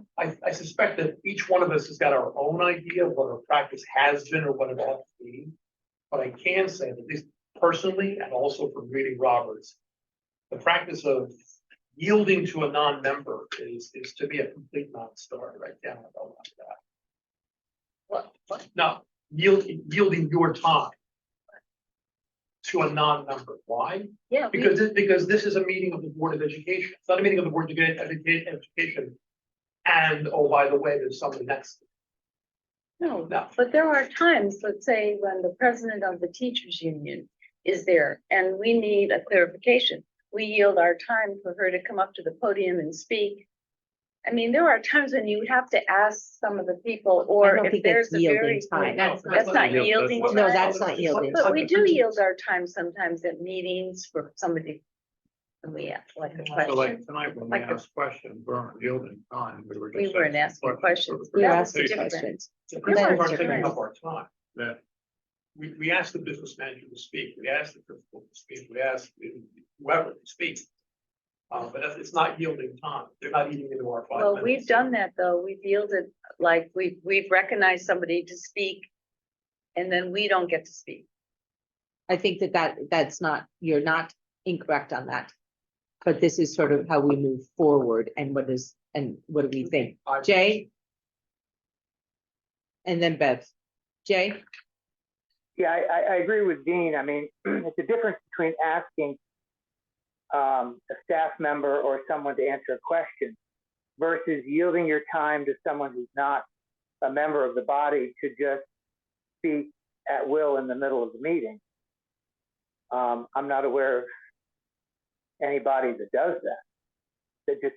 suspect that each one of us has got our own idea of what our practice has been or what it ought to be. But I can say that at least personally, and also from reading Roberts, the practice of yielding to a non-member is to me a complete non-starter. I cannot go like that. What? No, yielding your time to a non-member. Why? Yeah. Because this is a meeting of the Board of Education. It's not a meeting of the Board of Education. And, oh, by the way, there's something next. No, No. but there are times, let's say, when the president of the teachers union is there and we need a clarification. We yield our time for her to come up to the podium and speak. I mean, there are times when you have to ask some of the people, I or don't if think there's that's a yielding very. time. That's not yielding No, time. that's not yielding. But we do yield our time sometimes at meetings for somebody. And we ask like a So question. like tonight, when we Like a- asked questions, we weren't yielding time. We were We just. weren't asking questions. We were That was asking different. questions. The principals That's are taking different. up our time. Yeah. We asked the business manager to speak, we asked the principal to speak, we asked whoever to speak. But it's not yielding time, they're not eating into our 5 minutes. Well, we've done that though. We've yielded, like, we've recognized somebody to speak. And then we don't get to speak. I think that's not, you're not incorrect on that. But this is sort of how we move forward and what do we think? Jay? And then Bev. Jay? Yeah, I agree with Dean. I mean, it's a difference between asking a staff member or someone to answer a question versus yielding your time to someone who's not a member of the body to just speak at will in the middle of the meeting. I'm not aware of anybody that does that, that just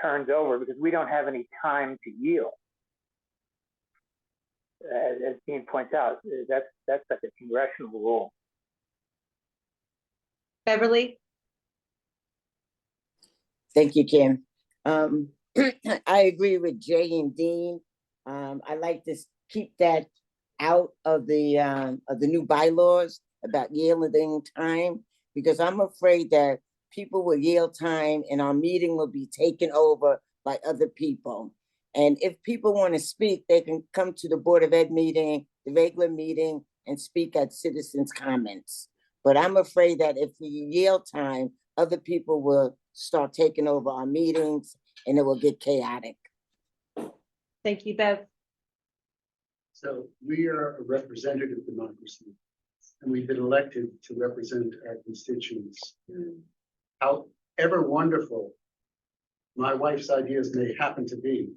turns over because we don't have any time to yield. As Dean points out, that's like a congressional rule. Beverly? Thank you, Kim. I agree with Jay and Dean. I like to keep that out of the new bylaws about yielding time, because I'm afraid that people will yield time and our meeting will be taken over by other people. And if people want to speak, they can come to the Board of Ed meeting, the regular meeting, and speak at citizens' comments. But I'm afraid that if we yield time, other people will start taking over our meetings and it will get chaotic. Thank you, Bev. So we are a representative democracy, and we've been elected to represent our constituents. However wonderful my wife's ideas may happen to be,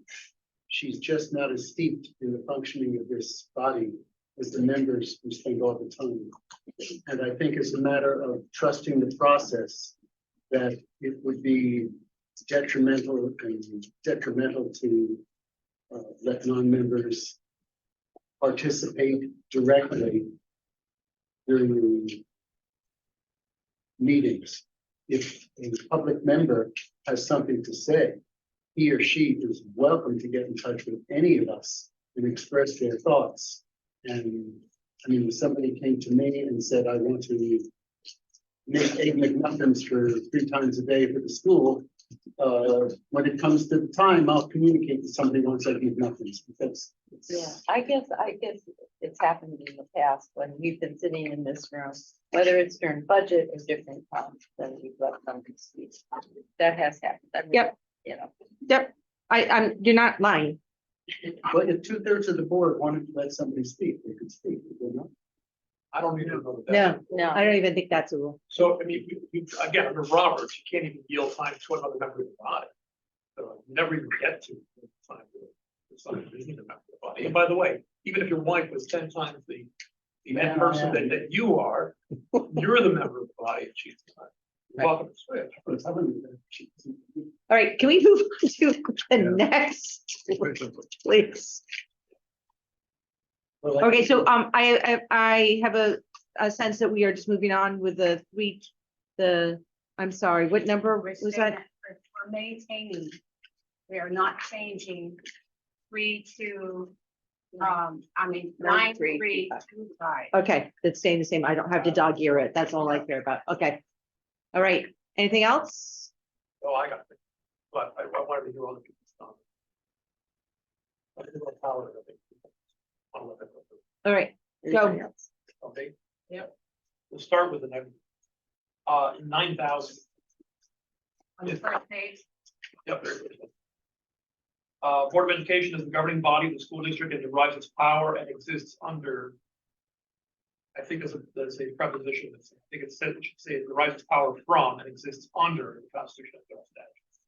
she's just not as steeped in the functioning of this body as the members who spend all the time. And I think it's a matter of trusting the process, that it would be detrimental to let non-members participate directly during the meetings. If a public member has something to say, he or she is welcome to get in touch with any of us and express their thoughts. And I mean, if somebody came to me and said, I want to make 8 McMuffins for 3 times a day for the school, when it comes to the time, I'll communicate to somebody once I eat muffins, because Yeah, I guess it's happened in the past when we've been sitting in this room, whether it's during budget or different times, then we've let them speak. That has happened. I mean, Yep. You know. Yep, you're not lying. but if 2/3 of the board wanted to let somebody speak, they could speak, would they not? I don't even know that. No, I don't even think that's a rule. So, I mean, again, under Roberts, you can't even yield time to another member of the body. So you never even get to time to somebody who's a member of the body. And by the way, even if your wife was 10 times the end person that you are, you're the member of the body and she's not. You're welcome to switch. I'm telling you that All right, can we move on to the next, please? Okay, so I have a sense that we are just moving on with I'm sorry, what number was that? We're maintaining, we are not changing 3 to, 9, 3, 2, 5. Okay, it's staying the same. I don't have to dog ear it. That's all I care about. Okay. All right, anything else? Oh, I got it. But I wanted to hear all the people's comments. I think about power, I think. I'll let that go through. All right, go. Okay. Yep. We'll start with the next. 9,000. On the first page. Yep. There it is. Board of Education is the governing body of the school district and derives its power and exists under. I think there's a preposition that I think it should say it derives its power from and exists under the Constitution of the statutes.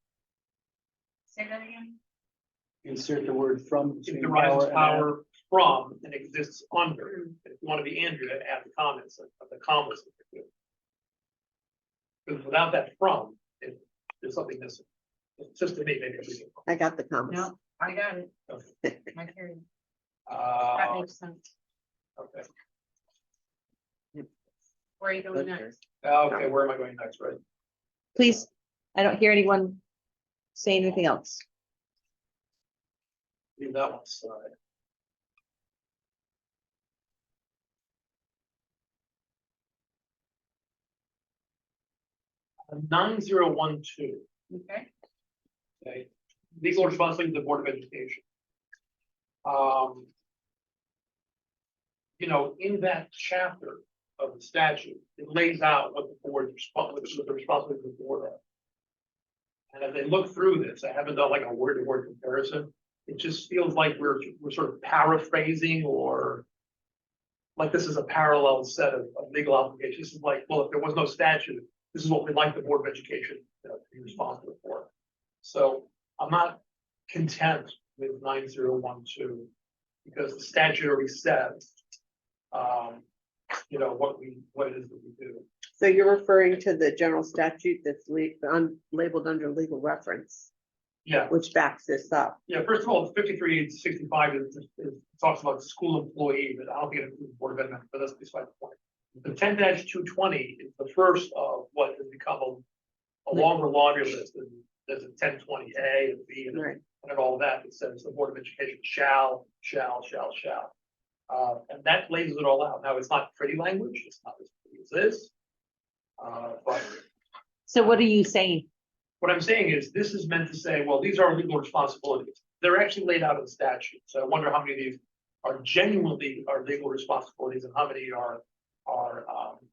Say that again. insert the word from. It derives its power from and exists under. If you want to be Andrew, then add the comments of the commas. Because without that from, there's something missing. It's just to me, maybe. I got the comments. No, I got it. Okay. I hear you. That makes sense. Okay. Where are you going next? Okay, where am I going next, right? Please, I don't hear anyone say anything else. Leave that one aside. Uh, 9012. Okay. Okay, legal responsibility of the Board of Education. You know, in that chapter of the statute, it lays out what the board what the responsibility of the board are. And as I look through this, I haven't done like a word-to-word comparison. It just feels like we're sort of paraphrasing or like this is a parallel set of legal obligations. This is like, well, if there was no statute, this is what we'd like the Board of Education to be responsible for. So I'm not content with 9012 because the statute already says, what it is that we do. So you're referring to the general statute that's labeled under legal reference, Yeah, which backs this up. yeah. First of all, 5365 talks about school employee, but I don't think it includes Board of Ed members, but that's beside the point. The 10-220 is the first of what has become a longer laundry list. And there's a 1020A and B and, Right. and all of that. It says the Board of Education shall. And that lays it all out. Now, it's not pretty language. It's not as pretty as this. But So what are you saying? what I'm saying is this is meant to say, well, these are legal responsibilities. They're actually laid out in statute. So I wonder how many of these are genuinely are legal responsibilities and how many are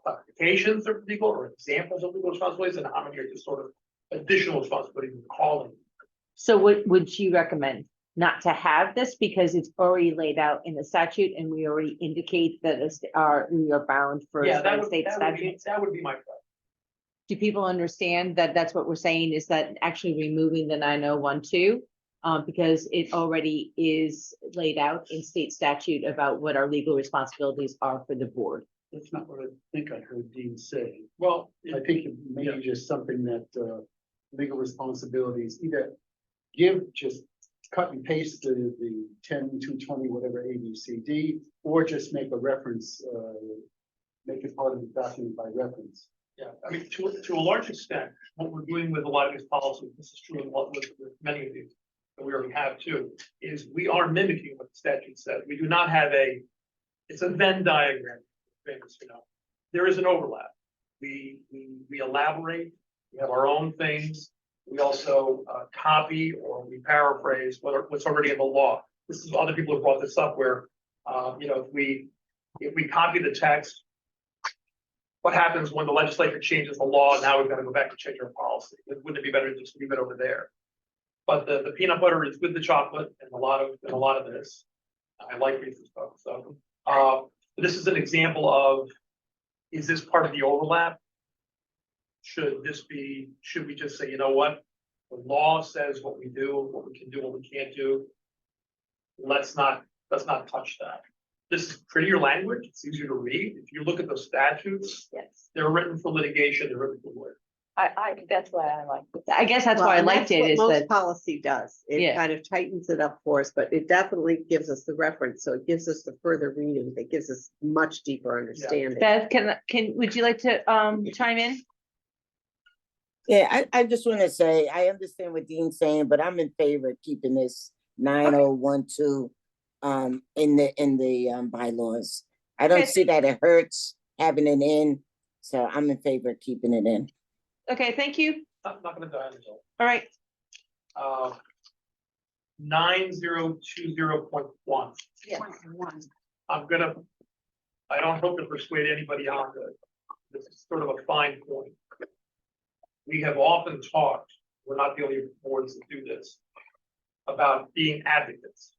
clarifications of legal or examples of legal responsibilities and how many are just sort of additional responsibilities and calling. So what would you recommend? Not to have this because it's already laid out in the statute and we already indicate that we are bound for Yeah, that state statute? that would be my preference. Do people understand that that's what we're saying is that actually removing the 9012? Because it already is laid out in state statute about what our legal responsibilities are for the board. That's not what I think I heard Dean say. Well, I think it may be just something that legal responsibilities either just cut and paste the 10-220, whatever ABCD, or just make a reference, make it part of the document by reference. Yeah, I mean, to a large extent, what we're doing with a lot of these policies, this is true with many of these that we already have too, is we are mimicking what the statute says. We do not have it's a Venn diagram, things, there is an overlap. We elaborate, we have our own things. We also copy or we paraphrase what's already in the law. This is other people have brought this up where, if we copy the text, what happens when the legislature changes the law? Now we've got to go back and change our policy. Wouldn't it be better to just leave it over there? But the peanut butter is with the chocolate and a lot of this. I like Reese's stuff. So this is an example of, is this part of the overlap? Should we just say, you know what? The law says what we do, what we can do, what we can't do. Let's not touch that. This is prettier language. It's easier to read. If you look at the statutes, Yes, they're written for litigation, they're written for lawyers. that's why I like it. I guess that's why I And liked that's it what is most that, policy does. It Yeah. kind of tightens it up for us, but it definitely gives us the reference. So it gives us the further reading. That gives us much deeper understanding. Beth, would you like to chime in? Yeah, I just want to say, I understand what Dean's saying, but I'm in favor of keeping this 9012 in the bylaws. I don't Okay. see that it hurts having it in, so I'm in favor of keeping it in. Okay, thank you. I'm not gonna die on this. All right. 9020.1. Yes. I don't hope to persuade anybody on this is sort of a fine point. We have often talked, we're not the only boards that do this, about being advocates.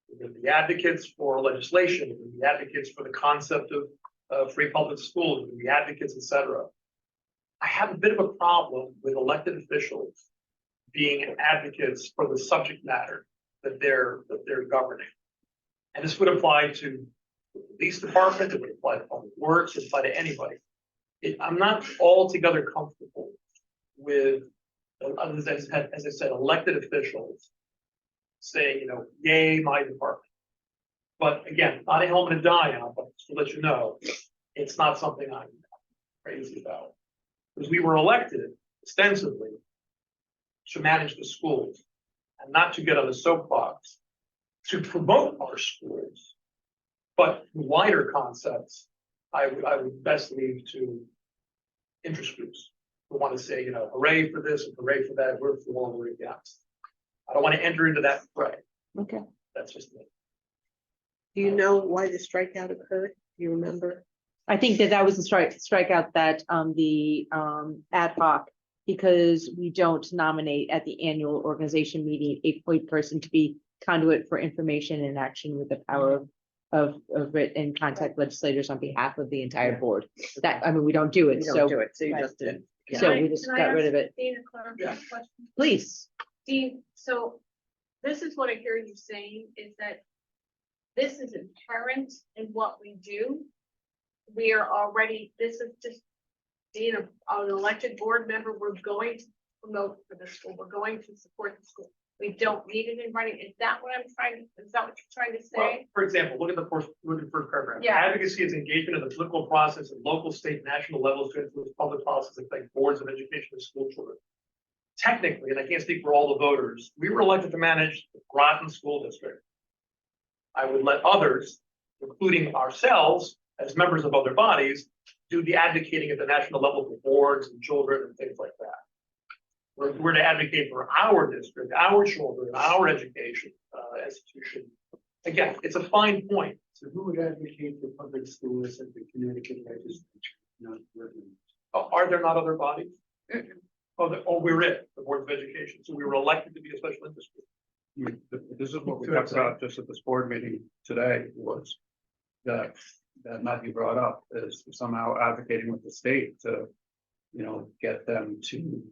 We're gonna be advocates for legislation, we're gonna be advocates for the concept of free public schools, we're gonna be advocates, etc. I have a bit of a problem with elected officials being advocates for the subject matter that they're governing. And this would apply to the police department, it would apply to public works, it would apply to anybody. I'm not altogether comfortable with, as I said, elected officials saying, yay, my department. But again, not a helmet to die on, but just to let you know, it's not something I'm crazy about. Because we were elected ostensibly to manage the schools and not to get on the soapbox to promote our schools. But wider concepts, I would best leave to interest groups who want to say, hooray for this and hooray for that, we're for or we're against. I don't want to enter into that fray. Okay. That's just me. Do you know why the strikeout occurred? Do you remember? I think that was the strikeout that the ad hoc, because we don't nominate at the annual organization meeting a point person to be conduit for information and action with the power of it and contact legislators on behalf of the entire board. That, I mean, we don't do it, We so. don't do it, so you Right. just did. So we just got rid of it. Dean, a clarifying question? Please. Dean, so this is what I hear you saying, is that this is inherent in what we do. We are already, this is just being an elected board member, we're going to promote for the school, we're going to support the school. We don't need it in writing. Is that what I'm trying, is that what you're trying to Well, say? for example, look at the first paragraph. Yeah. Advocacy is engagement in the political process at local, state, national levels to influence public policies that affect boards of education and school children. Technically, and I can't speak for all the voters, we were elected to manage the Groton School District. I would let others, including ourselves, as members of other bodies, do the advocating at the national level for boards and children and things like that. We're to advocate for our district, our children, our education institution. Again, it's a fine point. So who would advocate for public schools at the Connecticut legislature? Not Groton. Are there not other bodies? Oh, we're it, the Board of Education. So we were elected to be a special interest group. This is what we talked about just at this board meeting today was that Matthew brought up is somehow advocating with the state to, get them to,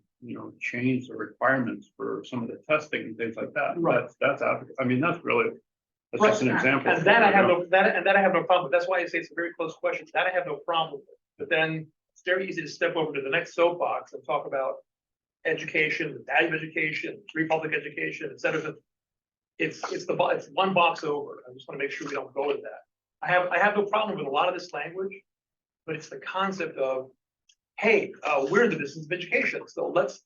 change the requirements for some of the testing and things like that. Right. That's advocacy. I mean, that's just an example. And that I have no problem with. That's why I say it's a very close question. That I have no problem with. But then it's very easy to step over to the next soapbox and talk about education, the value of education, free public education, et cetera. It's one box over. I just want to make sure we don't go to that. I have no problem with a lot of this language, but it's the concept of, hey, we're in the business of education, so let's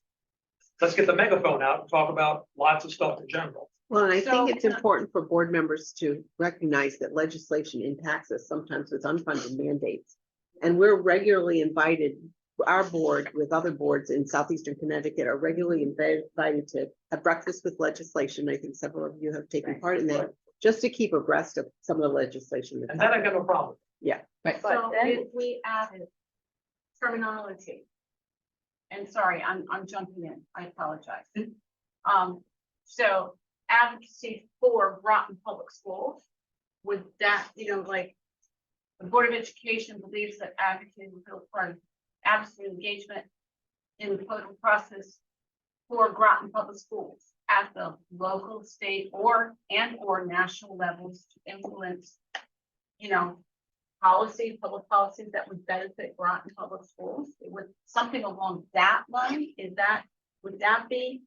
get the megaphone out and talk about lots of stuff in general. Well, and I So- think it's important for board members to recognize that legislation impacts us sometimes with unfunded mandates. And we're regularly invited, our board with other boards in southeastern Connecticut are regularly invited to have breakfast with legislation. I think several of you have taken part in that, just to keep abreast of some of the legislation. that's And that I got happening. no problem. Yeah. Right. So if we added terminology. And sorry, I'm jumping in, I apologize. So advocacy for Groton Public Schools, would that, like, the Board of Education believes that advocacy will feel part of advocacy engagement in the political process for Groton Public Schools at the local, state, or national levels to influence, public policies that would benefit Groton Public Schools. It would something along that line. Would that be?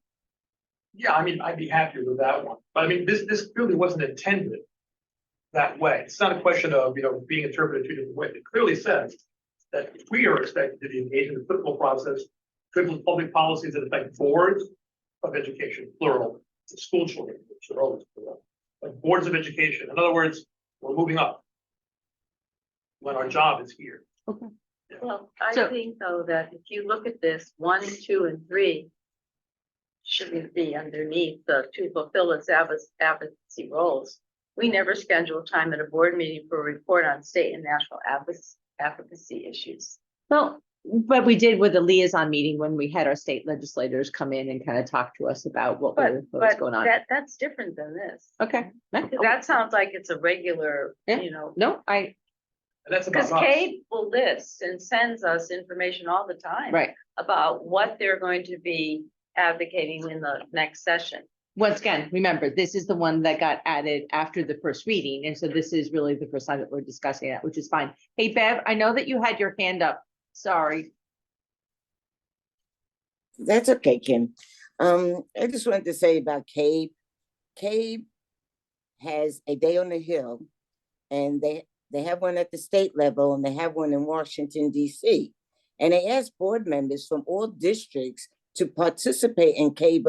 Yeah, I mean, I'd be happy with that one. But I mean, this really wasn't intended that way. It's not a question of, being interpreted two different ways. It clearly says that we are expected to be engaged in the political process, to influence public policies that affect boards of education, plural, school children, which are always plural, like boards of education. In other words, we're moving up when our job is here. Well, I So- think though that if you look at this, 1, 2, and 3 shouldn't be underneath to fulfill its advocacy roles. We never schedule time at a board meeting for a report on state and national advocacy issues. Well, but we did with the liaison meeting when we had our state legislators come in and kind of talk to us about what was But going on. that's different than this. Okay. That sounds like it's a regular, Yeah. No, And that's about because us. Kate will list and sends us information all the time. right. About what they're going to be advocating in the next session. Once again, remember, this is the one that got added after the first reading. And so this is really the first time that we're discussing it, which is fine. Hey, Bev, I know that you had your hand up. Sorry. That's okay, Kim. I just wanted to say about CABE. CABE has a day on the Hill, and they have one at the state level, and they have one in Washington, D.C. And they ask board members from all districts to participate in CABE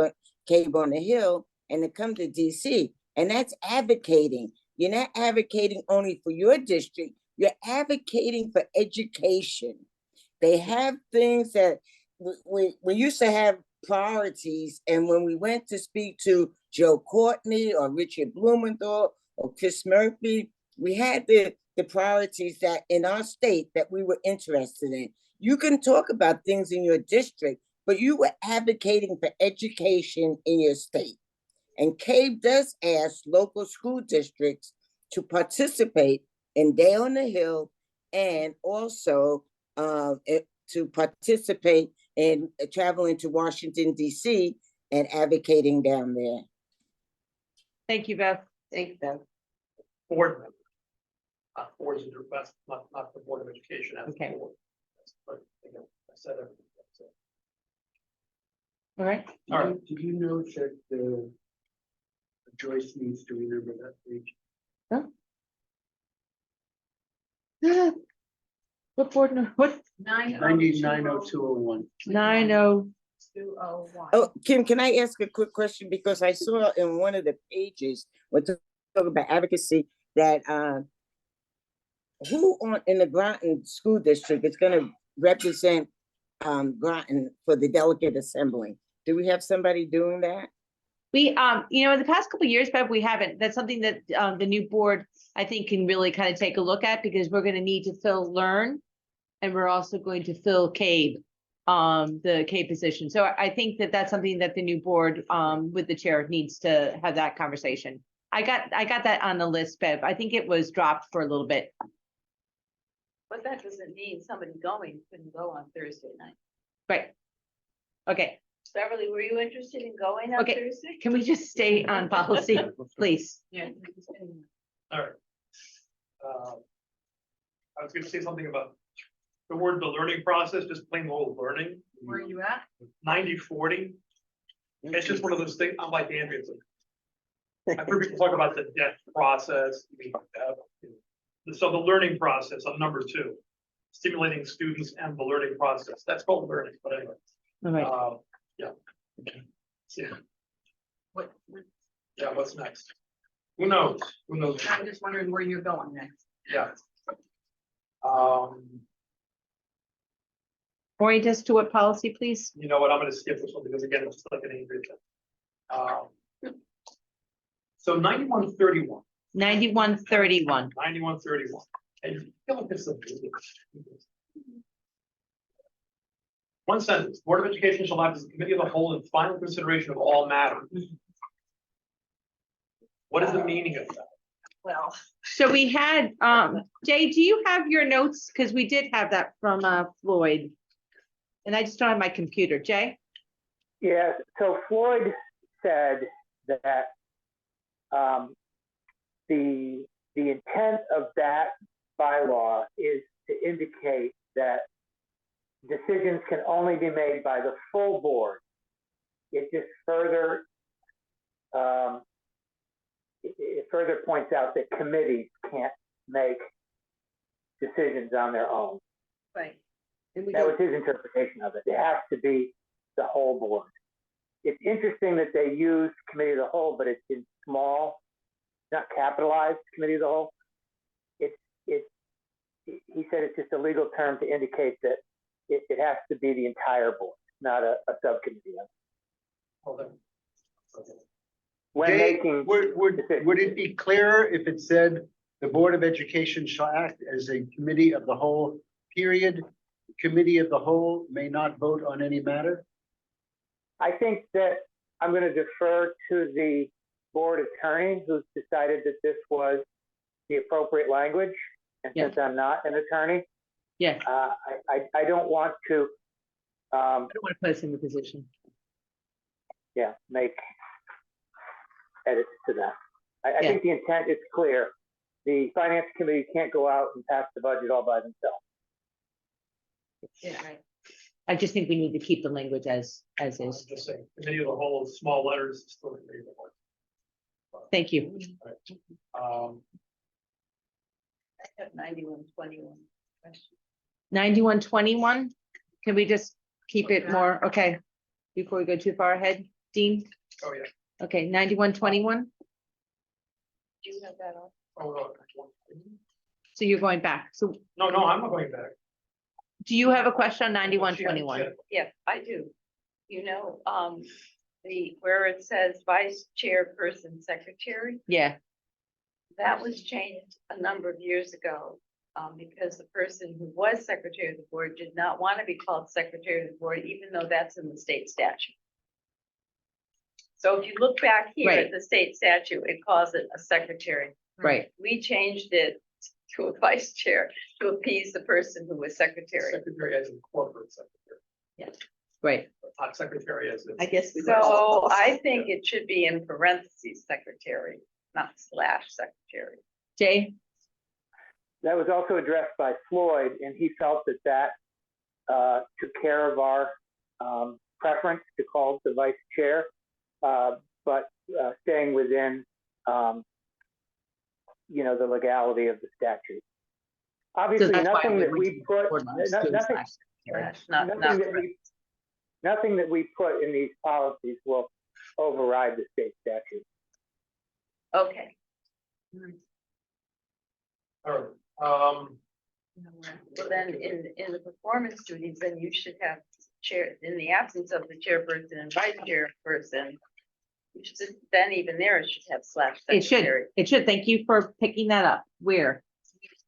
on the Hill and to come to DC. And that's advocating. You're not advocating only for your district, you're advocating for education. They have things that we used to have priorities. And when we went to speak to Joe Courtney or Richard Blumenthal or Chris Murphy, we had the priorities that in our state that we were interested in. You can talk about things in your district, but you were advocating for education in your state. And CABE does ask local school districts to participate in Day on the Hill and also to participate in traveling to Washington DC and advocating down there. Thank you, Beth. Thank you, Beth. Board member. Boards are best, not the Board of Education as a Okay. board. But, you know, I said everything. So, All right. All right. Did you know that Joyce needs to remember that page? What board, what, 990201. 90, 201. Oh, Kim, can I ask a quick question? Because I saw in one of the pages, when talking about advocacy, that who in the Groton School District is gonna represent Groton for the delegate assembly? Do we have somebody doing that? we, you know, in the past couple of years, Bev, we haven't. That's something that the new board, I think, can really kind of take a look at, because we're gonna need to fill Learn. And we're also going to fill CABE, the CABE position. So I think that that's something that the new board, with the chair, needs to have that conversation. I got that on the list, Bev. I think it was dropped for a little bit. But that doesn't mean somebody couldn't go on Thursday night. Right. Okay, Beverly, were you interested in going on Okay. Thursday? can we just stay on policy, please? Yeah. All right. I was gonna say something about the word, the learning process, just plain old learning, Where are you at? 90-40. It's just one of those things, I'm like Andrea. it's like- I've heard people talk about the debt process. So the learning process on number 2, stimulating students and the learning process, that's called learning, but anyway. All right. Yeah. Yeah, What, yeah, what's next? Who knows? Who knows? I'm just wondering where you're going next. Yeah. Orient us to what policy, please? You know what, I'm gonna skip this one because again, it's like an angry thing. So 9131. 9131. 9131. And you feel like this is a one sentence, Board of Education shall act as a committee of the whole in final consideration of all matters. What is the meaning of that? Well, So we had, Jay, do you have your notes? Because we did have that from Floyd. And I just don't have my computer. Jay? Yeah, so Floyd said that the intent of that bylaw is to indicate that decisions can only be made by the full board. It just further it further points out that committees can't make decisions on their own. right. And we That was don't, his interpretation of it. It has to be the whole board. It's interesting that they use committee of the whole, but it's in small, not capitalized committee of the whole. He said it's just a legal term to indicate that it has to be the entire board, not a subcommittee of it. Hold on. Okay. When Jay, making would it be clearer if it said the Board of Education shall act as a committee of the whole, period? Committee of the whole may not vote on any matter? I think that I'm going to defer to the board attorney who's decided that this was the appropriate language. And Yeah. since I'm not an attorney, Yeah, I don't want to, I don't want to put us in the position. make edits to that. I Yeah. think the intent is clear. The finance committee can't go out and pass the budget all by themselves. Yeah, right. I just think we need to keep the language as is. Just saying, committee of the whole, small letters, still committee of the whole. Thank you. I have 9121. 9121, can we just keep it more, okay, before we go too far ahead, Dean? Oh, yeah. Okay, 9121, Do you have that on? Oh, no. so you're going back. So No, I'm not going back. do you have a question on 9121? Yeah, I do. You know, where it says vice chairperson secretary, Yeah, that was changed a number of years ago. Because the person who was secretary of the board did not want to be called secretary of the board, even though that's in the state statute. So if you look back here Right. at the state statute, it calls it a secretary. Right. We changed it to a vice chair to appease the person who was secretary. Secretary as in corporate secretary, Right. not secretary as in. I guess we. So I think it should be in parentheses, secretary, not slash secretary. Jay? That was also addressed by Floyd, and he felt that took care of our preference to call the vice chair, but staying within, the legality of the statute. Obviously, that's why nothing we that went we to put, board members doing nothing, slash secretary. nothing that we put in these policies will override the state statute. Okay. All right, Well, then in the performance duties, then you should have chair, in the absence of the chairperson and vice chairperson. You should, then even there, it should have slash It should, secretary. it should. Thank you for picking that up. Where?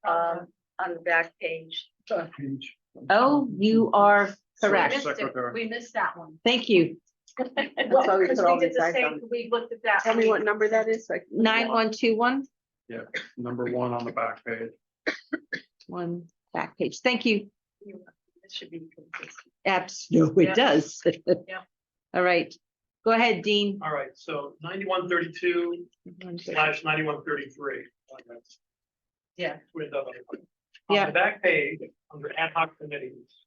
On the back page. Page. Oh, you are correct. Secretary. We missed that one. Thank you. That's why we Because put all we did these the guys same, on. we looked at that. Tell me what number that is. 9121, Yeah, number 1 on the back page. one back page. Thank you. It should be consistent. Absolutely, Yeah. it does. Yeah. All right. Go ahead, Dean. all right, so 9132/9133. Yeah. Yeah. On the back page, under ad hoc committees,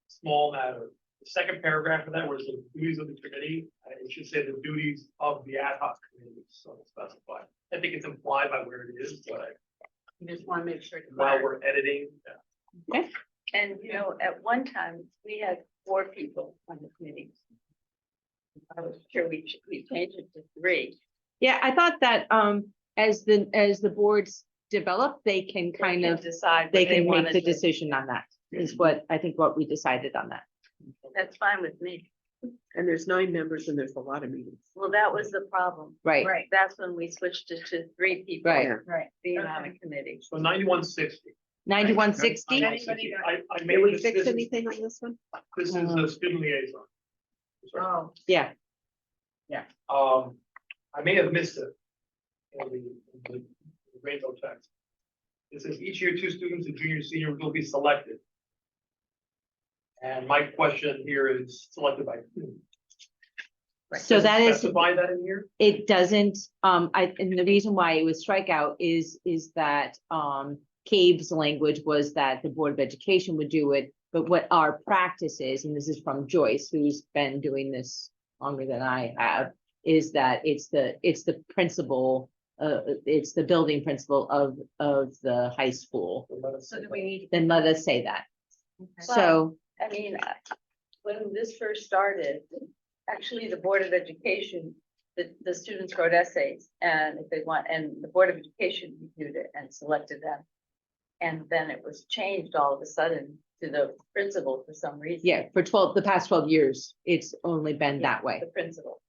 small matter, the second paragraph of that was the duties of the committee, it should say the duties of the ad hoc committee, so it's specified. I think it's implied by where it is, but You just want to make sure. while we're editing, And at one time, we had 4 people on the committee. I was sure we changed it to 3. Yeah, I thought that as the boards develop, they can kind of, decide. they what can make wanted the to- decision on that, is what I think what we decided on that. That's fine with me. And there's 9 members and there's a lot of meetings. Well, that was the problem. Right. Right, That's when we switched it to 3 people. Right. right. Being on a committee. so 9160. 9160? Anybody got- I Did made we this, fix this is, anything on this one? this is the student liaison. Sorry. Oh, Yeah, I may have missed it in the rainbow text. It says each year 2 students, a junior and senior, will be selected. And my question here is selected by who? so Does it that is, Specify that in here? it doesn't, and the reason why it was strikeout is that, Cabe's language was that the Board of Education would do it, but what our practice is, and this is from Joyce, who's been doing this longer than I have, is that it's the principal, it's the building principal of the high school. so do we need? Then let us say that. Okay. So, I mean, when this first started, actually, the Board of Education, the students wrote essays, and if they want, and the Board of Education reviewed it and selected them. And then it was changed all of a sudden to the principal for some reason. yeah, for the past 12 years, it's only been that way. The principal.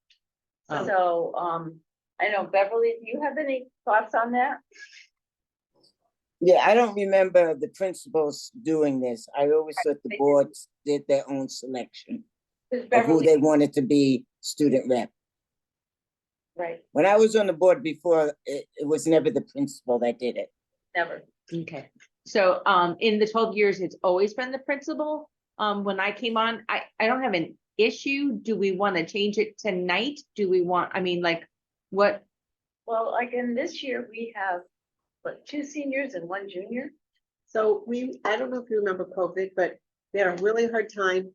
Um, So, I know Beverly, do you have any thoughts on that? Yeah, I don't remember the principals doing this. I always thought the boards did their own selection Because of who Beverly, they wanted to be student rep. right, When I was on the board before, it was never the principal that did it. never. Okay, so in the 12 years, it's always been the principal. When I came on, I don't have an issue. Do we want to change it tonight? Do we want, I mean, like, what? Well, like in this year, we have, what, 2 seniors and 1 junior? So I don't know if you remember COVID, but we had a really hard time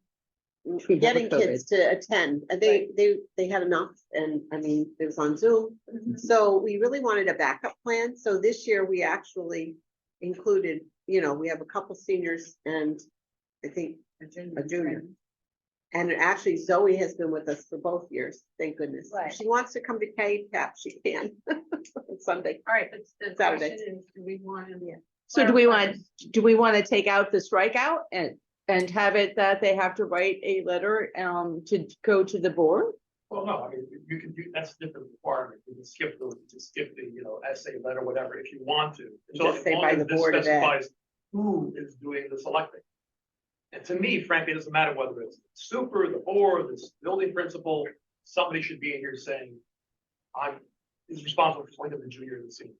Remember getting kids to attend. And they had enough, and I mean, it was on Zoom. So we really wanted a backup plan. So this year we actually included, we have a couple seniors and I think a junior. And actually Zoe has been with us for both years, thank goodness. Right. If she wants to come to K-TAP, she can on Sunday. All right, but the Saturday. question is, do we want to? So do we want to take out the strikeout and have it that they have to write a letter to go to the board? Well, no, I mean, you can do, that's a different requirement. You can skip the essay, letter, whatever, if you want to. So Just as say long by as the this Board of Ed. specifies who is doing the selecting. And to me, frankly, it doesn't matter whether it's super, the board, the building principal, somebody should be in here saying, I'm is responsible for selecting the junior and the senior.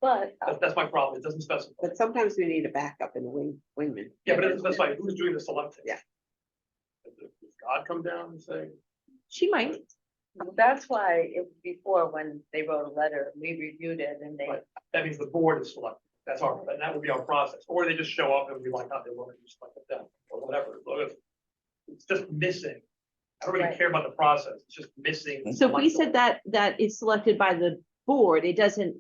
But That's my problem. It doesn't specify. But sometimes we need a backup in the wingman. Yeah, but it doesn't specify who's doing the selecting. Yeah. Does God come down and say? She might. That's why before when they wrote a letter, we reviewed it and they. Right. That means the board is selecting. That's our, and that would be our process. Or they just show up and be like, oh, they want to just select them or whatever. It's just missing. I don't really Right. care about the process. It's just missing. So if we said that it's selected by the board, it doesn't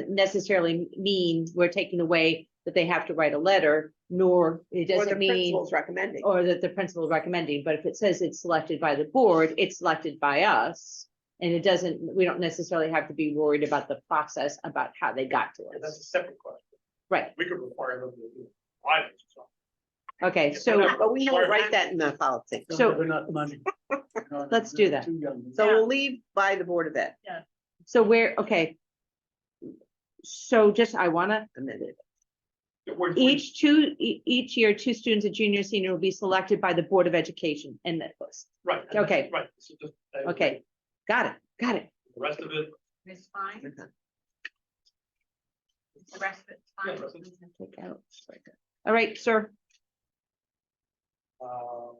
necessarily mean we're taking away that they have to write a letter, nor it Or the doesn't mean, principal's recommending. or that the principal is recommending, but if it says it's selected by the board, it's selected by us. And it doesn't, we don't necessarily have to be worried about the process about how they got to That's a us. separate question. Right, We could require them to do it. I don't know. okay, so But we don't write that in the policy. So- They're not money. Let's do that. Too young. So we'll leave by the Board of Ed. so where, okay. So just, I wanna, Amend it. each year, 2 students, a junior, senior will be selected by the Board of Education and that list. Right. and Okay. that's- Right. So just, Okay, got it. The rest of it. It's fine. Okay. The rest of it's Yeah, fine. the rest of it. Take out. All right, sir. um,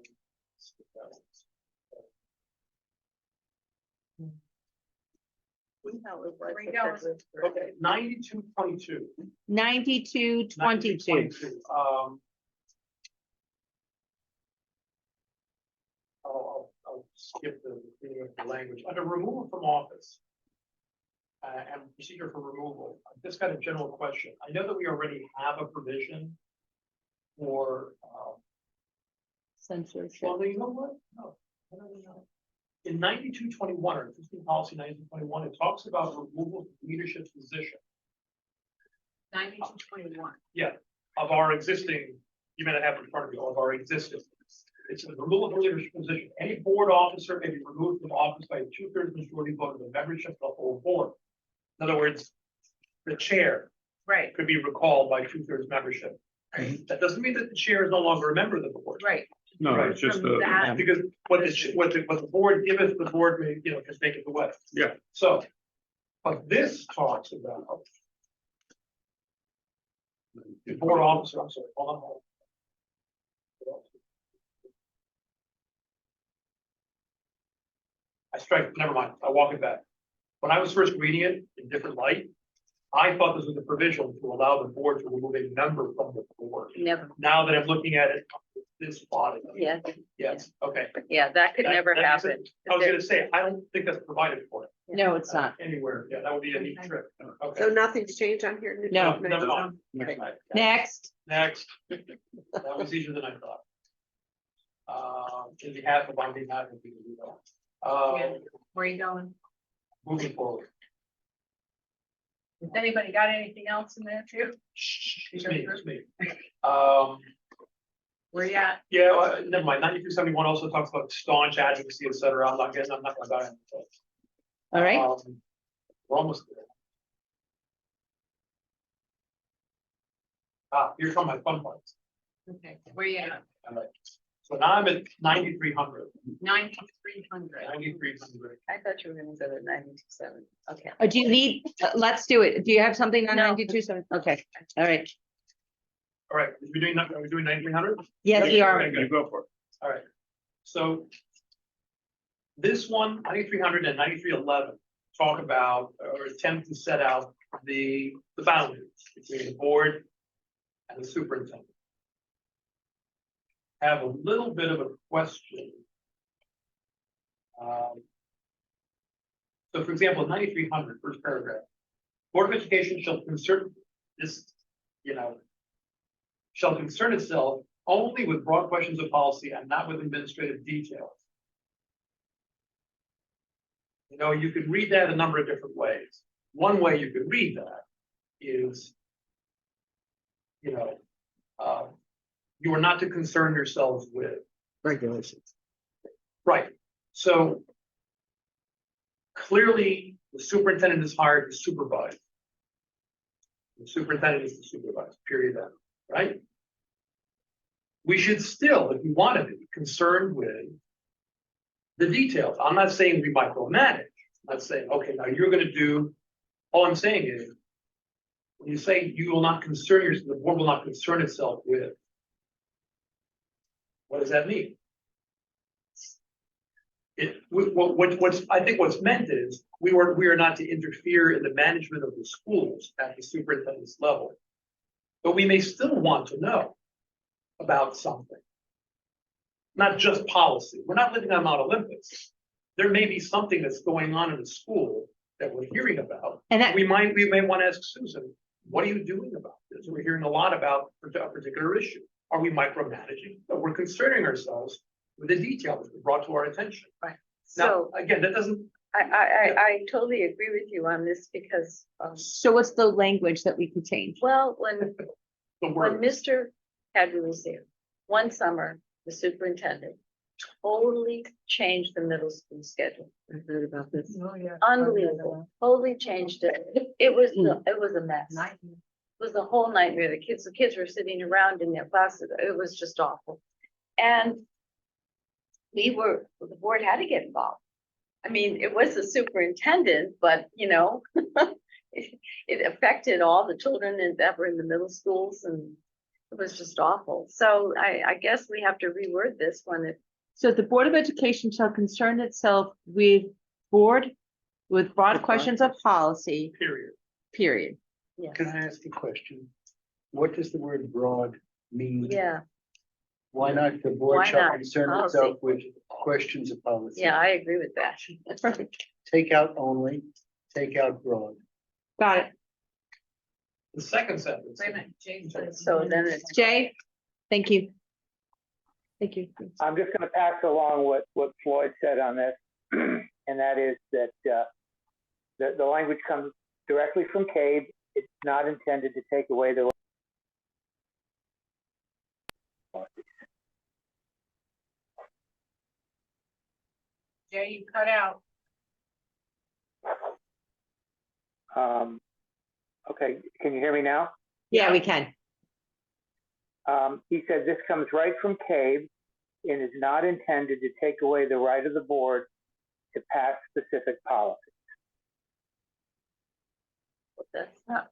Where you going? Okay, 92-22. 92-22. I'll skip the language. Under removal from office. And procedure for removal, I've just got a general question. I know that we already have a provision for, Censorship. well, you know what? No. In 92-21 or existing policy 92-21, it talks about removal from leadership position 92-21. of our existing, you may not have it in front of you, of our existing. It's a removal from leadership position. Any board officer may be removed from office by a 2/3 majority vote of the membership of the whole board. In other words, the chair Right, could be recalled by 2/3 membership. That doesn't mean that the chair is no longer a member of the board. right. No, Right. it's just From a, that- Because what the board giveth, the board may, just make it the way. Yeah. So, but this talks about. The board officer, I'm sorry, hold on. I strike, never mind, I walk it back. When I was first reading it in different light, I thought this was a provision to allow the board to remove a member from the board. Never, Now that I'm looking at it, this body. yeah, Yes, okay. yeah, that could never That makes happen. it- I was gonna say, I don't think that's provided for it No, it's not. anywhere. Yeah, that would be a neat trick. So Okay. nothing's changed on here? No. Never mind. Next. Next. That was easier than I thought. In behalf of, on behalf of people, Where you going? moving forward. Has anybody got anything else in there too? It's me, it's me. Where you at? Yeah, never mind. 92-71 also talks about staunch advocacy, et cetera. I'm not gonna go into it. All right. We're almost there. Here's some of my fun parts. Okay, where you at? All right. So now I'm at 9,300. 9,300. 9,300. I thought you were gonna go to 92.7, okay. Do you need, let's do it. Do you have something on No. 92? Okay, all right. All right, are we doing 9,300? Yes, we are. Okay, good. you go for it. All right, so. This one, 9,300 and 9,311, talk about or attempt to set out the boundaries between the board and the superintendent. Have a little bit of a question. So for example, 9,300, first paragraph. Board of Education shall concern this, shall concern itself only with broad questions of policy and not with administrative details. You could read that a number of different ways. One way you could read that is, you are not to concern yourselves with Regulations. right. So clearly, the superintendent is hired to supervise. The superintendent is to supervise, period, end, right? We should still, if we want to be concerned with the details. I'm not saying we micromanage, Let's say, okay, now you're gonna do, all I'm saying is, when you say you will not concern yourself, the board will not concern itself with. What does that mean? I think what's meant is, we are not to interfere in the management of the schools at the superintendent's level. But we may still want to know about something. Not just policy. We're not living on Mount Olympus. There may be something that's going on in the school that we're hearing about. And that, We may want to ask Susan, what are you doing about this? We're hearing a lot about a particular issue. Are we micromanaging? But we're concerning ourselves with the detail that's been brought to our attention. Now, So again, that doesn't, I totally agree with you on this because, so what's the language that we could change? well, the when word, Mr. Hadley was there, one summer, the superintendent totally changed the middle school schedule. I heard about this. Oh, yeah. Unbelievable, totally changed it. It was a mess. It was a whole nightmare. The kids were sitting around in their classes. It was just awful. And the board had to get involved. I mean, it was the superintendent, but it affected all the children that were in the middle schools, and it was just awful. So I guess we have to reword this one. So the Board of Education shall concern itself with broad questions of policy, period. period. Yes. Can I ask a question? What does the word broad mean? Yeah, Why not the board Why shall not? concern Policy. itself with questions of policy? yeah, I agree with that. That's perfect. Take out only, take out broad. Got it. The second sentence. Wait a minute, James. So then it's. Jay, thank you. Thank you. I'm just gonna pass along what Floyd said on this, and that is that, the language comes directly from CABE. It's not intended to take away the. Jay, you cut out. Okay, can you hear me now? Yeah, we can. He said this comes right from CABE and is not intended to take away the right of the board to pass specific policy.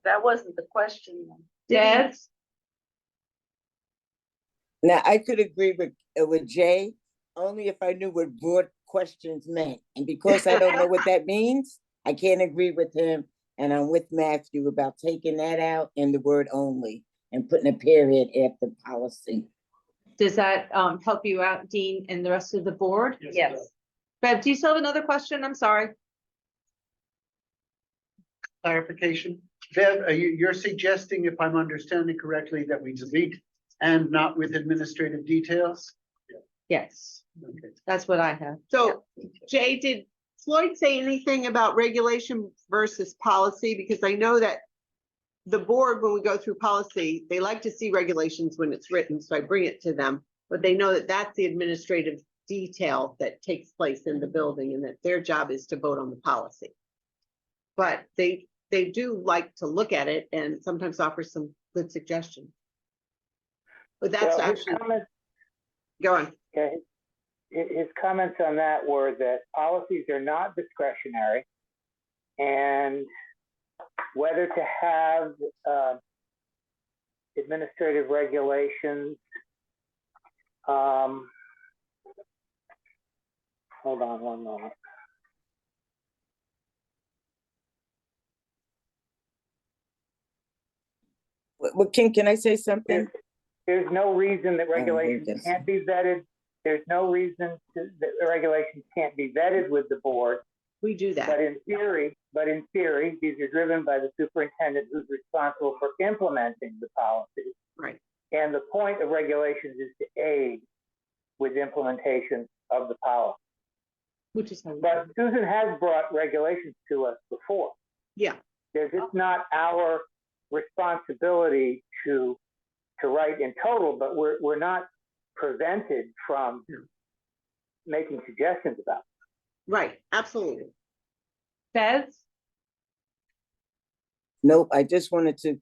That wasn't the question. Deb? Now, I could agree with Jay, only if I knew what broad questions meant. And because I don't know what that means, I can't agree with him. And I'm with Matthew about taking that out and the word only and putting a period after policy. Does that help you out, Dean, and the rest of the board? Yes. Bev, do you still have another question? I'm sorry. Clarification. Bev, you're suggesting, if I'm understanding correctly, that we delete and not with administrative details? Yes, Okay. that's what I have. So Jay, did Floyd say anything about regulation versus policy? Because I know that the board, when we go through policy, they like to see regulations when it's written, so I bring it to them. But they know that that's the administrative detail that takes place in the building and that their job is to vote on the policy. But they do like to look at it and sometimes offer some good suggestions. But that's Well, his actually, comments, go on. okay, his comments on that were that policies are not discretionary, and whether to have administrative regulations. Hold on one moment. Well, can I say something? There's no reason that I regulations guess. can't be vetted. There's no reason that the regulations can't be vetted with the board. We do that. But in theory, these are driven by the superintendent who's responsible for implementing the policy. Right. And the point of regulations is to aid with implementation of the policy. Which is how we But Susan has brought regulations to us before. Yeah. It's not our responsibility to write in total, but we're not prevented from making suggestions about it. Right, absolutely. Bev? Nope, I just wanted to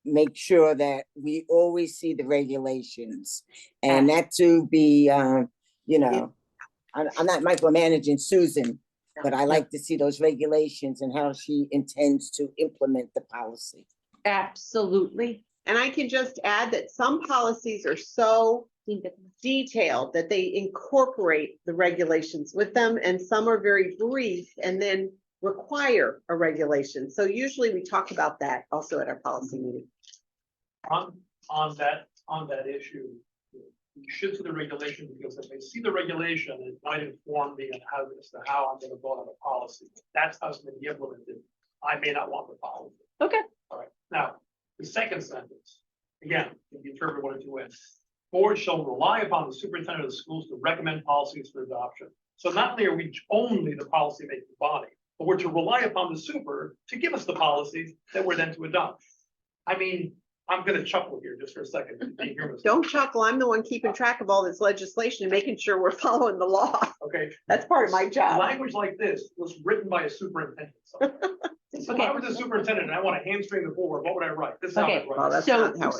make sure that we always see the regulations and that to be, I'm not micromanaging Susan, but I like to see those regulations and how she intends to implement the policy. Absolutely. And I can just add that some policies are so detailed that they incorporate the regulations with them, and some are very brief and then require a regulation. So usually we talk about that also at our policy meeting. On that issue, you should see the regulation, because if they see the regulation, it might inform me on how as to how I'm gonna vote on the policy. That's how it's gonna be implemented. I may not want the policy. Okay. All right, now, the second sentence, again, can be interpreted one of two ways. Board shall rely upon the superintendent of the schools to recommend policies for adoption. So not only are we only the policy making body, but we're to rely upon the super to give us the policies that we're then to adopt. I mean, I'm gonna chuckle here just for a second. Don't chuckle, I'm the one keeping track of all this legislation and making sure we're following the law. Okay. That's part of my job. Language like this was written by a superintendent. So if I was a superintendent and I want to hamstring the board, what would I write? This is how Okay, I write it.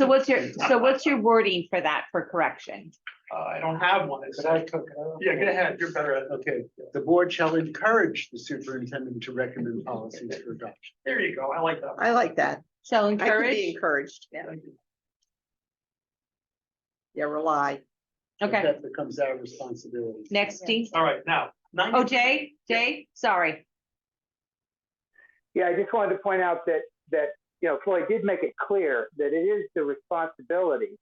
so what's your wording for that for correction? I don't have one. It's- Yeah, get ahead. You're better at it. Okay, the board shall encourage the superintendent to recommend policies for adoption. There you go. I like that. I like that. Shall I can be encourage? encouraged. Yeah, rely. Okay, That becomes our responsibility. next, Steve. All right, now. Oh, Jay, sorry. Yeah, I just wanted to point out that, you know, Floyd did make it clear that it is the responsibility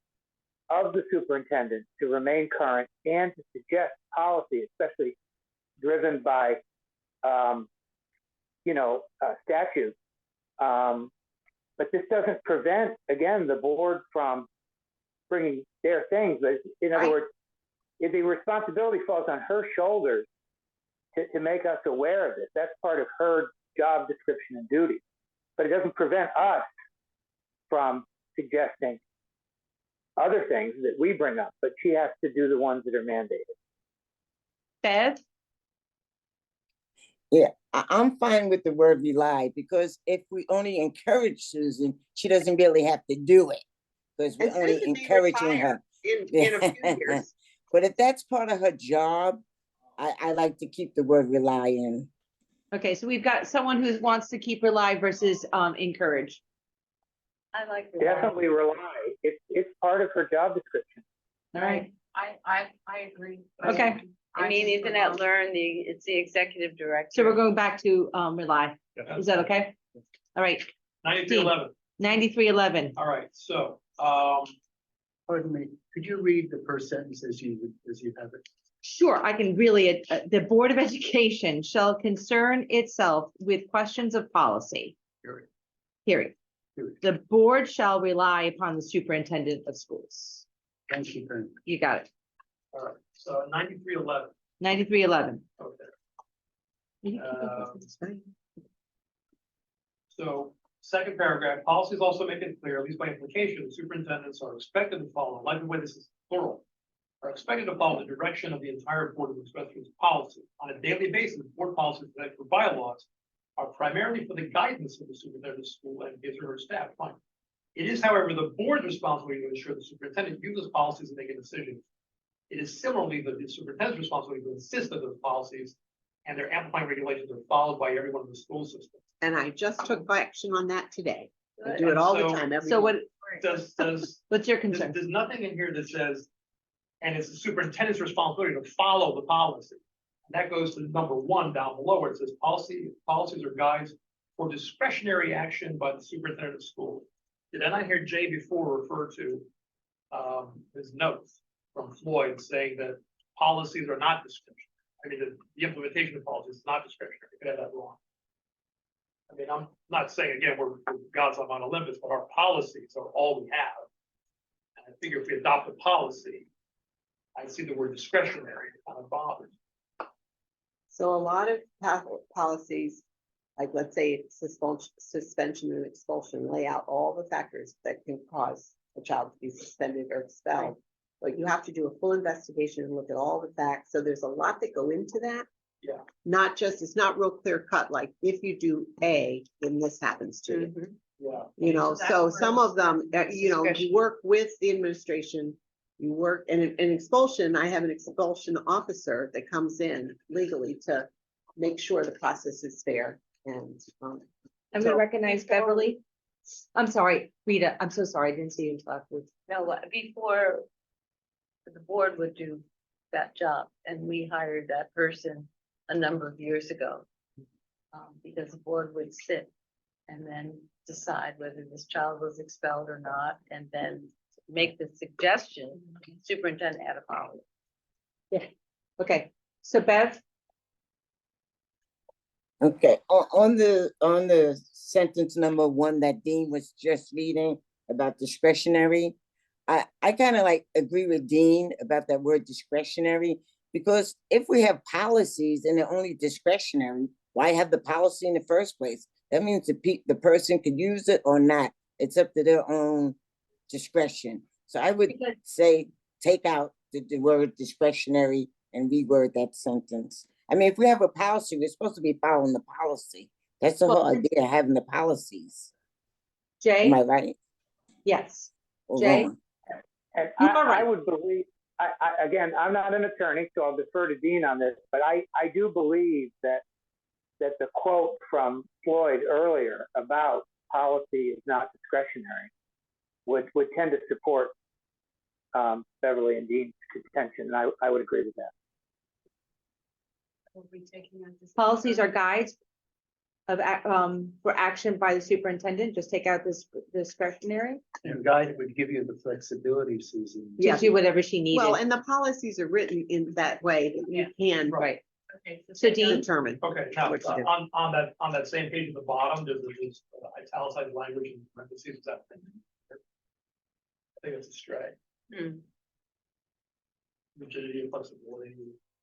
of the superintendent to remain current and to suggest policy, especially driven by, statute. But this doesn't prevent, again, the board from bringing their things. But in other words, if the responsibility falls on her shoulders to make us aware of this, that's part of her job description and duty. But it doesn't prevent us from suggesting other things that we bring up, but she has to do the ones that are mandated. Bev? Yeah, I'm fine with the word rely, because if we only encourage Susan, she doesn't really have to do it. Because we're And only Susan may encouraging retire her. in a few years. But if that's part of her job, I like to keep the word rely in. Okay, so we've got someone who wants to keep rely versus encourage. I like. Definitely rely. It's part of her job description. All right, I agree. okay. I mean, isn't that it's the executive director. So we're going back to rely. Is that okay? All right, 9311. 9311. All right, so, Pardon me, could you read the first sentence as you have it? Sure, I can really, the Board of Education shall concern itself with questions of policy. Period. The board shall rely upon the superintendent of schools. Thank you, Ben. You got it. all right, so 9311. 9311. Okay. So, second paragraph, policies also make it clear, at least by implication, superintendents are expected to follow, I like the way this is plural, are expected to follow the direction of the entire board of inspectors policy. On a daily basis, board policies that for bylaws are primarily for the guidance of the superintendent of school and his or her staff. Fine. It is, however, the board's responsibility to ensure the superintendent uses policies and make a decision. It is similarly the superintendent's responsibility to insist that those policies and their amplifying regulations are followed by everyone in the school system. And I just took action on that today. I do And it all the so- time. So what, Does what's your concern? there's nothing in here that says, and it's the superintendent's responsibility to follow the policy. And that goes to number one down below where it says policies or guides for discretionary action by the superintendent of school. Did I not hear Jay before refer to his notes from Floyd saying that policies are not discretionary? I mean, the implementation of policies is not discretionary. You could have that wrong. I mean, I'm not saying again, we're gods up on Olympus, but our policies are all we have. And I figure if we adopt a policy, I see the word discretionary, it kind of bothers. So a lot of policies, like let's say suspension and expulsion, lay out all the factors that can cause a child to be suspended or expelled. But you have to do a full investigation and look at all the facts. So there's a lot that go into that. Yeah. Not just, it's not real clear cut, like if you do A, then this happens to you. Yeah. You know, so some of them, you work with the administration, you work, and in expulsion, I have an expulsion officer that comes in legally to make sure the process is fair and, I'm So- gonna recognize Beverly. I'm sorry, Rita, I'm so sorry, I didn't see you until afterwards. No, before the board would do that job, and we hired that person a number of years ago. Because the board would sit and then decide whether this child was expelled or not, and then make the suggestion, superintendent had a policy. Okay, so Bev, Okay, on the sentence number one that Dean was just reading about discretionary. I kind of like agree with Dean about that word discretionary, because if we have policies and they're only discretionary, why have the policy in the first place? That means the person could use it or not. It's up to their own discretion. So I would say, take out the word discretionary and reword that sentence. I mean, if we have a policy, we're supposed to be following the policy. That's the whole idea of having the policies. Am I Jay, right yes, or Jay? wrong? And You are right. I would believe, again, I'm not an attorney, so I'll defer to Dean on this, but I do believe that the quote from Floyd earlier about policy is not discretionary would tend to support Beverly and Dean's contention, and I would agree with that. Policies are guides of, for action by the superintendent, just take out this discretionary, And guide would give you the flexibility, Susan. to do whatever she needed. well, and the policies are written in that way that you can Right, Okay. so Dean, determine. Okay, now, What to do. on that same page at the bottom, there's this italicized language in parentheses, is that? I think it's a stray. Rigidity and flexibility,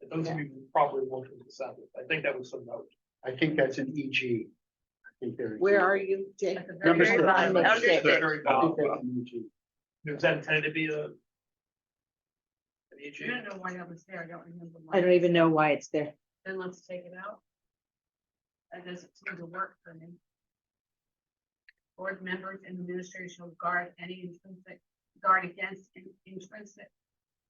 it doesn't seem to be properly working with the sentence, I think that was some note. I think that's an EG. I think they're. Where are you, Jay? At the Number very six. bottom, Number under six. six. Very I bottom. think that's an EG. Is that intended to be an EG? I don't know why that was there, I don't remember. why. I don't even know why it's there. Then let's take it out. That doesn't seem to work for me. Board members and administrators shall guard against intrinsic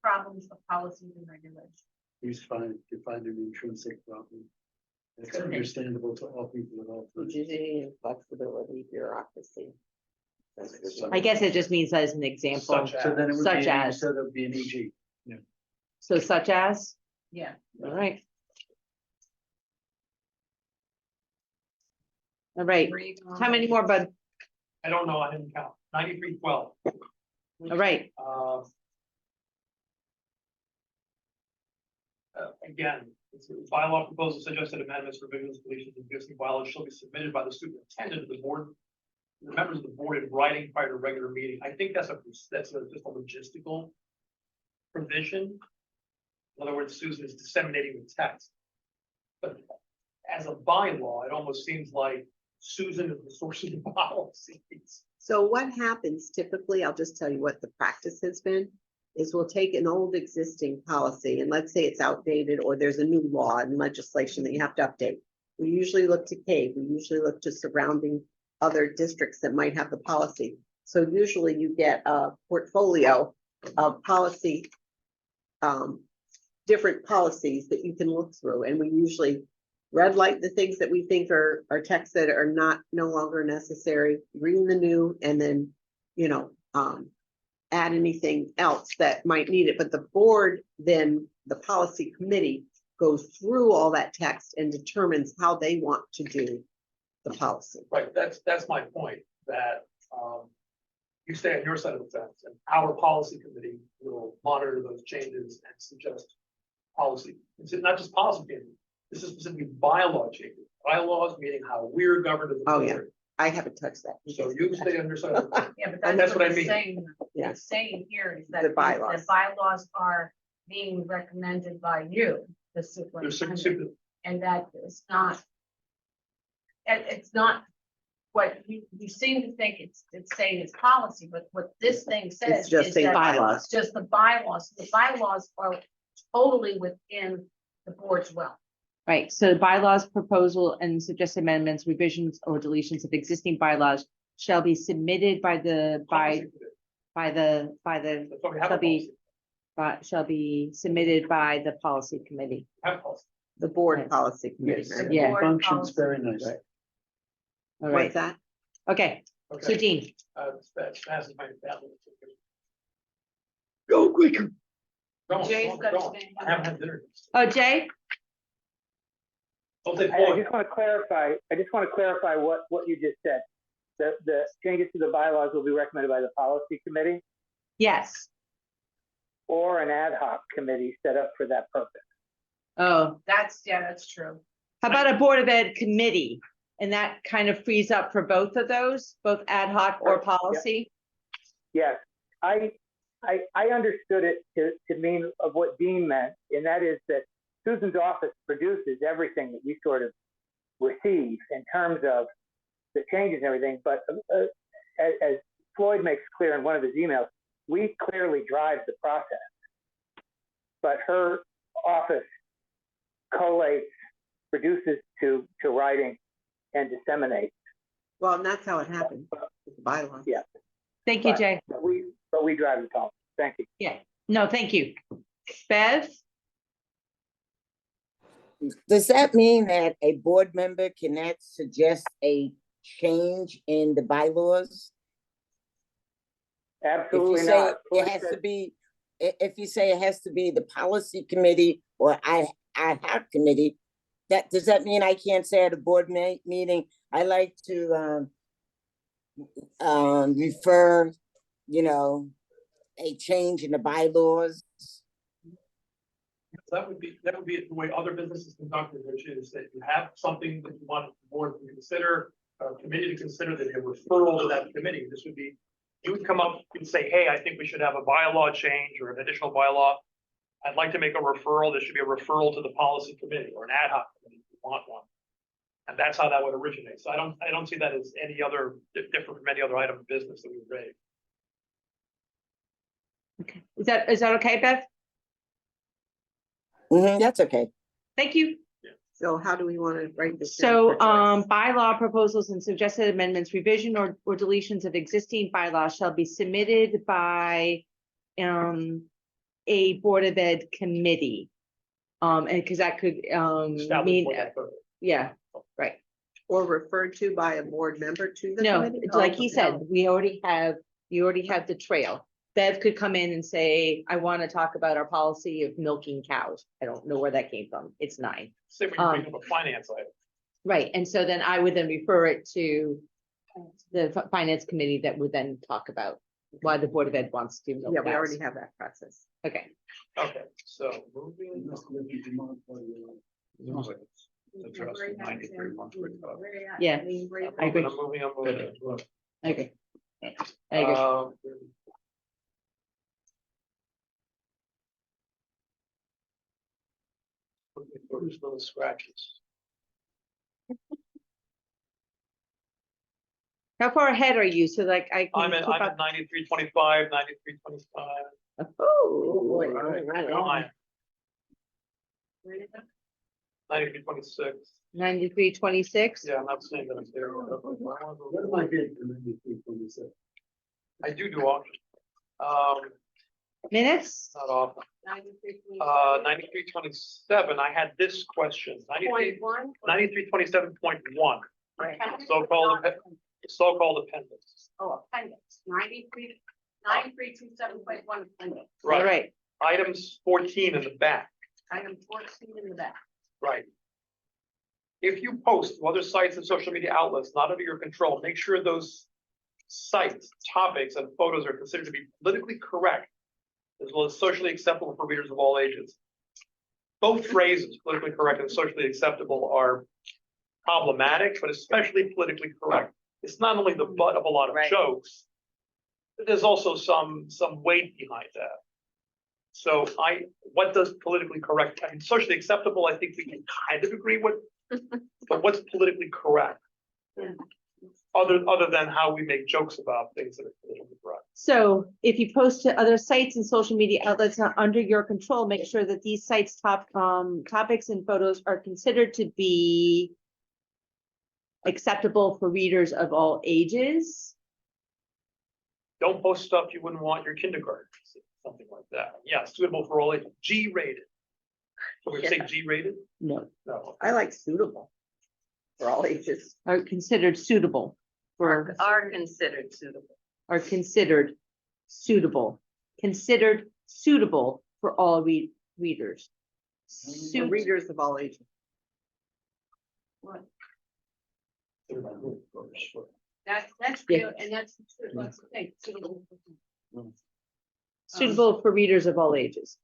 problems of policies and regulations. He's fine, you find an intrinsic problem. It's Okay. understandable to all people at all. times. Rigidity and flexibility, bureaucracy. I guess it just means as an example, Such So then it would Such be, as. so there'd be an EG. so such as, Yeah. all right. All right, how many more, bud? I don't know, I didn't count, 9312. All right, Again, it's a bylaw proposal suggested amendments, revisions, deletions, and existing bylaws shall be submitted by the superintendent to the board. The members of the board in writing prior to regular meeting. I think that's just a logistical provision. In other words, Susan is disseminating the text. But as a bylaw, it almost seems like Susan is the source of the policies. So what happens typically, I'll just tell you what the practice has been, is we'll take an old existing policy and let's say it's outdated or there's a new law and legislation that you have to update. We usually look to CAVE, we usually look to surrounding other districts that might have the policy. So usually you get a portfolio of policy, different policies that you can look through, and we usually red light the things that we think are texts that are no longer necessary, read the new, and then, add anything else that might need it. But the board, then the policy committee goes through all that text and determines how they want to do the policy. Right, that's my point, that you stay on your side of the fence, and our policy committee will monitor those changes and suggest policy. It's not just policy changes, this is specifically bylaw changes. Bylaws meaning how we're governed as a Oh, yeah. board. I haven't touched that. So you stay on your side of the fence. Yeah, but And that's that's what what I it's mean. saying. Yeah. It's saying here is that The bylaws. the bylaws are being recommended by you, the There's superintendent, and that is not. It's not what you seem to think it's saying it's policy, but what this thing says. It's just is saying that bylaws. It's just the bylaws. The bylaws are totally within the board's realm. right, so bylaws, proposal and suggested amendments, revisions or deletions of existing bylaws shall be submitted by the, Policy committee. That's why we have a shall be, policy. shall be submitted by the policy committee. Have policy. The board policy committee, Yes, right? it Yeah. functions very nice. All What's right, that? okay, so Okay, Dean, that's passes my family. Go quicker. Go, Jay's go, got go. his name. I haven't had dinner. oh, Jay, Don't take I four. just want to clarify what you just said. The changes to the bylaws will be recommended by the policy committee yes, or an ad hoc committee set up for that purpose. oh, That's true. how about a Board of Ed committee? And that kind of frees up for both of those, both ad hoc or policy? Yes, I understood it to mean of what Dean meant, and that is that Susan's office produces everything that we sort of receive in terms of the changes and everything. But as Floyd makes clear in one of his emails, we clearly drive the process. But her office collates, produces to writing, and disseminates. Well, and that's how it happened, with the bylaws. Yeah. Thank you, But- Jay. But we drive the policy. Thank you. Yeah, no, thank you. Bev? Does that mean that a board member cannot suggest a change in the bylaws? If you Absolutely say not. it has to be, if you say it has to be the policy committee or ad hoc committee, does that mean I can't say at a board meeting, I like to refer, a change in the bylaws? That would be the way other businesses conducted, which is that you have something that you want the board to consider, a committee to consider, that a referral to that committee. This would be, you would come up and say, hey, I think we should have a bylaw change or an additional bylaw. I'd like to make a referral. There should be a referral to the policy committee or an ad hoc committee if you want one. And that's how that would originate. So I don't see that as any other different from any other item of business that we would raise. Okay, is that okay, Bev? That's okay. Thank you. So how do we want to write this? down for So, choice? bylaw proposals and suggested amendments, revision or deletions of existing bylaws shall be submitted by a Board of Ed committee. And because that could Establish mean, what that purpose. yeah, right. Or referred to by a board member to the No, committee? it's like Oh, he no. said, you already have the trail. Bev could come in and say, I want to talk about our policy of milking cows. I don't know where that came from. It's 9. Say when you bring up a finance item. Right, and so then I would then refer it to the finance committee that would then talk about why the Board of Ed wants to. milk Yeah, we cows. already have that process. Okay, Okay, so moving. Addressed in 93 months. yeah, I agree. I'm moving. I agree. I agree. Looking for these little scratches. How far ahead are you? So like I I'm can. at, keep I'm up- at 93.25, 93.25. Oh, boy. Nine. 93.26. 93.26. Yeah, I'm not saying that I'm there. What am I getting from 93.26? I do often. Minutes? Not often. 93.27, I had this question, 93.27.1, so-called appendix. Oh, appendix, 93.27.1 appendix. All right, Items 14 in the back, Item 14 in the back. right. If you post to other sites and social media outlets not under your control, make sure those sites, topics, and photos are considered to be politically correct, as well as socially acceptable for readers of all ages. Both phrases, politically correct and socially acceptable, are problematic, but especially politically correct. It's not only the butt of a lot of jokes, but there's also some weight behind that. So what does politically correct, I mean, socially acceptable, I think we can kind of agree with, but what's politically correct? Other than how we make jokes about things that are politically correct. so if you post to other sites and social media outlets not under your control, make sure that these sites' topics and photos are considered to be acceptable for readers of all ages. Don't post stuff you wouldn't want your kindergarten to see, something like that. Yeah, suitable for all ages, G-rated. Would you say G rated? No, No. I like suitable for all ages. are considered suitable for, Are considered suitable. are considered suitable, considered suitable for all readers. For Suit, readers of all ages. That's clear, and that's the thing. suitable for readers of all ages.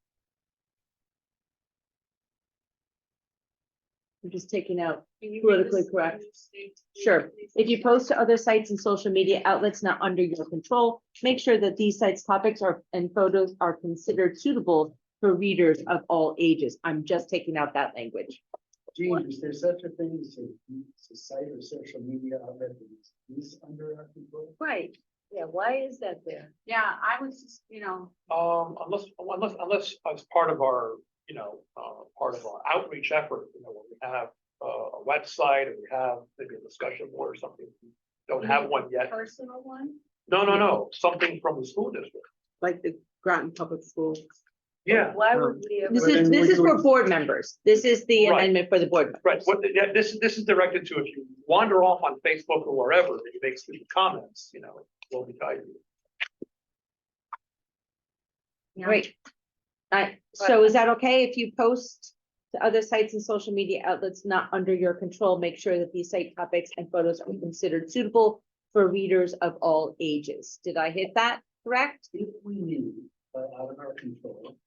I'm just taking out politically correct. Sure. If you post to other sites and social media outlets not under your control, make sure that these sites, topics are and photos are considered suitable for readers of all ages. I'm just taking out that language. Gene, is there such a thing as a site or social media outlet that is under our control? Right, yeah, why is that there? Yeah, I was just, you know, Unless as part of our, part of our outreach effort, when we have a website and we have maybe a discussion board or something. We don't have one yet. Personal one? No, something from the school district. Like the Groton Public Schools. Yeah. Why would we ever? This is for board members. This is the Right. amendment for the board members. Right, this is directed to if you wander off on Facebook or wherever, and you make stupid comments, we'll be tied. Great. So is that okay if you post to other sites and social media outlets not under your control? Make sure that these site topics and photos are considered suitable for readers of all ages. Did I hit that correct? If we knew out of our control,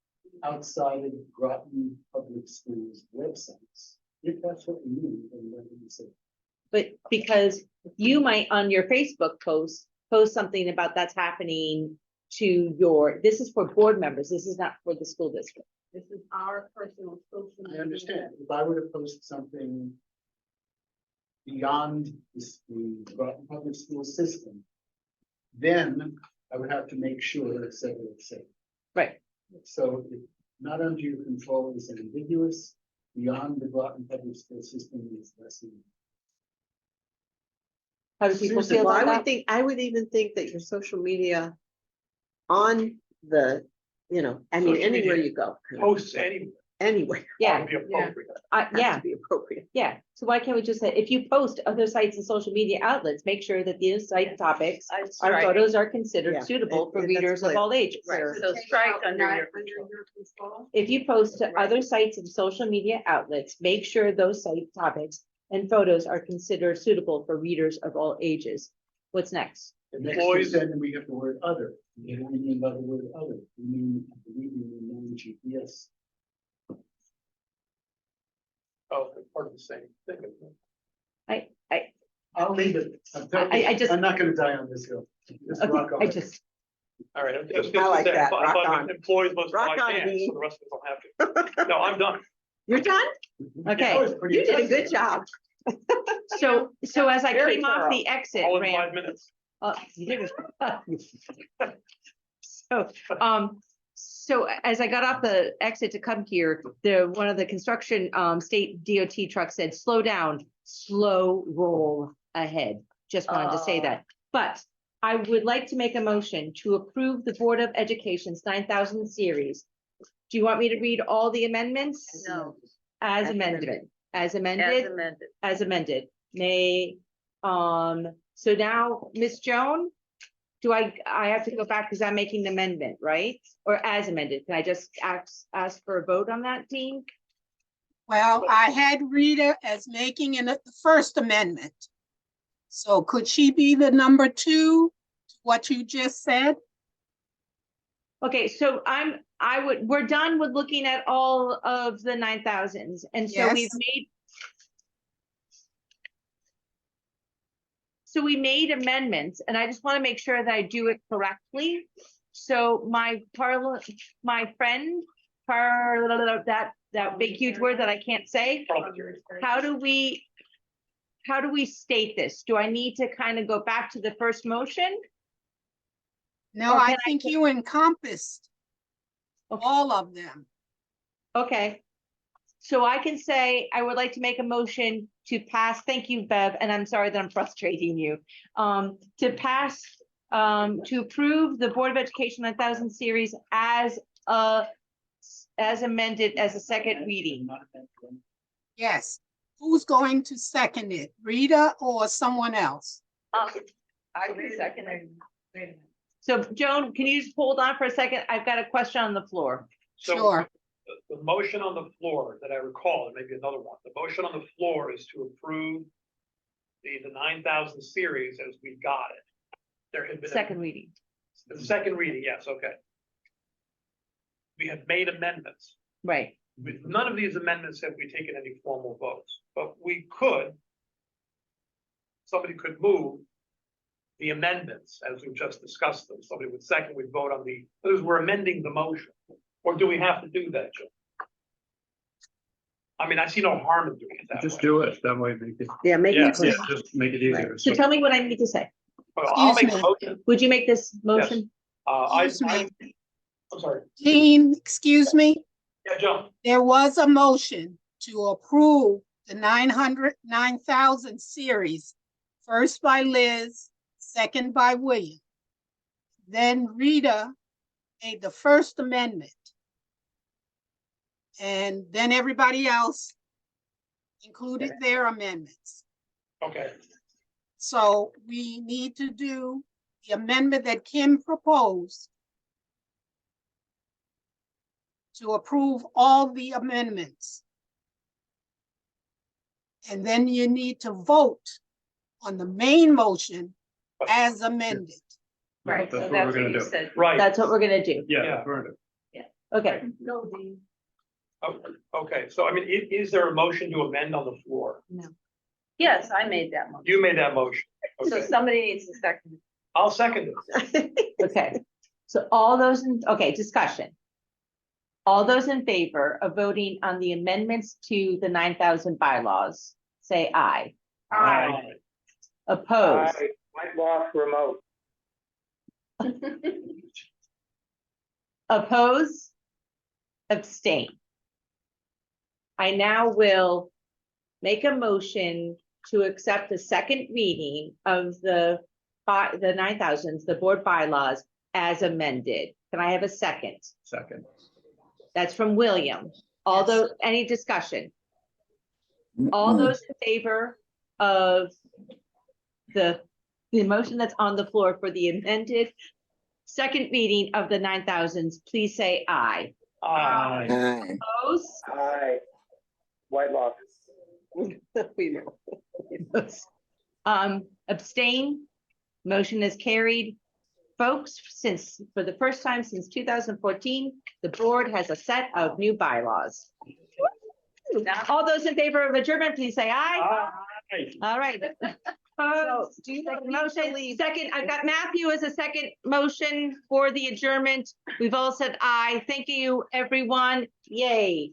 outside of Groton Public Schools websites, if that's what we need, then let me say. But because you might on your Facebook post something about that's happening to this is for board members. This is not for the school district. This is our personal social. I understand. If I were to post something beyond the Groton Public School system, then I would have to make sure, et cetera, et cetera. Right. So if not under your control is ambiguous, beyond the Groton Public School system is less. How do people Susan, feel well, about that? I would even think that your social media on the, I mean, Social anywhere media you go. Posts anywhere. Anywhere. Yeah, ought to be appropriate. Has yeah. to be appropriate. Yeah, so why can't we just say, if you post to other sites and social media outlets, make sure that these site topics, our photos are considered Yeah, suitable for that's readers of clear. all ages. Right, so strike under your control. If you post to other sites and social media outlets, make sure those site topics and photos are considered suitable for readers of all ages. What's next? The next is then we have the word other. What do we mean by the word other? We mean, I believe we mean GPS. Oh, they're part of the same thing. Isn't it? I'll leave it. I'm not gonna die on this hill. Just Okay, rock on. All right. I like that. I Rock thought on. employees must Rock buy on, pants, Dean. so the rest of us don't have to. No, I'm done. You're done? That Okay, was pretty You did a impressive. good job. so as I Very came off thorough. the exit All in ramp. 5 minutes. You did it. So as I got off the exit to come here, one of the construction state DOT trucks said, slow down, slow roll ahead. Just wanted to say that. But I would like to make a motion to approve the Board of Education's 9,000 series. Do you want me to read all the amendments? No. As As amended, as As amended, amended. as amended. So now, Ms. Joan, do I have to go back because I'm making the amendment, right? Or as amended? Can I just ask for a vote on that, Dean? Well, I had Rita as making the First Amendment. So could she be the number 2, what you just said? Okay, so we're done with looking at all of the 9,000s. And so Yes. we made amendments, and I just want to make sure that I do it correctly. So my friend, that big huge word that I can't say, how do we state this? Do I need to kind of go back to the first motion? No, Or I can think you encompassed all of them. Okay. So I can say, I would like to make a motion to pass, thank you, Bev, and I'm sorry that I'm frustrating you. To pass, to approve the Board of Education 1000 series as as amended as a second reading. Yes. Who's going to second it? Rita or someone else? I would second it. So Joan, can you just hold on for a second? I've got a question on the floor. So Sure. the motion on the floor that I recall, and maybe another one, the motion on the floor is to approve the 9,000 series as we got it. There had been. Second reading. The second reading, yes, okay. We have made amendments. Right. With none of these amendments have we taken any formal votes, but we could. Somebody could move the amendments as we've just discussed them. Somebody would second, we'd vote on the, because we're amending the motion. Or do we have to do that, Joe? I mean, I see no harm in doing it that Just way. do it, that way make it, Yeah, make Yeah, it clear. just make it easier. So tell me what I need to say. Well, I'll make Excuse a me. motion. Would you make this motion? I'm sorry. Dean, excuse me, Yeah, Joe. there was a motion to approve the 9,000 series, first by Liz, second by William. Then Rita made the first amendment. And then everybody else included their amendments. Okay. So we need to do the amendment that Kim proposed to approve all the amendments. And then you need to vote on the main motion as amended. Right. That's what we're gonna do. Right. That's what we're gonna do. Yeah, Yeah. that's what we're gonna do. Okay. No, Dean. Okay, so I mean, is there a motion to amend on the floor? Yes, I made that motion. You made that motion. So Okay, somebody needs to second. I'll second it. Okay. So all those in, okay, discussion. All those in favor of voting on the amendments to the 9,000 bylaws, say aye. Aye. Opposed? I might lost remote. Oppose? Abstain. I now will make a motion to accept the second reading of the 9,000s, the board bylaws as amended. Can I have a second? Second. That's from William. Although, any discussion? All those in favor of the motion that's on the floor for the amended second reading of the 9,000s, please say aye. Aye. Aye. Oppose? Aye. White loss. We know. Abstain? Motion is carried. Folks, since, for the first time since 2014, the board has a set of new bylaws. All those in favor of adjournment, please say aye. Aye. All right. So, do you Second want me to motion, leave? second, I've got Matthew as a second motion for the adjournment. We've all said aye. Thank you, everyone. Yay.